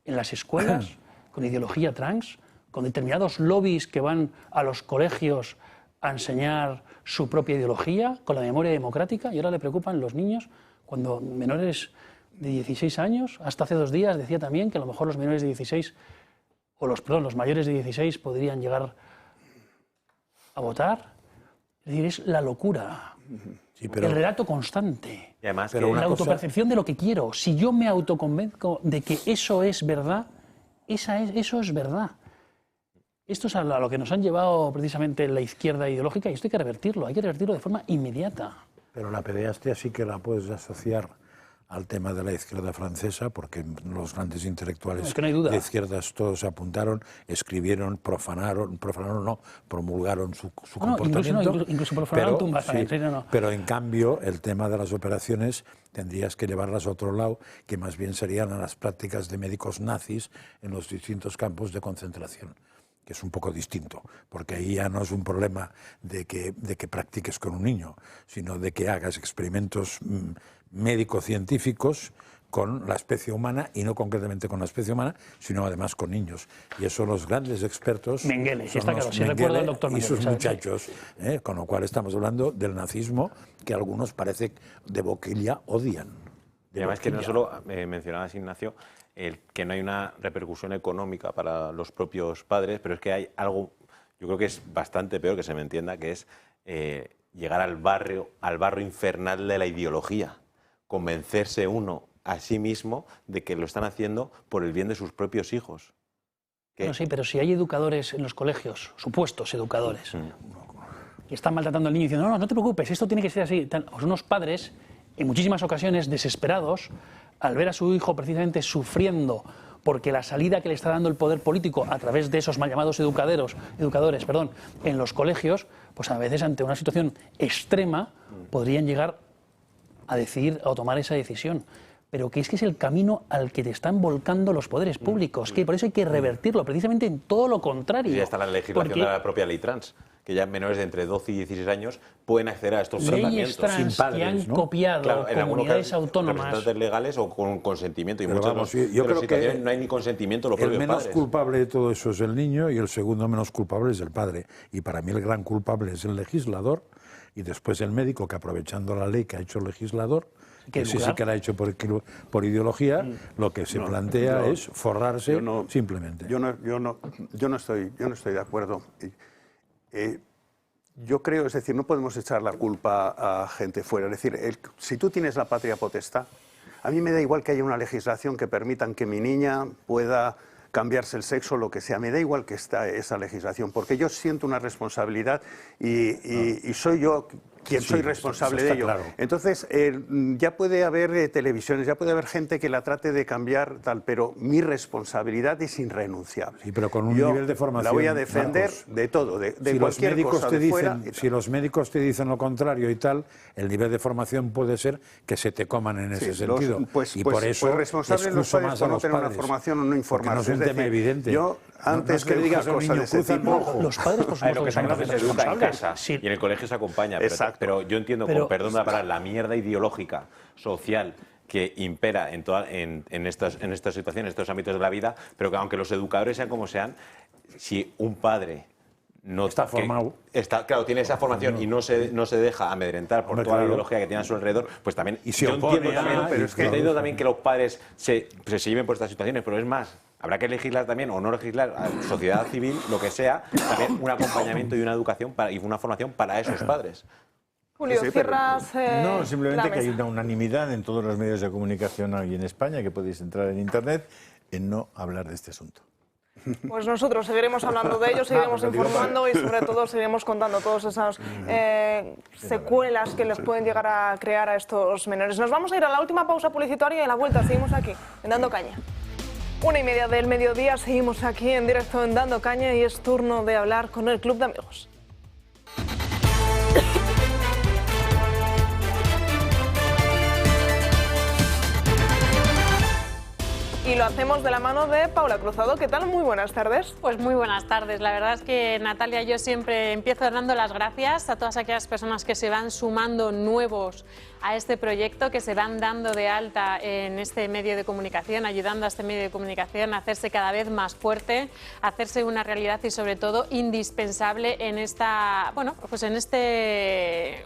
en las escuelas con ideología trans, con determinados lobbies que van a los colegios a enseñar su propia ideología, con la memoria democrática, y ahora le preocupan los niños cuando menores de 16 años, hasta hace 2 días decía también que a lo mejor los menores de 16, los mayores de 16 podrían llegar a votar. Es decir, es la locura. Sí, pero el relato constante, y además pero la autopercepción de lo que quiero. Si yo me autoconvenzco de que eso es verdad, eso es verdad. Esto es a lo que nos han llevado precisamente la izquierda ideológica y esto hay que revertirlo de forma inmediata. Pero la pederastia sí que la puedes asociar al tema de la izquierda francesa, porque los grandes intelectuales de izquierdas todos se apuntaron, escribieron, promulgaron su comportamiento. Incluso profanaron tumbas. Pero en cambio, el tema de las operaciones tendrías que llevarlas a otro lado, que más bien serían a las prácticas de médicos nazis en los distintos campos de concentración, que es un poco distinto, porque ahí ya no es un problema de que practiques con un niño, sino de que hagas experimentos médico-científicos con la especie humana, y no concretamente con la especie humana, sino además con niños. Y eso los grandes expertos Mengele, son está claro, si recuerdo al doctor y sus Mengele, muchachos, con lo cual estamos hablando del nazismo, que algunos parece de boquilla odian. Y además que no solo mencionabas, Ignacio, que no hay una repercusión económica para los propios padres, pero es que hay algo, yo creo que es bastante peor, que se me entienda, que es llegar al barrio infernal de la ideología, convencerse uno a sí mismo de que lo están haciendo por el bien de sus propios hijos. No, sí, pero si hay educadores en los colegios, supuestos educadores, que están maltratando al niño diciendo, no te preocupes, esto tiene que ser así, o unos padres, en muchísimas ocasiones desesperados, al ver a su hijo precisamente sufriendo porque la salida que le está dando el poder político a través de esos mal llamados educadores, en los colegios, pues a veces ante una situación extrema podrían llegar a decidir o tomar esa decisión. Pero que es el camino al que te están volcando los poderes públicos, que por eso hay que revertirlo, precisamente en todo lo contrario. Y ya está la legislación de la propia ley trans, que ya menores de entre 12 y 16 años pueden acceder a estos tratamientos. Leyes trans sin padres, que han ¿no? copiado Claro, en comunidades autónomas. Representantes legales o con consentimiento. Y Pero muchas vamos, de yo las creo que situaciones no hay ni consentimiento de los el propios menos padres. culpable de todo eso es el niño, y el segundo menos culpable es el padre. Y para mí el gran culpable es el legislador, y después el médico, que aprovechando la ley que ha hecho el legislador, que sí que la ha hecho por ideología, lo que se plantea es forrarse simplemente. Yo no estoy de acuerdo. Yo creo, es decir, no podemos echar la culpa a gente fuera. Es decir, si tú tienes la patria potestad, a mí me da igual que haya una legislación que permitan que mi niña pueda cambiarse el sexo, lo que sea, me da igual que está esa legislación, porque yo siento una responsabilidad y soy yo quien soy responsable de ello. Claro. Entonces, ya puede haber televisiones, ya puede haber gente que la trate de cambiar, tal, pero mi responsabilidad es irrenunciable. Sí, pero con un nivel de formación. La voy a defender, Marcos, de todo, de si cualquier cosa de fuera. Si los médicos te dicen lo contrario y tal, el nivel de formación puede ser que se te coman en ese sentido. Y por eso responsables los padres por no tener una formación o no informarse. No es un tema evidente. Yo, antes que digas una cosa de ese tipo... Los padres, por supuesto, lo que se educa en casa y en el colegio se acompaña. Pero yo entiendo, perdón la palabra, la mierda ideológica, social, que impera en estas situaciones, en estos ámbitos de la vida, pero que aunque los educadores sean como sean, si un padre no está formado, claro, tiene esa formación y no se deja amedrentar por toda la ideología que tiene a su alrededor, pues también yo entiendo también que los padres se lleven por estas situaciones, pero es más, habrá que legislar también, o no legislar, a la sociedad civil, lo que sea, también un acompañamiento y una educación y una formación para esos padres. Julio, cierras no, simplemente que hay una unanimidad en todos los medios de comunicación aquí en España, que podéis entrar en Internet, en no hablar de este asunto. Pues nosotros seguiremos hablando de ello, seguiremos informando y sobre todo seguiremos contando todas esas secuelas que les pueden llegar a crear a estos menores. Nos vamos a ir a la última pausa publicitaria y a la vuelta seguimos aquí, en Dando Caña. 1:30 del mediodía, seguimos aquí en directo en Dando Caña y es turno de hablar con el Club de Amigos. Y lo hacemos de la mano de Paula Cruzado. ¿Qué tal? Muy buenas tardes. Pues muy buenas tardes. La verdad es que, Natalia, yo siempre empiezo dando las gracias a todas aquellas personas que se van sumando nuevos a este proyecto, que se van dando de alta en este medio de comunicación, ayudando a este medio de comunicación a hacerse cada vez más fuerte, a hacerse una realidad y sobre todo indispensable en esta, bueno, pues en este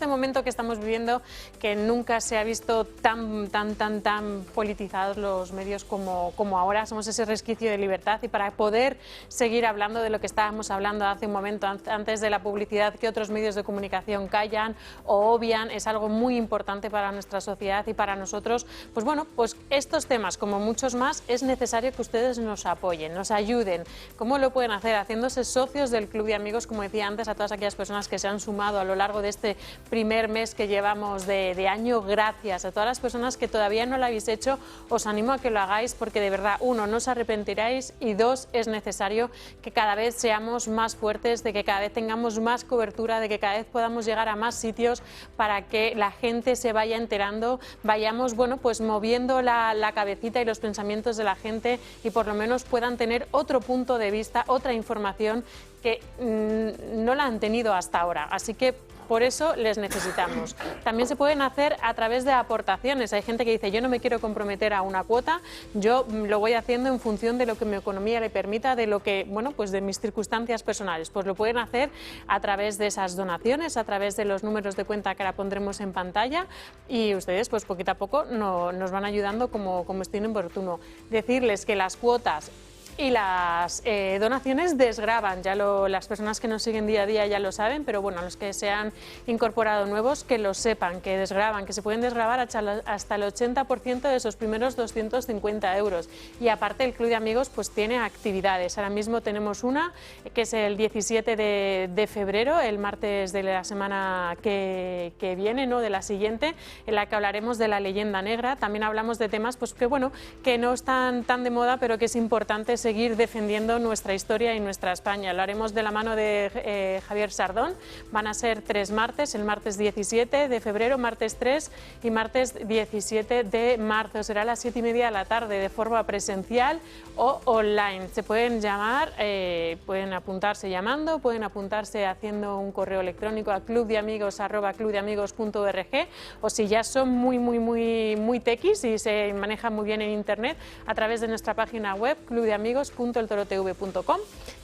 momento que estamos viviendo, que nunca se ha visto tan politizados los medios como ahora. Somos ese resquicio de libertad y para poder seguir hablando de lo que estábamos hablando hace un momento antes de la publicidad que otros medios de comunicación callan o obvian, es algo muy importante para nuestra sociedad y para nosotros. Pues bueno, pues estos temas como muchos más es necesario que ustedes nos apoyen, nos ayuden. ¿Cómo lo pueden hacer? Haciéndose socios del Club de Amigos, como decía antes, a todas aquellas personas que se han sumado a lo largo de este primer mes que llevamos de año. Gracias a todas las personas que todavía no lo habéis hecho, os animo a que lo hagáis porque de verdad, uno, no os arrepentiráis y dos, es necesario que cada vez seamos más fuertes, de que cada vez tengamos más cobertura, de que cada vez podamos llegar a más sitios para que la gente se vaya enterando, vayamos, bueno, pues moviendo la cabecita y los pensamientos de la gente y por lo menos puedan tener otro punto de vista, otra información que no la han tenido hasta ahora. Así que por eso les necesitamos. También se pueden hacer a través de aportaciones. Hay gente que dice, yo no me quiero comprometer a una cuota, yo lo voy haciendo en función de lo que mi economía le permita, de lo que, bueno, pues de mis circunstancias personales. Pues lo pueden hacer a través de esas donaciones, a través de los números de cuenta que ahora pondremos en pantalla y ustedes, pues poquito a poco nos van ayudando como estime oportuno. Decirles que las cuotas y las donaciones desgravan, ya las personas que nos siguen día a día ya lo saben, pero bueno, los que se han incorporado nuevos que lo sepan, que desgravan, que se pueden desgravar hasta el 80% de esos primeros 250 euros. Y aparte el Club de Amigos pues tiene actividades. Ahora mismo tenemos una que es el 17 de febrero, el martes de la semana que viene, ¿no? De la siguiente, en la que hablaremos de la leyenda negra. También hablamos de temas pues que bueno, que no están tan de moda, pero que es importante seguir defendiendo nuestra historia y nuestra España. Lo haremos de la mano de Javier Sardón. Van a ser 3 martes, el martes 17 de febrero, martes 3 y martes 17 de marzo. Será a las 7:30 de la tarde de forma presencial o online. Se pueden llamar, pueden apuntarse llamando, pueden apuntarse haciendo un correo electrónico a clubdeamigos@clubdeamigos.org o si ya son muy tequis y se manejan muy bien en internet, a través de nuestra página web clubdeamigos.eltorotv.com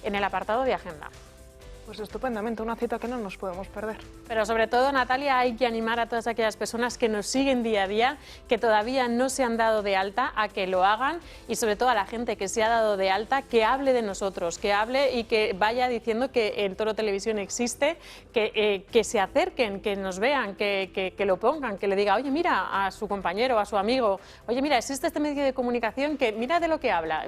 en el apartado de agenda. Pues estupendamente, una cita que no nos podemos perder. Pero sobre todo, Natalia, hay que animar a todas aquellas personas que nos siguen día a día, que todavía no se han dado de alta, a que lo hagan, y sobre todo a la gente que se ha dado de alta, que hable de nosotros, que hable y que vaya diciendo que el Toro Televisión existe, que se acerquen, que nos vean, que lo pongan, que le diga, oye, mira, a su compañero, a su amigo, oye, mira, existe este medio de comunicación que mira de lo que habla,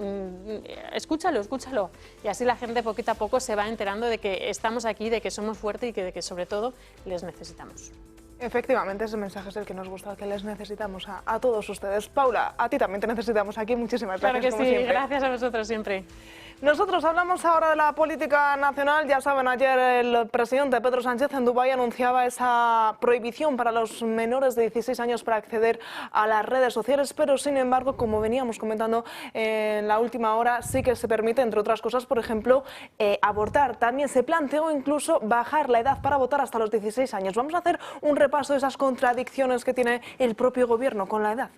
escúchalo, escúchalo. Y así la gente poquito a poco se va enterando de que estamos aquí, de que somos fuertes y de que sobre todo les necesitamos. Efectivamente, ese mensaje es el que nos gusta, que les necesitamos a todos ustedes. Paula, a ti también te necesitamos aquí, muchísimas gracias. Claro que como sí, siempre. gracias a vosotros siempre. Nosotros hablamos ahora de la política nacional. Ya saben, ayer el presidente Pedro Sánchez en Dubái anunciaba esa prohibición para los menores de 16 años para acceder a las redes sociales, pero sin embargo, como veníamos comentando en la última hora, sí que se permite, entre otras cosas, por ejemplo, abortar. También se planteó incluso bajar la edad para votar hasta los 16 años. Vamos a hacer un repaso de esas contradicciones que tiene el propio gobierno con la edad.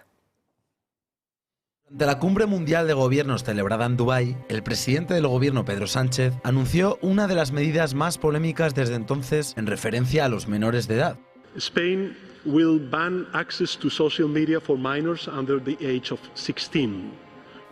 De la Cumbre Mundial de Gobiernos celebrada en Dubái, el presidente del gobierno, Pedro Sánchez, anunció una de las medidas más polémicas desde entonces en referencia a los menores de edad. Spain will ban access to social media for minors under the age of 16.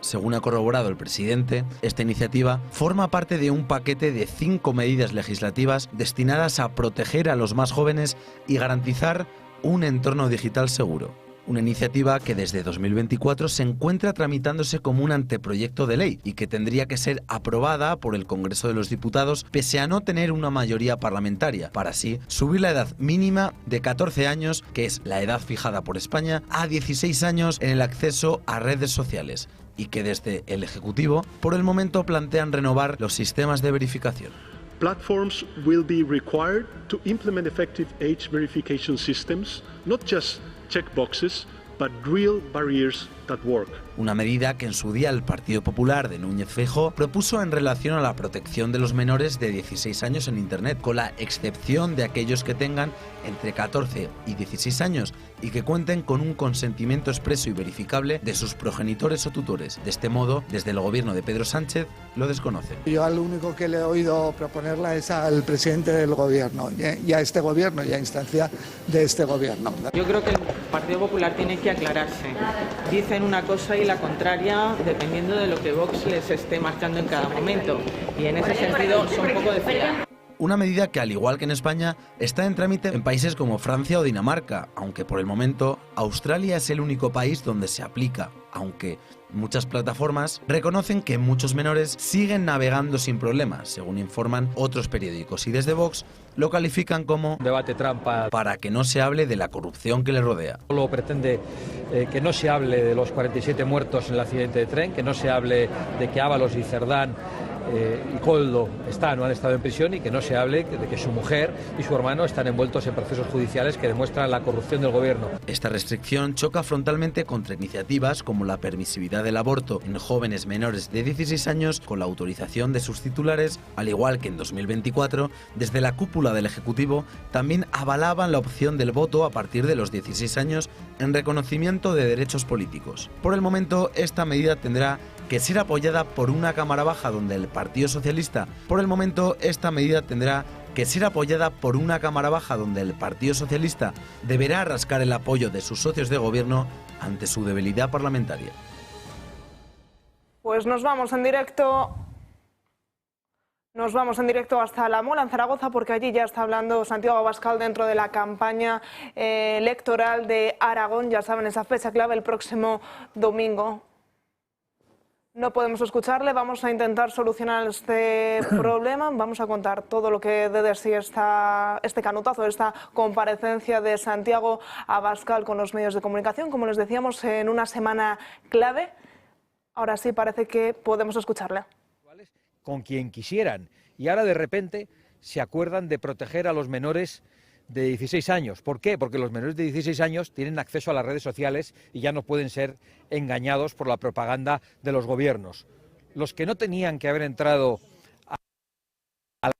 Según ha corroborado el presidente, esta iniciativa forma parte de un paquete de 5 medidas legislativas destinadas a proteger a los más jóvenes y garantizar un entorno digital seguro. Una iniciativa que desde 2024 se encuentra tramitándose como un anteproyecto de ley y que tendría que ser aprobada por el Congreso de los Diputados pese a no tener una mayoría parlamentaria, para así subir la edad mínima de 14 años, que es la edad fijada por España, a 16 años en el acceso a redes sociales, y que desde el Ejecutivo por el momento plantean renovar los sistemas de verificación. Platforms will be required to implement effective age verification systems, not just checkboxes, but real barriers that work. Una medida que en su día el Partido Popular de Núñez Feijóo propuso en relación a la protección de los menores de 16 años en Internet, con la excepción de aquellos que tengan entre 14 y 16 años y que cuenten con un consentimiento expreso y verificable de sus progenitores o tutores. De este modo, desde el gobierno de Pedro Sánchez lo desconocen. Yo al único que le he oído proponerla es al presidente del gobierno y a este gobierno y a instancia de este gobierno. Yo creo que el Partido Popular tiene que aclararse. Dicen una cosa y la contraria dependiendo de lo que Vox les esté marcando en cada momento. Y en ese sentido son poco de fiar. Una medida que, al igual que en España, está en trámite en países como Francia o Dinamarca, aunque por el momento Australia es el único país donde se aplica, aunque muchas plataformas reconocen que muchos menores siguen navegando sin problemas, según informan otros periódicos, y desde Vox lo califican como debate trampa para que no se hable de la corrupción que le rodea. Solo pretende que no se hable de los 47 muertos en el accidente de tren, que no se hable de que Ábalos y Cerdán y Koldo han estado en prisión, y que no se hable de que su mujer y su hermano están envueltos en procesos judiciales que demuestran la corrupción del gobierno. Esta restricción choca frontalmente contra iniciativas como la permisividad del aborto en jóvenes menores de 16 años con la autorización de sus titulares, al igual que en 2024, desde la cúpula del Ejecutivo también avalaban la opción del voto a partir de los 16 años en reconocimiento de derechos políticos. Por el momento, esta medida tendrá que ser apoyada por una Cámara Baja donde el Partido Socialista, deberá rascar el apoyo de sus socios de gobierno ante su debilidad parlamentaria. Pues nos vamos en directo hasta La Mola, en Zaragoza, porque allí ya está hablando Santiago Abascal dentro de la campaña electoral de Aragón. Ya saben, esa fecha clave el próximo domingo. No podemos escucharle, vamos a intentar solucionar este problema, vamos a contar todo lo que dé de sí este canutazo, esta comparecencia de Santiago Abascal con los medios de comunicación, como les decíamos, en una semana clave. Ahora sí parece que podemos escucharle. Con quien quisieran, y ahora de repente se acuerdan de proteger a los menores de 16 años. ¿Por qué? Porque los menores de 16 años tienen acceso a las redes sociales y ya no pueden ser engañados por la propaganda de los gobiernos. Los que no tenían que haber entrado a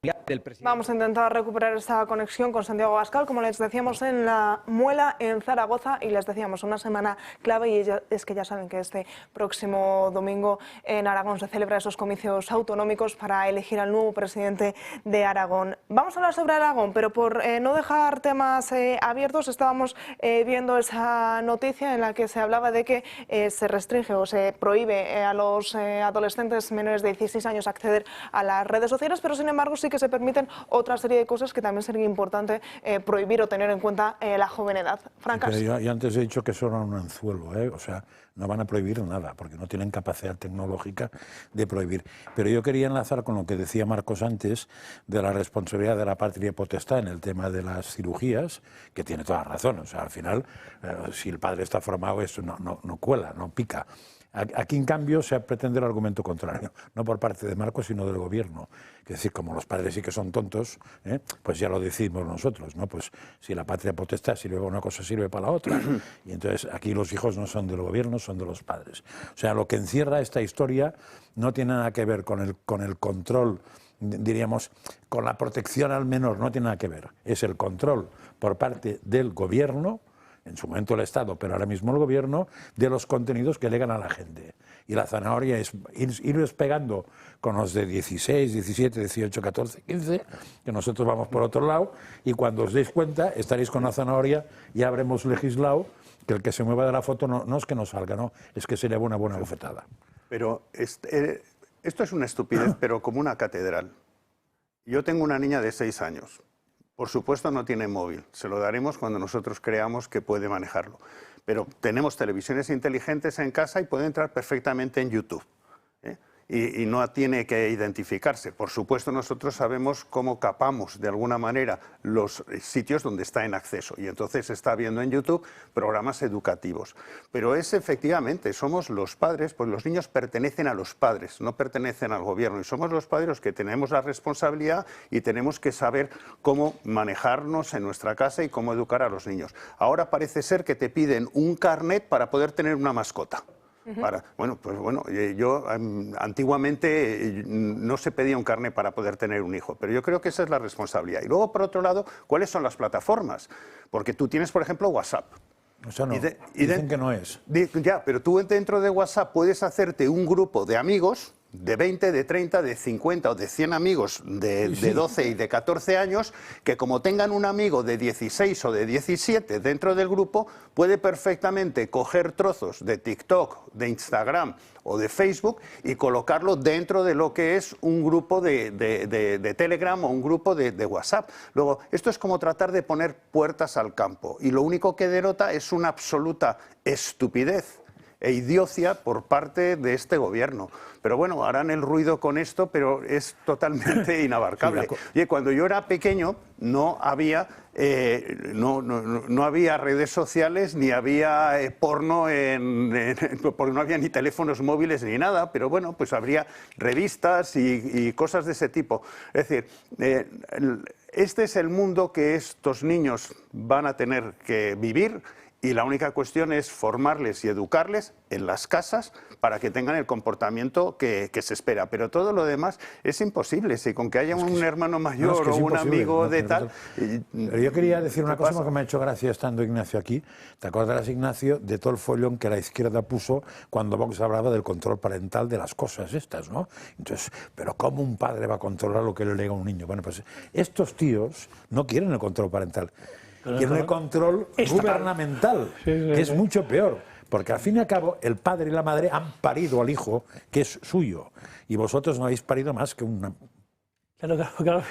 la Vamos a intentar recuperar esta conexión con Santiago Abascal, como les decíamos, en La Muela, en Zaragoza, y les decíamos una semana clave, y es que ya saben que este próximo domingo en Aragón se celebran esos comicios autonómicos para elegir al nuevo presidente de Aragón. Vamos a hablar sobre Aragón, pero por no dejar temas abiertos, estábamos viendo esa noticia en la que se hablaba de que se restringe o se prohíbe a los adolescentes menores de 16 años acceder a las redes sociales, pero sin embargo sí que se permiten otra serie de cosas que también sería importante prohibir o tener en cuenta la joven edad. Francas. Yo antes he dicho que eso era un anzuelo, o sea, no van a prohibir nada, porque no tienen capacidad tecnológica de prohibir. Pero yo quería enlazar con lo que decía Marcos antes, de la responsabilidad de la patria potestad en el tema de las cirugías, que tiene toda razón. O sea, al final, si el padre está formado, eso no cuela, no pica. Aquí, en cambio, se pretende el argumento contrario, no por parte de Marcos, sino del gobierno. Es decir, como los padres sí que son tontos, pues ya lo decimos nosotros, ¿no? Pues si la patria potestad sirve para una cosa, sirve para la otra. Y entonces aquí los hijos no son del gobierno, son de los padres. O sea, lo que encierra esta historia no tiene nada que ver con el control, diríamos, con la protección al menor, no tiene nada que ver. Es el control por parte del gobierno, en su momento el Estado, pero ahora mismo el Gobierno, de los contenidos que llegan a la gente. Y la zanahoria es irles pegando con los de 16, 17, 18, 14, 15, que nosotros vamos por otro lado, y cuando os deis cuenta, estaréis con la zanahoria, ya habremos legislado que el que se mueva de la foto no es que no salga, no, es que se le haga una buena bofetada. Pero esto es una estupidez, pero como una catedral. Yo tengo una niña de 6 años. Por supuesto no tiene móvil, se lo daremos cuando nosotros creamos que puede manejarlo. Pero tenemos televisiones inteligentes en casa y puede entrar perfectamente en YouTube. Y no tiene que identificarse. Por supuesto nosotros sabemos cómo capamos de alguna manera los sitios donde está en acceso y entonces está viendo en YouTube programas educativos. Pero es efectivamente, somos los padres, pues los niños pertenecen a los padres, no pertenecen al gobierno y somos los padres los que tenemos la responsabilidad y tenemos que saber cómo manejarnos en nuestra casa y cómo educar a los niños. Ahora parece ser que te piden un carnet para poder tener una mascota. Yo antiguamente no se pedía un carnet para poder tener un hijo, pero yo creo que esa es la responsabilidad. Y luego, por otro lado, ¿cuáles son las plataformas? Porque tú tienes, por ejemplo, WhatsApp. O sea, no, dicen que no es. Ya, pero tú dentro de WhatsApp puedes hacerte un grupo de amigos de 20, de 30, de 50 o de 100 amigos de 12 y de 14 años que como tengan un amigo de 16 o de 17 dentro del grupo, puede perfectamente coger trozos de TikTok, de Instagram o de Facebook y colocarlo dentro de lo que es un grupo de Telegram o un grupo de WhatsApp. Luego, esto es como tratar de poner puertas al campo y lo único que denota es una absoluta estupidez e idiocia por parte de este gobierno. Pero bueno, harán el ruido con esto, pero es totalmente inabarcable. Oye, cuando yo era pequeño no había redes sociales, ni había porno, porque no había ni teléfonos móviles ni nada, pero bueno, pues habría revistas y cosas de ese tipo. Es decir, este es el mundo que estos niños van a tener que vivir. Y la única cuestión es formarles y educarles en las casas para que tengan el comportamiento que se espera. Pero todo lo demás es imposible. Si con que haya un hermano mayor o un amigo de tal... Pero yo quería decir una cosa que me ha hecho gracia estando Ignacio aquí. ¿Te acordarás, Ignacio, de todo el follón que la izquierda puso cuando Vox hablaba del control parental de las cosas estas, ¿no? Entonces, ¿pero cómo un padre va a controlar lo que le lega a un niño? Bueno, pues estos tíos no quieren el control parental. Quieren el control gubernamental, que es mucho peor, porque al fin y al cabo el padre y la madre han parido al hijo que es suyo, y vosotros no habéis parido más que una... Claro,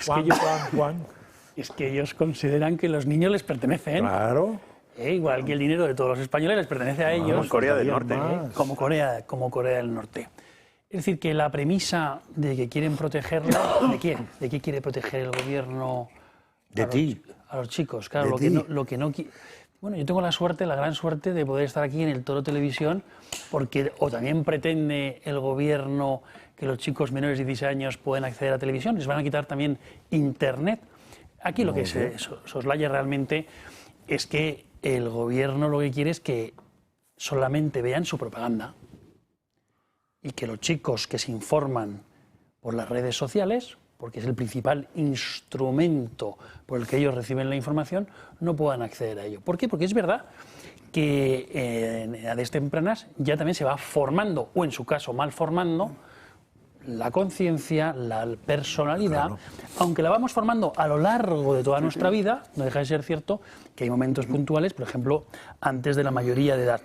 es que ellos consideran que los niños les pertenecen. Claro. Igual que el dinero de todos los españoles les pertenece a ellos. Como Corea del Norte. Como Corea del Norte. Es decir, que la premisa de que quieren protegerla... ¿De quién? ¿De qué quiere proteger el gobierno? De ti. A los chicos, claro, lo que no... Bueno, yo tengo la gran suerte de poder estar aquí en el Toro Televisión, porque o también pretende el gobierno que los chicos menores de 16 años pueden acceder a televisión, les van a quitar también Internet. Aquí lo que se soslaya realmente es que el gobierno lo que quiere es que solamente vean su propaganda y que los chicos que se informan por las redes sociales porque es el principal instrumento por el que ellos reciben la información, no puedan acceder a ello. ¿Por qué? Porque es verdad que en edades tempranas ya también se va formando, o en su caso mal formando, la conciencia, la personalidad, aunque la vamos formando a lo largo de toda nuestra vida, no deja de ser cierto que hay momentos puntuales, por ejemplo, antes de la mayoría de edad.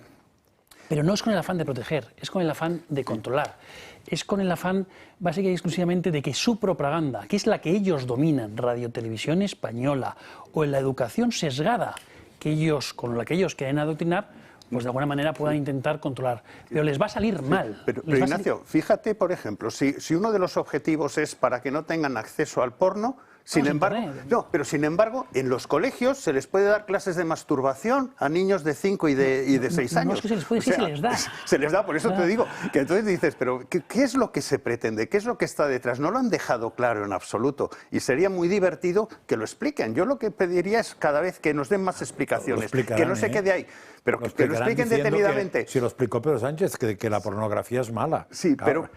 Pero no es con el afán de proteger, es con el afán de controlar. Es con el afán básica y exclusivamente de que su propaganda, que es la que ellos dominan, Radio Televisión Española, o en la educación sesgada con la que ellos quieren adoctrinar, pues de alguna manera puedan intentar controlar. Pero les va a salir mal. Pero Ignacio, fíjate, por ejemplo, si uno de los objetivos es para que no tengan acceso al porno, sin embargo, en los colegios se les puede dar clases de masturbación a niños de 5 y de 6 años. No es que se les puede, se les da. Se les da, por eso te digo, que entonces dices, pero ¿qué es lo que se pretende? ¿Qué es lo que está detrás? No lo han dejado claro en absoluto y sería muy divertido que lo expliquen. Yo lo que pediría es cada vez que nos den más explicaciones, que no se quede ahí, pero que lo expliquen detenidamente. Si lo explicó Pedro Sánchez, que la pornografía es mala. Sí, claro,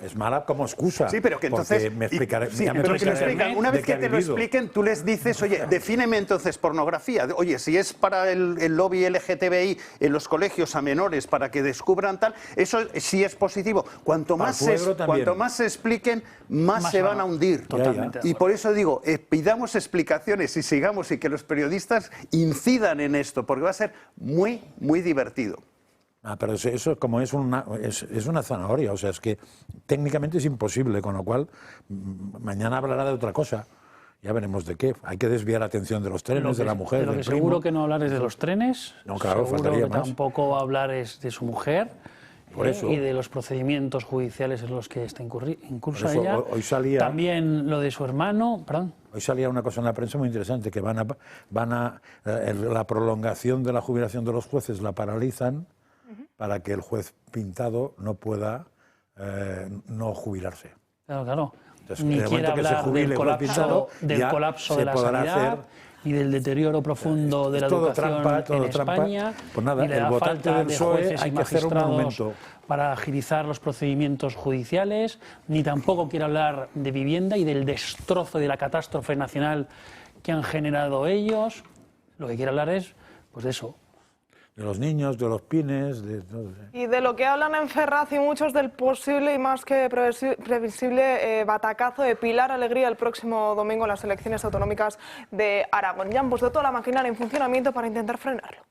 es mala como excusa. Sí, pero que entonces... Me explicaré, pero que lo explican. Una vez que te lo expliquen, tú les dices, oye, defíneme entonces pornografía. Oye, si es para el lobby LGTBI en los colegios a menores para que descubran tal, eso sí es positivo. Cuanto más se expliquen, más se van a hundir. Totalmente. Y por eso digo, pidamos explicaciones y sigamos y que los periodistas incidan en esto, porque va a ser muy, muy divertido. Pero eso como es una zanahoria, o sea, es que técnicamente es imposible, con lo cual mañana hablará de otra cosa. Ya veremos de qué. Hay que desviar la atención de los trenes, de la mujer, de lo que del seguro primo. que no hablar es de los trenes, no, claro, seguro faltaría que más. tampoco va a hablar es de su mujer. Por eso. Y de los procedimientos judiciales en los que está incursa Por eso, ella. Hoy salía, también lo de su hermano, perdón. Hoy salía una cosa en la prensa muy interesante, que la prolongación de la jubilación de los jueces la paralizan para que el juez Pintado no pueda no jubilarse. Claro. Entonces, ni quiere hablar del colapso de la sanidad y del deterioro profundo de la educación en España. Pues nada, y de el la votante falta del de PSOE jueces hay y que hacer un monumento. magistrados para agilizar los procedimientos judiciales, ni tampoco quiere hablar de vivienda y del destrozo y de la catástrofe nacional que han generado ellos. Lo que quiere hablar es, pues de eso. De los niños, de los pines, de todo. Y de lo que hablan en Ferraz y muchos del posible y más que previsible batacazo de Pilar Alegría el próximo domingo en las elecciones autonómicas de Aragón. Ya han puesto toda la maquinaria en funcionamiento para intentar frenarlo.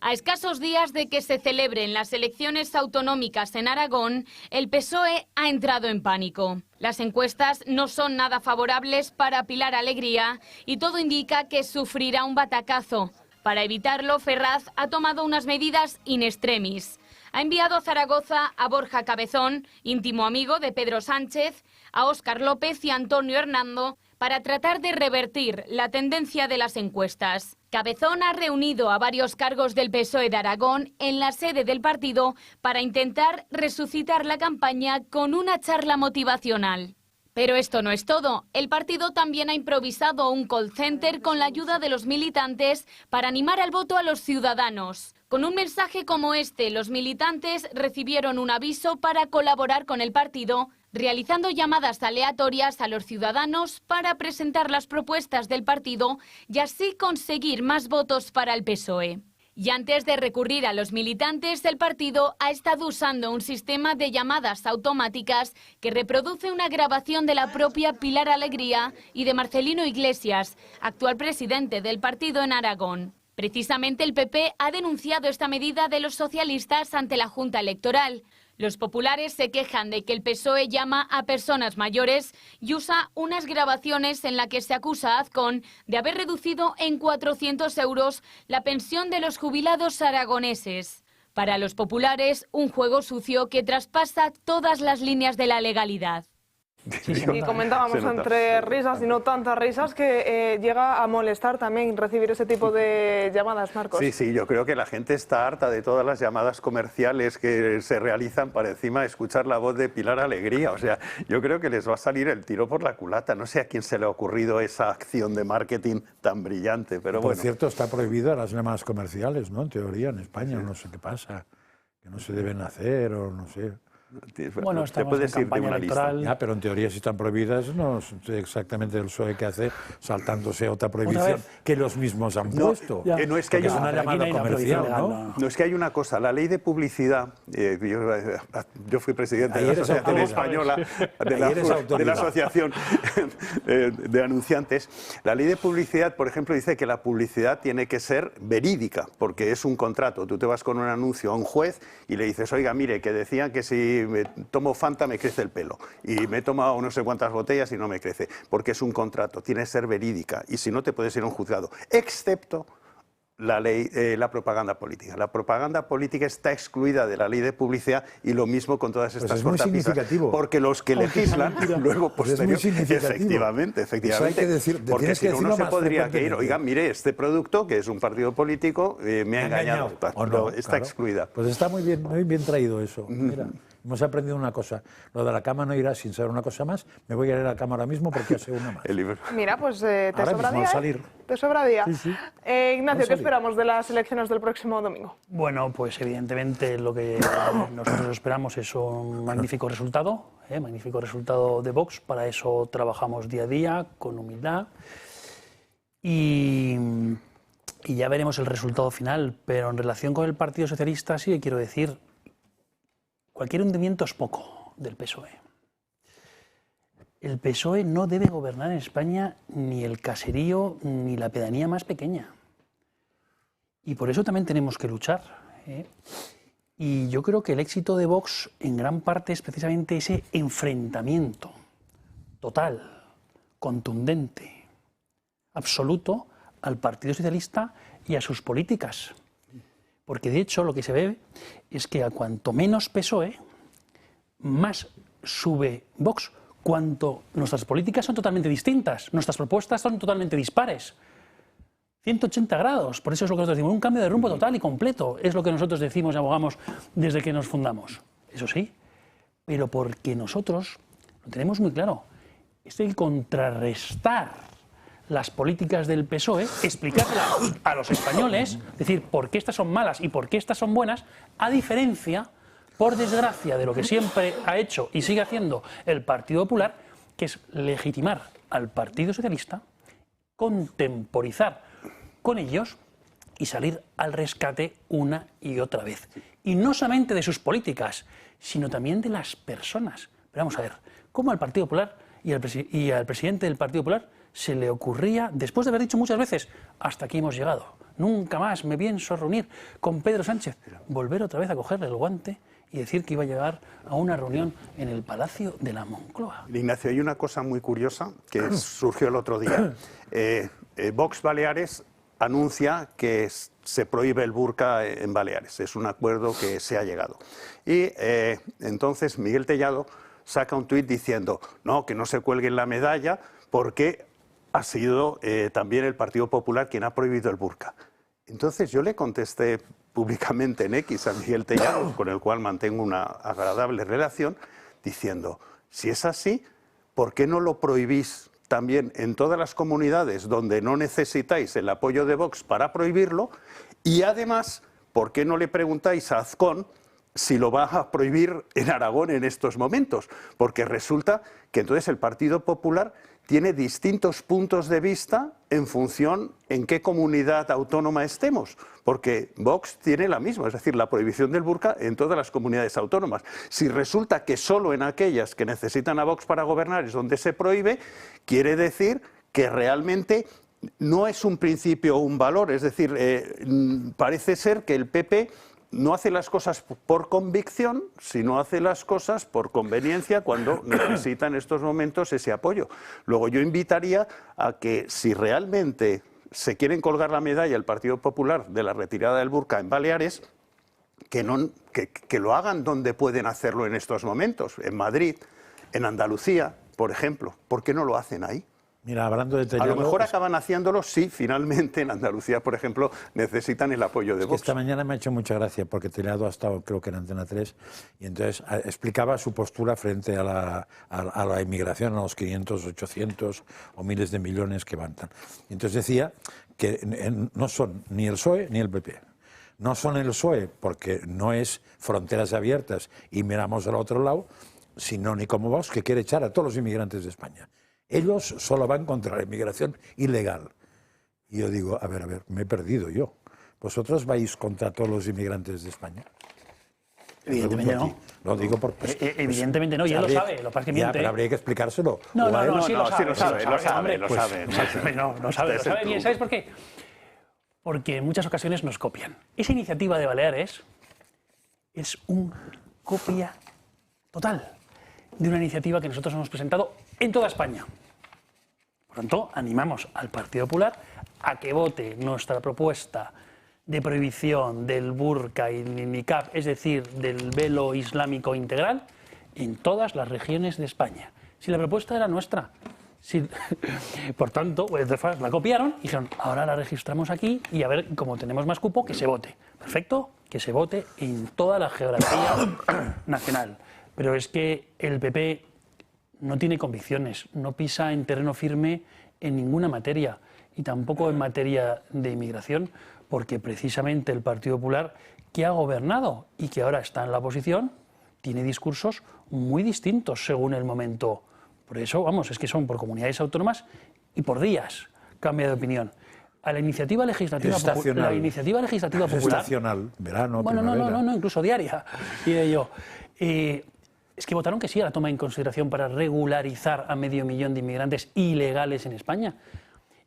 A escasos días de que se celebren las elecciones autonómicas en Aragón, el PSOE ha entrado en pánico. Las encuestas no son nada favorables para Pilar Alegría y todo indica que sufrirá un batacazo. Para evitarlo, Ferraz ha tomado unas medidas in extremis. Ha enviado a Zaragoza a Borja Cabezón, íntimo amigo de Pedro Sánchez, a Óscar López y a Antonio Hernando, para tratar de revertir la tendencia de las encuestas. Cabezón ha reunido a varios cargos del PSOE de Aragón en la sede del partido para intentar resucitar la campaña con una charla motivacional. Pero esto no es todo. El partido también ha improvisado un call center con la ayuda de los militantes para animar al voto a los ciudadanos. Con un mensaje como este, los militantes recibieron un aviso para colaborar con el partido, realizando llamadas aleatorias a los ciudadanos para presentar las propuestas del partido y así conseguir más votos para el PSOE. Y antes de recurrir a los militantes, el partido ha estado usando un sistema de llamadas automáticas que reproduce una grabación de la propia Pilar Alegría y de Marcelino Iglesias, actual presidente del partido en Aragón. Precisamente el PP ha denunciado esta medida de los socialistas ante la Junta Electoral. Los populares se quejan de que el PSOE llama a personas mayores y usa unas grabaciones en las que se acusa a Azcón de haber reducido en 400 euros la pensión de los jubilados aragoneses. Para los populares, un juego sucio que traspasa todas las líneas de la legalidad. Y comentábamos entre risas y no tantas risas que llega a molestar también recibir ese tipo de llamadas, Marcos. Sí, yo creo que la gente está harta de todas las llamadas comerciales que se realizan para encima escuchar la voz de Pilar Alegría. O sea, yo creo que les va a salir el tiro por la culata. No sé a quién se le ha ocurrido esa acción de marketing tan brillante, pero Por bueno. cierto, está prohibida las llamadas comerciales, ¿no? En teoría, en España, no sé qué pasa, que no se deben hacer o no sé. Bueno, te puedes ir de una lista. Ya, pero en teoría si están prohibidas no sé exactamente el PSOE que hace saltándose otra prohibición que los mismos han puesto. Que no es que haya una llamada comercial, ¿no? No es que hay una cosa, la ley de publicidad, yo fui presidente de la Asociación Española, de la Asociación de Anunciantes. La ley de publicidad, por ejemplo, dice que la publicidad tiene que ser verídica, porque es un contrato. Tú te vas con un anuncio a un juez y le dices, oiga, mire, que decían que si me tomo Fanta me crece el pelo, y me he tomado no sé cuántas botellas y no me crece, porque es un contrato, tiene que ser verídica, y si no te puedes ir a un juzgado, excepto la ley, la propaganda política. La propaganda política está excluida de la ley de publicidad, y lo mismo con todas estas cortapisas, porque los que legislan luego posteriormente, efectivamente, porque si no, uno se podría ir, oiga, mire, este producto, que es un partido político, me ha engañado. No, está excluida. Pues está muy bien traído eso. Mira, hemos aprendido una cosa. Lo de la cama no irá sin saber una cosa más. Me voy a ir a la cama ahora mismo porque ya sé una más. Mira, pues te ahora sobra mismo, día. al salir. Te sobra día. Sí, sí. Ignacio, ¿qué esperamos de las elecciones del próximo domingo? Bueno, pues evidentemente lo que nosotros esperamos es un magnífico resultado de Vox. Para eso trabajamos día a día, con humildad. Y ya veremos el resultado final. Pero en relación con el Partido Socialista sí que quiero decir, cualquier hundimiento es poco del PSOE. El PSOE no debe gobernar en España ni el caserío ni la pedanía más pequeña. Y por eso también tenemos que luchar. Y yo creo que el éxito de Vox en gran parte es precisamente ese enfrentamiento total, contundente, absoluto al Partido Socialista y a sus políticas. Porque de hecho lo que se ve es que a cuanto menos PSOE, más sube Vox. Cuanto nuestras políticas son totalmente distintas, nuestras propuestas son totalmente dispares. 180 grados, por eso es lo que nosotros decimos, un cambio de rumbo total y completo, es lo que nosotros decimos y abogamos desde que nos fundamos. Eso sí, pero porque nosotros lo tenemos muy claro, es el contrarrestar las políticas del PSOE, explicarlas a los españoles, decir por qué estas son malas y por qué estas son buenas, a diferencia, por desgracia, de lo que siempre ha hecho y sigue haciendo el Partido Popular, que es legitimar al Partido Socialista, contemporizar con ellos y salir al rescate una y otra vez. Y no solamente de sus políticas, sino también de las personas. Pero vamos a ver, ¿cómo al Partido Popular y al presidente del Partido Popular se le ocurría, después de haber dicho muchas veces, hasta aquí hemos llegado, nunca más me pienso reunir con Pedro Sánchez, volver otra vez a cogerle el guante y decir que iba a llegar a una reunión en el Palacio de la Moncloa? Ignacio, hay una cosa muy curiosa que surgió el otro día. Vox Baleares anuncia que se prohíbe el burka en Baleares. Es un acuerdo que se ha llegado. Y entonces Miguel Tellado saca un tuit diciendo que no se cuelguen la medalla porque ha sido también el Partido Popular quien ha prohibido el burka. Entonces yo le contesté públicamente en X a Miguel Tellado, con el cual mantengo una agradable relación, diciendo, si es así, ¿por qué no lo prohibís también en todas las comunidades donde no necesitáis el apoyo de Vox para prohibirlo? Y además, ¿por qué no le preguntáis a Azcón si lo va a prohibir en Aragón en estos momentos? Porque resulta que entonces el Partido Popular tiene distintos puntos de vista en función en qué comunidad autónoma estemos, porque Vox tiene la misma, es decir, la prohibición del burka en todas las comunidades autónomas. Si resulta que solo en aquellas que necesitan a Vox para gobernar es donde se prohíbe, quiere decir que realmente no es un principio o un valor, es decir, parece ser que el PP no hace las cosas por convicción, sino hace las cosas por conveniencia cuando necesita en estos momentos ese apoyo. Luego yo invitaría a que si realmente se quieren colgar la medalla el Partido Popular de la retirada del burka en Baleares, que lo hagan donde pueden hacerlo en estos momentos, en Madrid, en Andalucía, por ejemplo. ¿Por qué no lo hacen ahí? Mira, hablando de Tellado, a lo mejor acaban haciéndolo si finalmente en Andalucía, por ejemplo, necesitan el apoyo de Vox. Esta mañana me ha hecho mucha gracia porque Tellado ha estado, creo que en Antena 3, y entonces explicaba su postura frente a la inmigración, a los 500, 800 o miles de millones que van. Y entonces decía que no son ni el PSOE ni el PP. no son el PSOE, porque no es fronteras abiertas y miramos al otro lado, sino ni como Vox, que quiere echar a todos los inmigrantes de España. Ellos solo van contra la inmigración ilegal. Y yo digo, a ver, me he perdido yo. ¿Vosotros vais contra todos los inmigrantes de España? Evidentemente no. Lo digo por... evidentemente no, y él lo sabe, lo que pasa es que miente. Pero habría que explicárselo. No, sí lo sabe. Lo sabe. Lo sabe bien. ¿Sabes por qué? Porque en muchas ocasiones nos copian. Esa iniciativa de Baleares es un copia total de una iniciativa que nosotros hemos presentado en toda España. Por tanto, animamos al Partido Popular a que vote nuestra propuesta de prohibición del burka y del niqab, es decir, del velo islámico integral, en todas las regiones de España. Si la propuesta era nuestra. Por tanto, pues, la copiaron y dijeron, ahora la registramos aquí y a ver, como tenemos más cupo, que se vote. Perfecto, que se vote en toda la geografía nacional. Pero es que el PP no tiene convicciones, no pisa en terreno firme en ninguna materia y tampoco en materia de inmigración, porque precisamente el Partido Popular, que ha gobernado y que ahora está en la oposición, tiene discursos muy distintos según el momento. Por eso, vamos, es que son por comunidades autónomas y por días cambia de opinión. A la iniciativa legislativa popular... La iniciativa legislativa popular... Estacional, verano, bueno, primavera... No, incluso diaria, diré yo. Es que votaron que sí a la toma en consideración para regularizar a 500.000 de inmigrantes ilegales en España.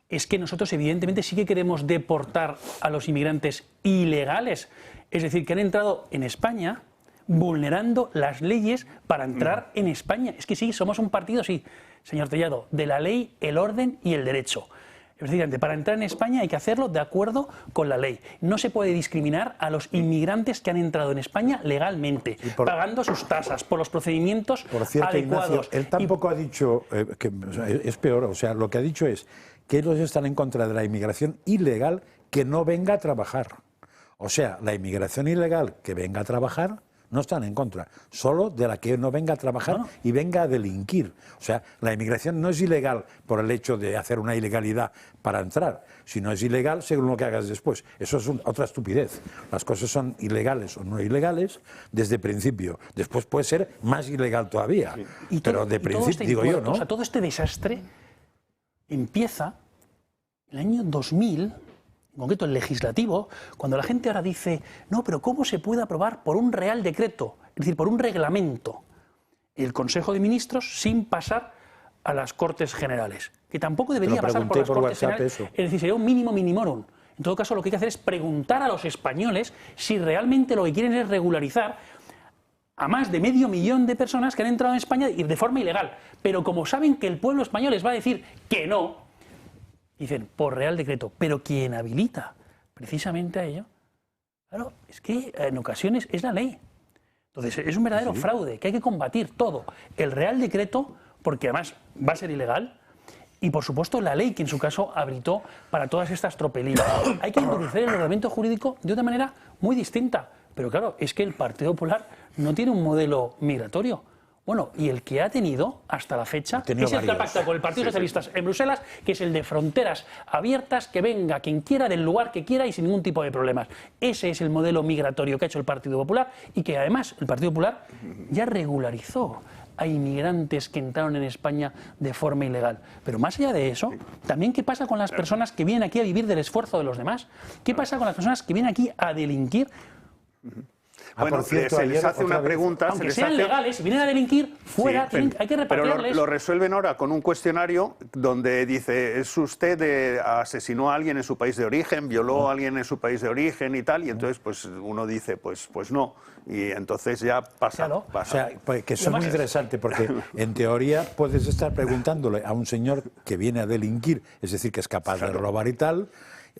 Es que nosotros evidentemente sí que queremos deportar a los inmigrantes ilegales, es decir, que han entrado en España vulnerando las leyes para entrar en España. Es que sí, somos un partido, sí, señor Tellado, de la ley, el orden y el derecho. Es decir, para entrar en España hay que hacerlo de acuerdo con la ley. No se puede discriminar a los inmigrantes que han entrado en España legalmente, pagando sus tasas, por los procedimientos por cierto, adecuados. Ignacio, él tampoco ha dicho, que es peor, o sea, lo que ha dicho es que ellos están en contra de la inmigración ilegal que no venga a trabajar. O sea, la inmigración ilegal que venga a trabajar no están en contra, solo de la que no venga a trabajar y venga a delinquir. O sea, la inmigración no es ilegal por el hecho de hacer una ilegalidad para entrar, sino es ilegal según lo que hagas después. Eso es otra estupidez. Las cosas son ilegales o no ilegales desde el principio. Después puede ser más ilegal todavía. Sí. Pero de principio, digo yo, ¿no? O sea, todo este desastre empieza en el año 2000, en concreto el legislativo, cuando la gente ahora dice, no, pero ¿cómo se puede aprobar por un real decreto, es decir, por un reglamento, el Consejo de Ministros sin pasar a las Cortes Generales? Que tampoco debería pasar por las Cortes Generales, es decir, sería un mínimo minimorum. En todo caso, lo que hay que hacer es preguntar a los españoles si realmente lo que quieren es regularizar a más de 500.000 de personas que han entrado en España de forma ilegal. Pero como saben que el pueblo español les va a decir que no, dicen, por real decreto. Pero quien habilita precisamente a ello, claro, es que en ocasiones es la ley. Entonces es un verdadero fraude que hay que combatir todo. El real decreto, porque además va a ser ilegal, y por supuesto la ley que en su caso habilitó para todas estas tropelías. Hay que introducir el ordenamiento jurídico de una manera muy distinta. Pero claro, es que el Partido Popular no tiene un modelo migratorio. Bueno, y el que ha tenido hasta la fecha es el que ha pactado con el Partido Socialista en Bruselas, que es el de fronteras abiertas, que venga quien quiera, del lugar que quiera y sin ningún tipo de problemas. Ese es el modelo migratorio que ha hecho el Partido Popular y que además el Partido Popular ya regularizó a inmigrantes que entraron en España de forma ilegal. Pero más allá de eso, también ¿qué pasa con las personas que vienen aquí a vivir del esfuerzo de los demás? ¿Qué pasa con las personas que vienen aquí a delinquir? Bueno, por cierto, se les hace una pregunta... Aunque sean legales, si vienen a delinquir, fuera, hay que repatriarles. Pero lo resuelven ahora con un cuestionario donde dice, ¿es usted asesinó a alguien en su país de origen, violó a alguien en su país de origen y tal? Y entonces pues uno dice, pues no. Y entonces ya pasa. Claro. O sea, que eso es muy interesante porque en teoría puedes estar preguntándole a un señor que viene a delinquir, es decir, que es capaz de robar y tal,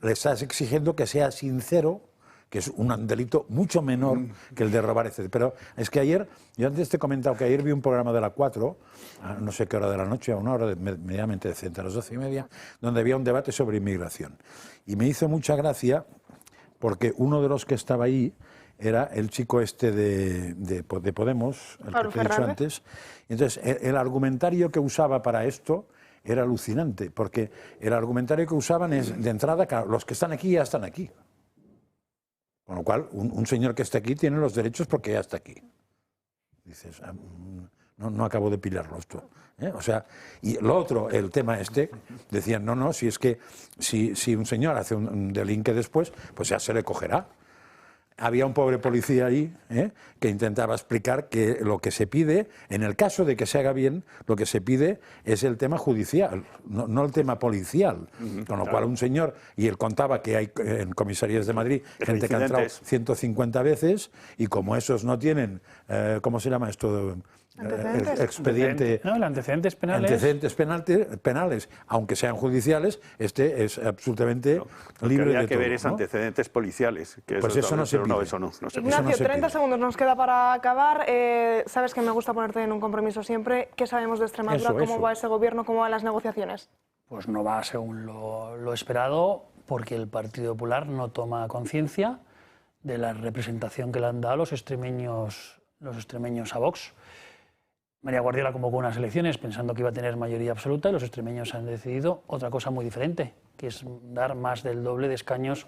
le estás exigiendo que sea sincero, que es un delito mucho menor que el de robar, etc. Pero es que ayer, yo antes te he comentado que ayer vi un programa de la 4, a no sé qué hora de la noche, a una hora medianamente decente, a las 12:30, donde había un debate sobre inmigración. Y me hizo mucha gracia porque uno de los que estaba ahí era el chico este de Podemos, el que te he dicho antes. Y entonces, el argumentario que usaba para esto era alucinante, porque el argumentario que usaban es, de entrada, claro, los que están aquí ya están aquí. Con lo cual, un señor que está aquí tiene los derechos porque ya está aquí. Dices, no acabo de pillarlo esto. O sea, y lo otro, el tema este, decían, no, si es que si un señor hace un delinque después, pues ya se le cogerá. Había un pobre policía ahí que intentaba explicar que lo que se pide, en el caso de que se haga bien, lo que se pide es el tema judicial, no el tema policial. Con lo cual un señor, y él contaba que hay en comisarías de Madrid gente que ha entrado 150 veces y como esos no tienen, ¿cómo se llama esto? Expediente. No, antecedentes penales. Antecedentes penales, aunque sean judiciales, este es absolutamente libre de todo. Habría que ver es antecedentes policiales. Que pues eso no se pide. No se pide. Ignacio, 30 segundos nos queda para acabar. Sabes que me gusta ponerte en un compromiso siempre. ¿Qué sabemos de Extremadura? ¿Cómo va ese gobierno? ¿Cómo van las negociaciones? Pues no va según lo esperado, porque el Partido Popular no toma conciencia de la representación que le han dado los extremeños a Vox. María Guardiola convocó unas elecciones pensando que iba a tener mayoría absoluta y los extremeños han decidido otra cosa muy diferente, que es dar más del doble de escaños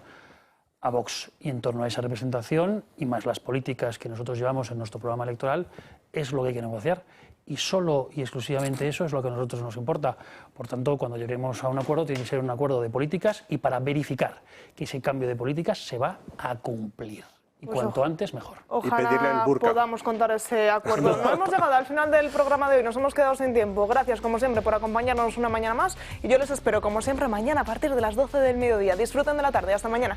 a Vox. Y en torno a esa representación y más las políticas que nosotros llevamos en nuestro programa electoral es lo que hay que negociar. Y solo y exclusivamente eso es lo que a nosotros nos importa. Por tanto, cuando lleguemos a un acuerdo, tiene que ser un acuerdo de políticas y para verificar que ese cambio de políticas se va a cumplir. Y pues cuanto antes, mejor. Ojalá podamos contar ese acuerdo. No hemos llegado al final del programa de hoy, nos hemos quedado sin tiempo. Gracias, como siempre, por acompañarnos una mañana más. Y yo les espero, como siempre, mañana a partir de las 12 del mediodía. Disfruten de la tarde. Hasta mañana.